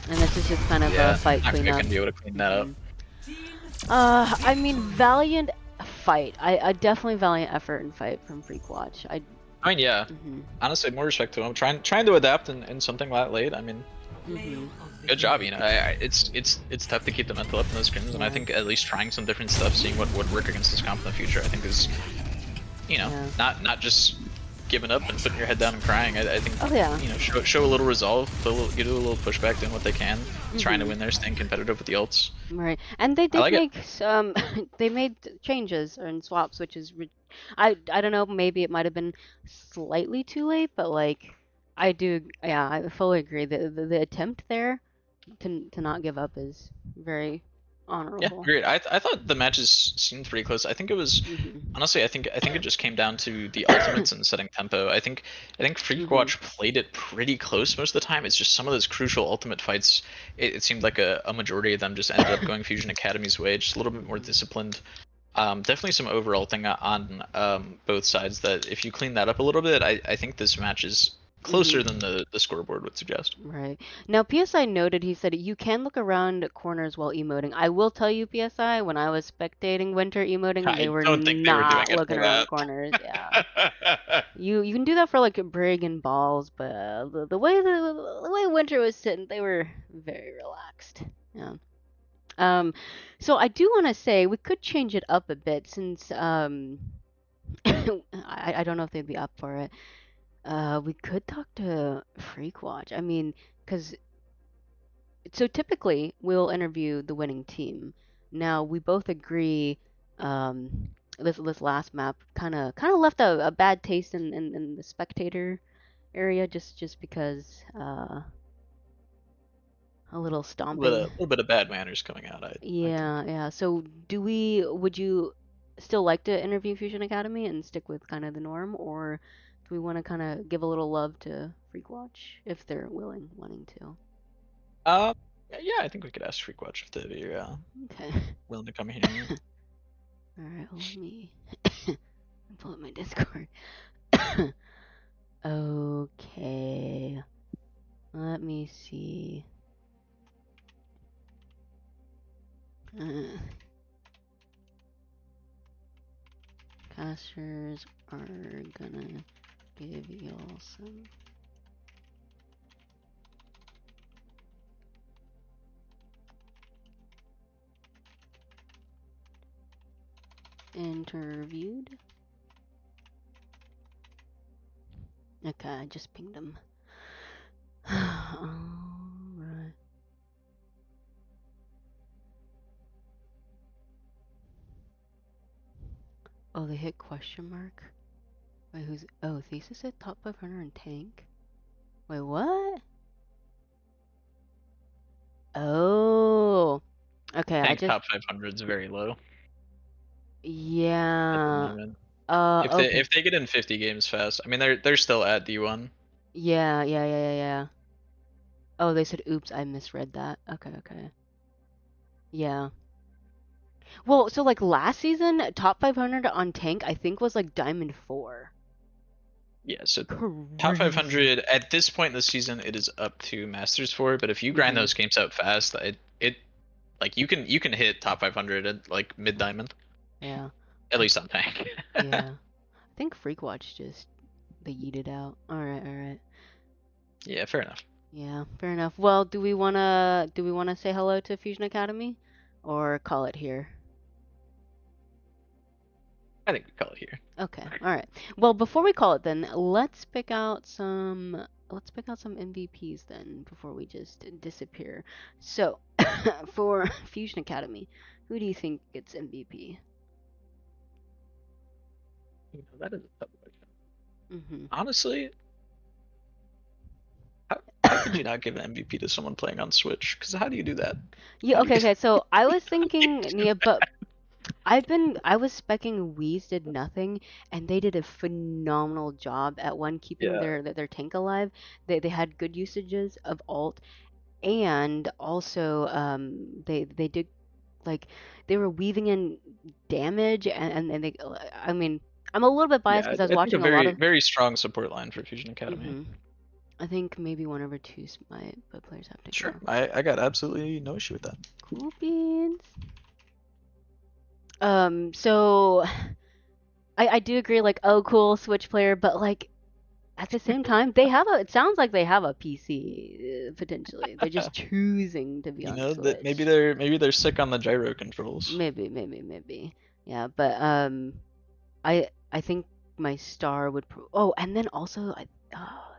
And this is just kind of a fight cleanup.
Not gonna be able to clean that up.
I mean, Valiant fight. I definitely valiant effort and fight from Freakwatch.
I mean, yeah. Honestly, more respect to him. Trying to adapt in something that late. I mean, good job. You know, it's tough to keep the mental up in those scrims, and I think at least trying some different stuff, seeing what would work against this comp in the future, I think is, you know, not just giving up and putting your head down and crying. I think you know, show a little resolve, get a little pushback, doing what they can, trying to win there, staying competitive with the ults.
Right, and they did
like
make some. They made changes and swaps, which is, I don't know. Maybe it might have been slightly too late, but like, I fully agree. The attempt there to not give up is very honorable.
Yeah, great. I thought the matches seemed pretty close. I think it was honestly, I think it just came down to the ultimates and setting tempo. I think Freakwatch played it pretty close most of the time. It's just some of those crucial ultimate fights. It seemed like a majority of them just ended up going Fusion Academy's way, just a little bit more disciplined. Definitely some overall thing on both sides that if you clean that up a little bit, I think this match is closer than the scoreboard would suggest.
Right. Now, PSI noted, he said, you can look around corners while emoting. I will tell you, PSI, when I was spectating Winter emoting, they were not looking around corners. Yeah. You can do that for like Brig and Balls, but the way Winter was sitting, they were very relaxed. Yeah. So I do want to say we could change it up a bit since I don't know if they'd be up for it. We could talk to Freakwatch. I mean, because so typically we'll interview the winning team. Now we both agree. This last map kind of left a bad taste in the spectator area, just because a little stomping.
A little bit of bad manners coming out.
Yeah. So would you still like to interview Fusion Academy and stick with kind of the norm, or do we want to kind of give a little love to Freakwatch if they're wanting to?
Yeah, I think we could ask Freakwatch if they're
Okay.
willing to come here.
All right, let me pull up my Discord. Okay. Let me see. Casters are gonna give y'all some interviewed. Okay, I just pinged them. Alright. Oh, they hit question mark? Wait, Thesis hit top 500 in tank? Wait, what? Oh. Okay,
I think top 500 is very low.
Yeah.
If they get in 50 games fast, I mean they're still at D1.
Yeah. Oh, they said oops, I misread that. Okay. Yeah. Well, so like last season, top 500 on tank, I think was like Diamond 4.
Yeah, so top 500 at this point in the season, it is up to Masters 4. But if you grind those games out fast, it like you can hit top 500 at like mid diamond.
Yeah.
At least on tank.
Yeah. I think Freakwatch just they yeeted out. All right.
Yeah, fair enough.
Yeah, fair enough. Well, do we wanna say hello to Fusion Academy, or call it here?
I think we call it here.
Okay. All right. Well, before we call it, then let's pick out some MVPs then before we just disappear. So, for Fusion Academy, who do you think gets MVP?
That is a tough
question.
Honestly, how could you not give an MVP to someone playing on Switch? Because how do you do that?
Yeah. Okay. So I was thinking, yeah, but I was specking Wheeze did nothing, and they did a phenomenal job at keeping their tank alive. They had good usages of alt, and also they did like they were weaving in damage and they. I mean, I'm a little bit biased because I was watching a lot of
very strong support line for Fusion Academy.
I think maybe one or two might, but players have to.
Sure, I got absolutely no issue with that.
Cool beans. So I do agree, like, oh, cool, Switch player, but like at the same time, it sounds like they have a PC potentially. They're just choosing to be
You
on
know that
Switch.
maybe they're sick on the gyro controls.
Maybe. Yeah, but I think my star would. Oh, and then also,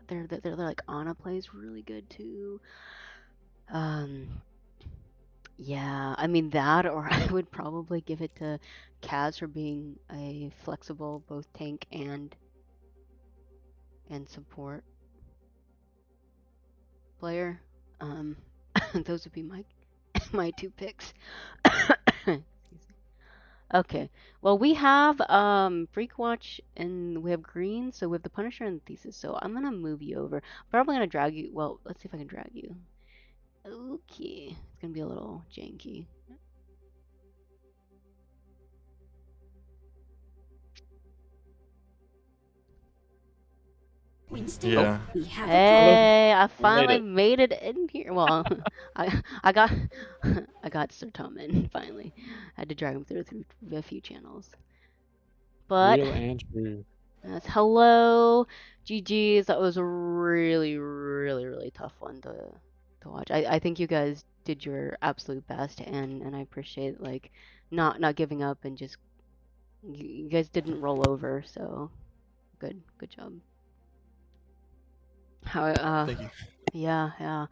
they're like Ana plays really good too. Um, yeah, I mean that, or I would probably give it to Kaz for being a flexible both tank and support player. Um, those would be my my two picks. Excuse me. Okay. Well, we have Freakwatch and we have Green, so we have the Punisher and the Thesis. So I'm gonna move you over. Probably gonna drag you. Well, let's see if I can drag you. Okay. It's gonna be a little janky.
Winston,
Yeah.
we have a
Hey, I
We made
finally
it.
made it in here. Well, I got I got Sir Tom in finally. I had to drag him through a few channels. But
Real and true.
yes, hello, GG's. That was a really tough one to watch. I think you guys did your absolute best, and I appreciate like not giving up and just you guys didn't roll over. So good job. How
Thank you.
yeah.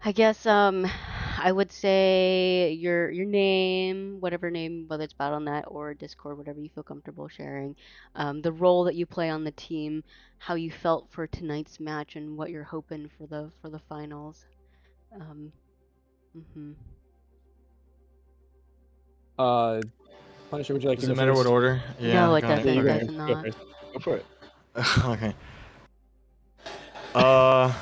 I guess I would say your name, whatever name, whether it's Battle.net or Discord, whatever you feel comfortable sharing, the role that you play on the team, how you felt for tonight's match, and what you're hoping for the finals. Um, mhm.
Punisher, would you like
Does
to
it
go
matter what
first?
order?
No,
Yeah,
it
got it.
Yeah, you
doesn't.
go
Does
Okay.
first. Go
not.
first.
Go for it.
Okay. Uh,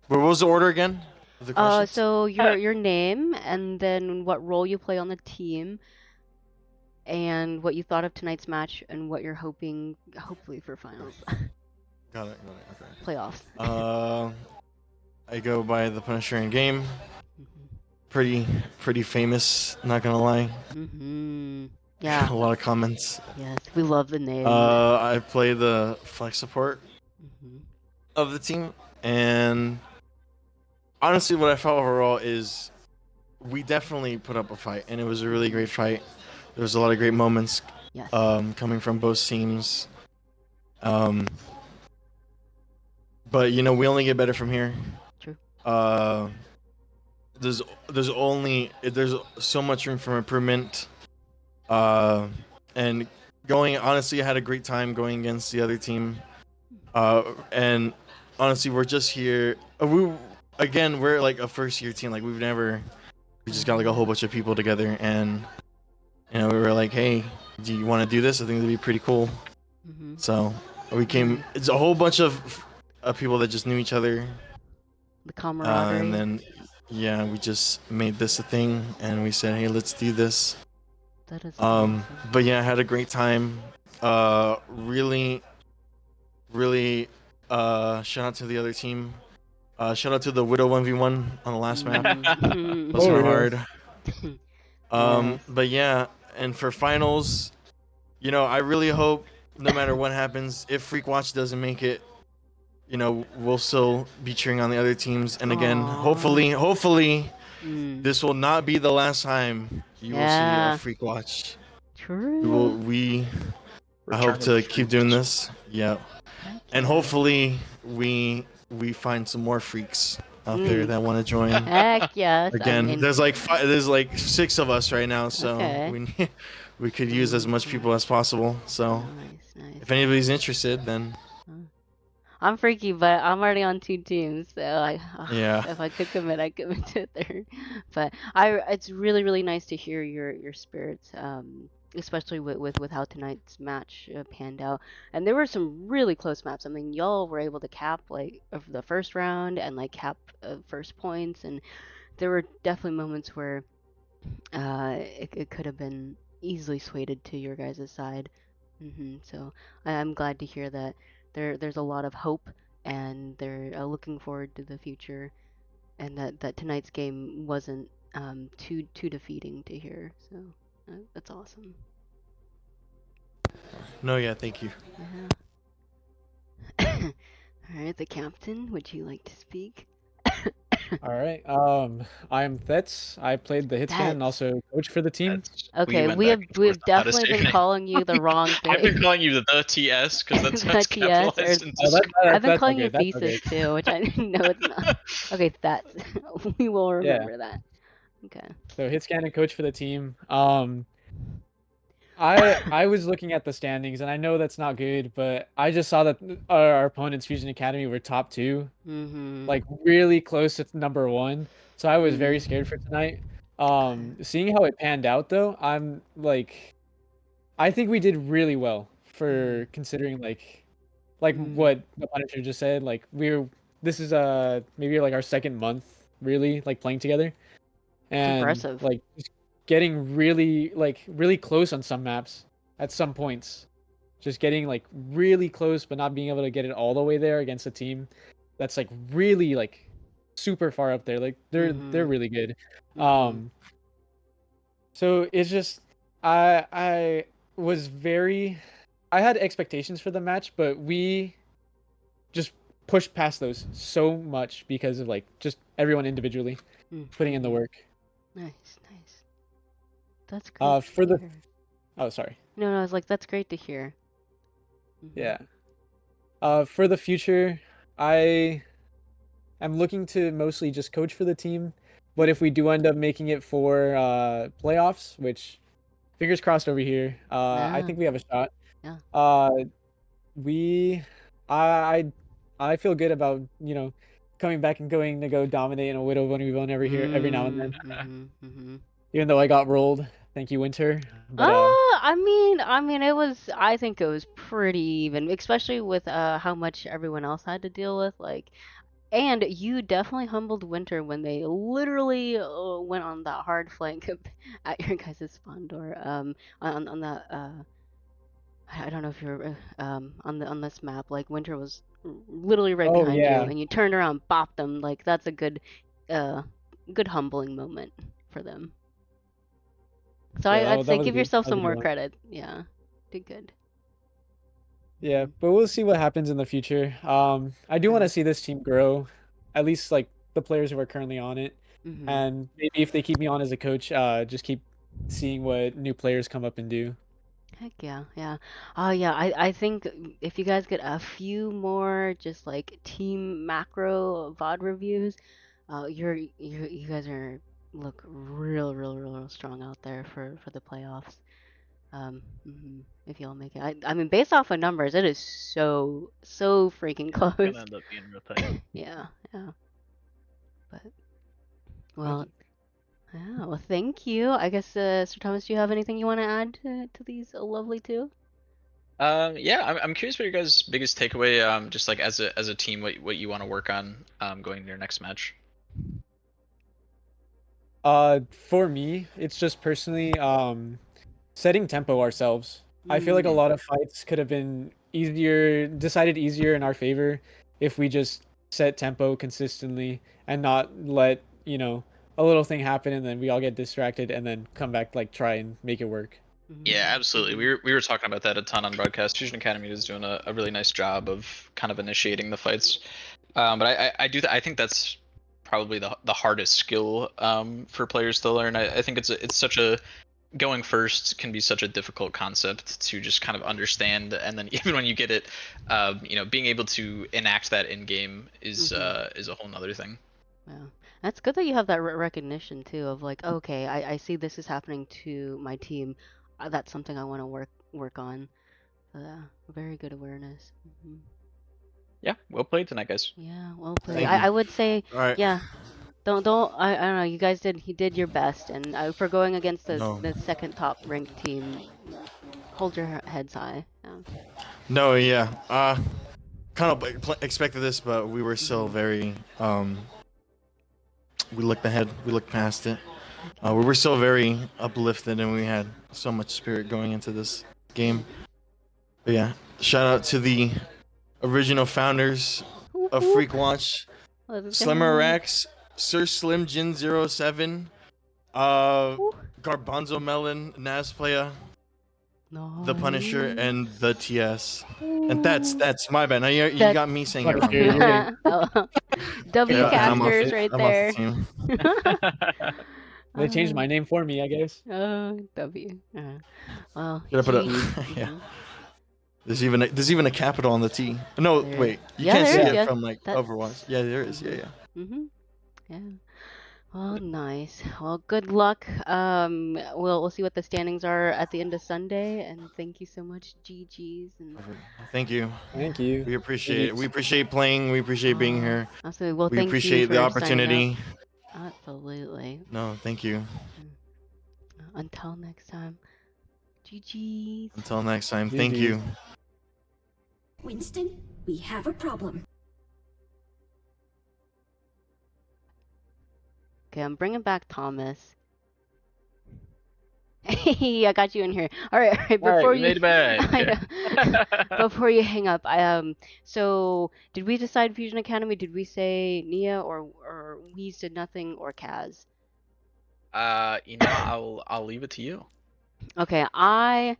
what was the order again of the questions?
So your name, and then what role you play on the team, and what you thought of tonight's match, and what you're hoping, hopefully for finals,
Got it. Okay.
playoffs.
Uh, I go by the Punisher in game.
Mhm.
Pretty famous. Not gonna lie.
Mhm.
A
Yeah.
lot of comments.
Yes, we love the name.
I play the flex support
Mhm.
of the team, and honestly, what I felt overall is we definitely put up a fight, and it was a really great fight. There was a lot of great moments
Yes.
coming from both teams. Um, but we only get better from here.
True.
Uh, there's so much room for improvement. And honestly, I had a great time going against the other team. And honestly, we're just here. We're like a first year team. Like we just got like a whole bunch of people together, and we were like, hey, do you want to do this? I think it'd be pretty cool.
Mhm.
So we came. It's a whole bunch of people that just knew each other,
The camaraderie.
and then we just made this a thing, and we said, hey, let's do this.
That is awesome.
But yeah, I had a great time. Really, shout out to the other team. Shout out to the Widow 1v1 on the last map.
Mhm.
Those
Oh,
were
yeah.
hard.
Yes.
But yeah, and for finals, I really hope no matter what happens, if Freakwatch doesn't make it, we'll still be cheering on the other teams. And again,
Aw.
hopefully,
Mm.
this will not be the last time you will see a
Yeah.
Freakwatch.
True.
I hope
Return of
to
the
keep
Freaks.
doing this. Yeah.
Heck
And
yeah.
hopefully we find some more freaks out there that want to join.
Heck yes. I
Again,
mean,
there's like there's like 6 of us right now, so
Okay.
we could use as much people as possible. So
nice.
if anybody's interested, then
I'm freaky, but I'm already on two teams, so
Yeah.
if I could commit, I commit to a third. But it's really nice to hear your spirits, especially with how tonight's match panned out. And there were some really close maps. I mean, y'all were able to cap like of the first round and like cap first points, and there were definitely moments where it could have been easily swayed to your guys' side. So I'm glad to hear that there's a lot of hope, and they're looking forward to the future, and that tonight's game wasn't too defeating to hear. So That's awesome.
No, yeah, thank you.
Yeah. All right, the captain. Would you like to speak?
All right. I'm Thetz. I played the hit scan and
That's
also coach for the team.
We
okay.
went
We
back
have
and forth on how to
definitely
say your
been
name.
calling you the wrong
I've been
thing.
calling you the TS because that's how
The
it's
TS or
capitalized in
Oh,
Discord.
I've been
that's
calling
okay.
you
That's
Thesis
okay.
too, which I know it's not. Okay, that's we will
Yeah.
remember that. Okay.
So hit scan and coach for the team. I was looking at the standings and I know that's not good, but I just saw that our opponents Fusion Academy were top 2,
Mhm.
like really close to number 1. So I was very
Mhm.
scared for tonight.
Okay.
Seeing how it panned out though, I think we did really well for
Mhm.
considering
Mhm.
what the Punisher just said. Like this is maybe like our second month really like playing together,
It's
and
impressive.
like just getting really close on some maps at some points. Just getting like really close, but not being able to get it all the way there against a team that's like really like super far up there. Like they're
Mhm.
really good.
Mhm.
So it's just I was very I had expectations for the match, but we just pushed past those so much because of like just everyone individually putting in the
Mhm.
work.
Nice, nice. That's great to
For the
hear.
oh sorry.
No, I was like, that's great to hear. Mhm.
Yeah. For the future, I am looking to mostly just coach for the team, but if we do end up making it for playoffs, which fingers crossed over here, I
Yeah.
think we have a shot.
Yeah.
Uh we I I feel good about, coming back and going to go dominate in a Widow when we won every now and then.
Mhm. Mhm.
Even though I got rolled. Thank you, Winter. But
I mean, I think it was pretty even, especially with how much everyone else had to deal with. Like, and you definitely humbled Winter when they literally went on that hard flank at your guys' spawn door. On the I don't know if you're on this map. Like, Winter was literally right
oh
behind you,
yeah.
and you turned around, bopped them. Like, that's a uh good humbling moment for them. So
Yeah,
I'd
that
say
was a
give
good
yourself
that was
some
a good
more
one.
credit. Yeah, did good.
Yeah,
Mhm.
but we'll see what happens in the future. I do want
Okay.
to see this team grow, at least like the players who are currently on it,
Mhm.
and maybe if they keep me on as a coach, just keep seeing what new players come up and do.
Heck yeah, yeah. Oh yeah, I think if you guys get a few more just like team macro VOD reviews, you guys are look real strong out there for the playoffs. If y'all make it. I mean, based off of numbers, it is so freaking
It's
close.
gonna end up being real tight.
Yeah, yeah. But
But
well, yeah. Well, thank you. I guess, Sir Thomas, do you have anything you want to add to these lovely two?
Yeah, I'm curious what your guys' biggest takeaway, just like as a team, what you want to work on, going to your next match.
for me, it's just personally setting tempo ourselves. I feel like a
Mm.
lot of fights could have been decided easier in our favor if we just set tempo consistently and not let, a little thing happen and then we all get distracted and then come back like try and make it work.
Yeah,
Mhm.
absolutely.
Mhm.
We were talking about that a ton on broadcast. Fusion Academy is doing a really nice job of kind of initiating the fights. But I think that's probably the hardest skill for players to learn. I think it's such a going first can be such a difficult concept to just kind of understand, and then even when you get it, being able to enact that in game
Mhm.
is a whole nother thing.
Yeah. That's good that you have that recognition too of like, okay, I see this is happening to my team. That's something I want to work on. Yeah, very good awareness.
Yeah, well played tonight, guys.
Yeah, well played.
Thank
I
you.
I would say,
All right.
yeah, I don't know. You guys did your best, and for going against
No.
the second top ranked team, hold your heads high. Yeah.
No, yeah. Kind of expected this, but we were still
Mhm.
very we looked ahead, we looked past it.
Heck
We
yeah.
were still very uplifted, and we had so much spirit going into this game. But yeah, shout out to the original founders
Whoop
of
whoop.
Freakwatch,
Let's
Slimmer
go.
Rex, Sir Slim Jin 07, Garbanzo Melon, Nas Playa,
No.
the Punisher, and the TS. And that's my bad. Now you
That-
got me saying it
Punisher,
wrong.
you're getting
W
Yeah, and I'm off
casters
it.
right
I'm off
there.
the team.
They changed my name for me, I guess.
W. Well,
Gotta put a
G.
yeah.
Mhm.
There's even a capital on the T. No,
There-
wait. You
yeah,
can't see
there is,
it
yeah.
from like
That-
Overwatch. Yeah, there is. Yeah, yeah.
Mhm. Yeah. Well, nice. Well, good luck. We'll see what the standings are at the end of Sunday, and thank you so much, GGs, and
Thank you.
Thank you.
We appreciate it. We appreciate playing. We appreciate being here.
absolutely. Well,
We
thank you
appreciate
for
the
signing
opportunity.
up. Absolutely.
No, thank you.
Until next time, GGs.
Until next time, thank
GGs.
you.
Winston, we have a problem.
Okay, I'm bringing back Thomas. Hey, I got you in here. All right. Before
you made it back.
I know. Before you hang up, so did we decide Fusion Academy? Did we say Nia or Weez did nothing or Kaz?
I'll leave it to you.
Okay, part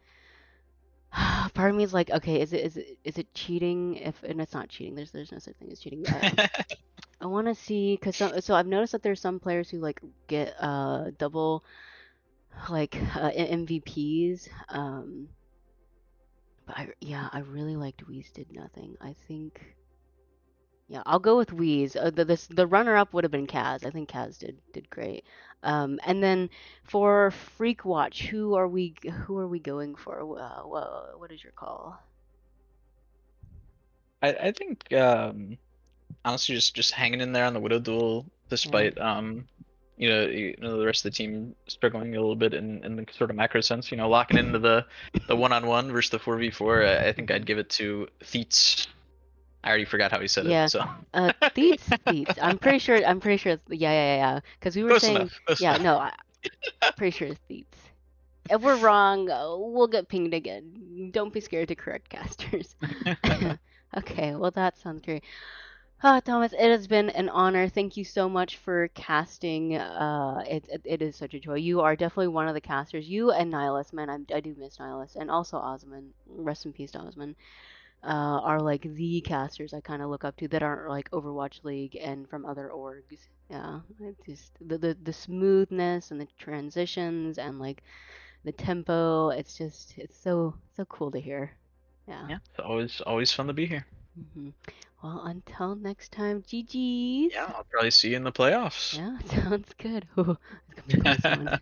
of me is like, okay, is it cheating if, and it's not cheating. There's no such thing as cheating. I want to see, because so I've noticed that there's some players who like get double like MVPs. But I really liked Weez did nothing. I think, yeah, I'll go with Weez. The runner up would have been Kaz. I think Kaz did great. And then for Freakwatch, who are we going for? What is your call?
I think honestly just hanging in there on the Widow duel despite the rest of the team struggling a little bit in the sort of macro sense, locking into the 1-on-1 versus the 4v4. I think I'd give it to Theets. I already forgot how he said
Yeah.
it, so
Theets. I'm pretty sure. Yeah. Because we were
close
saying,
enough. Close
yeah,
enough.
no, I'm pretty sure it's Theets. If we're wrong, we'll get pinged again. Don't be scared to correct casters. Okay, well that sounds great. Thomas, it has been an honor. Thank you so much for casting. It is such a joy. You are definitely one of the casters. You and Nihilus, man, I do miss Nihilus, and also Osman. Rest in peace, to Osman. Are like the casters I kind of look up to that aren't like Overwatch League and from other orgs. Yeah, it just the smoothness and the transitions and like the tempo. It's so cool to hear. Yeah.
Yeah, it's always fun to be here.
Well, until next time, GG's.
Yeah, I'll probably see you in the playoffs.
Yeah, sounds good. Ooh, it's gonna be close one.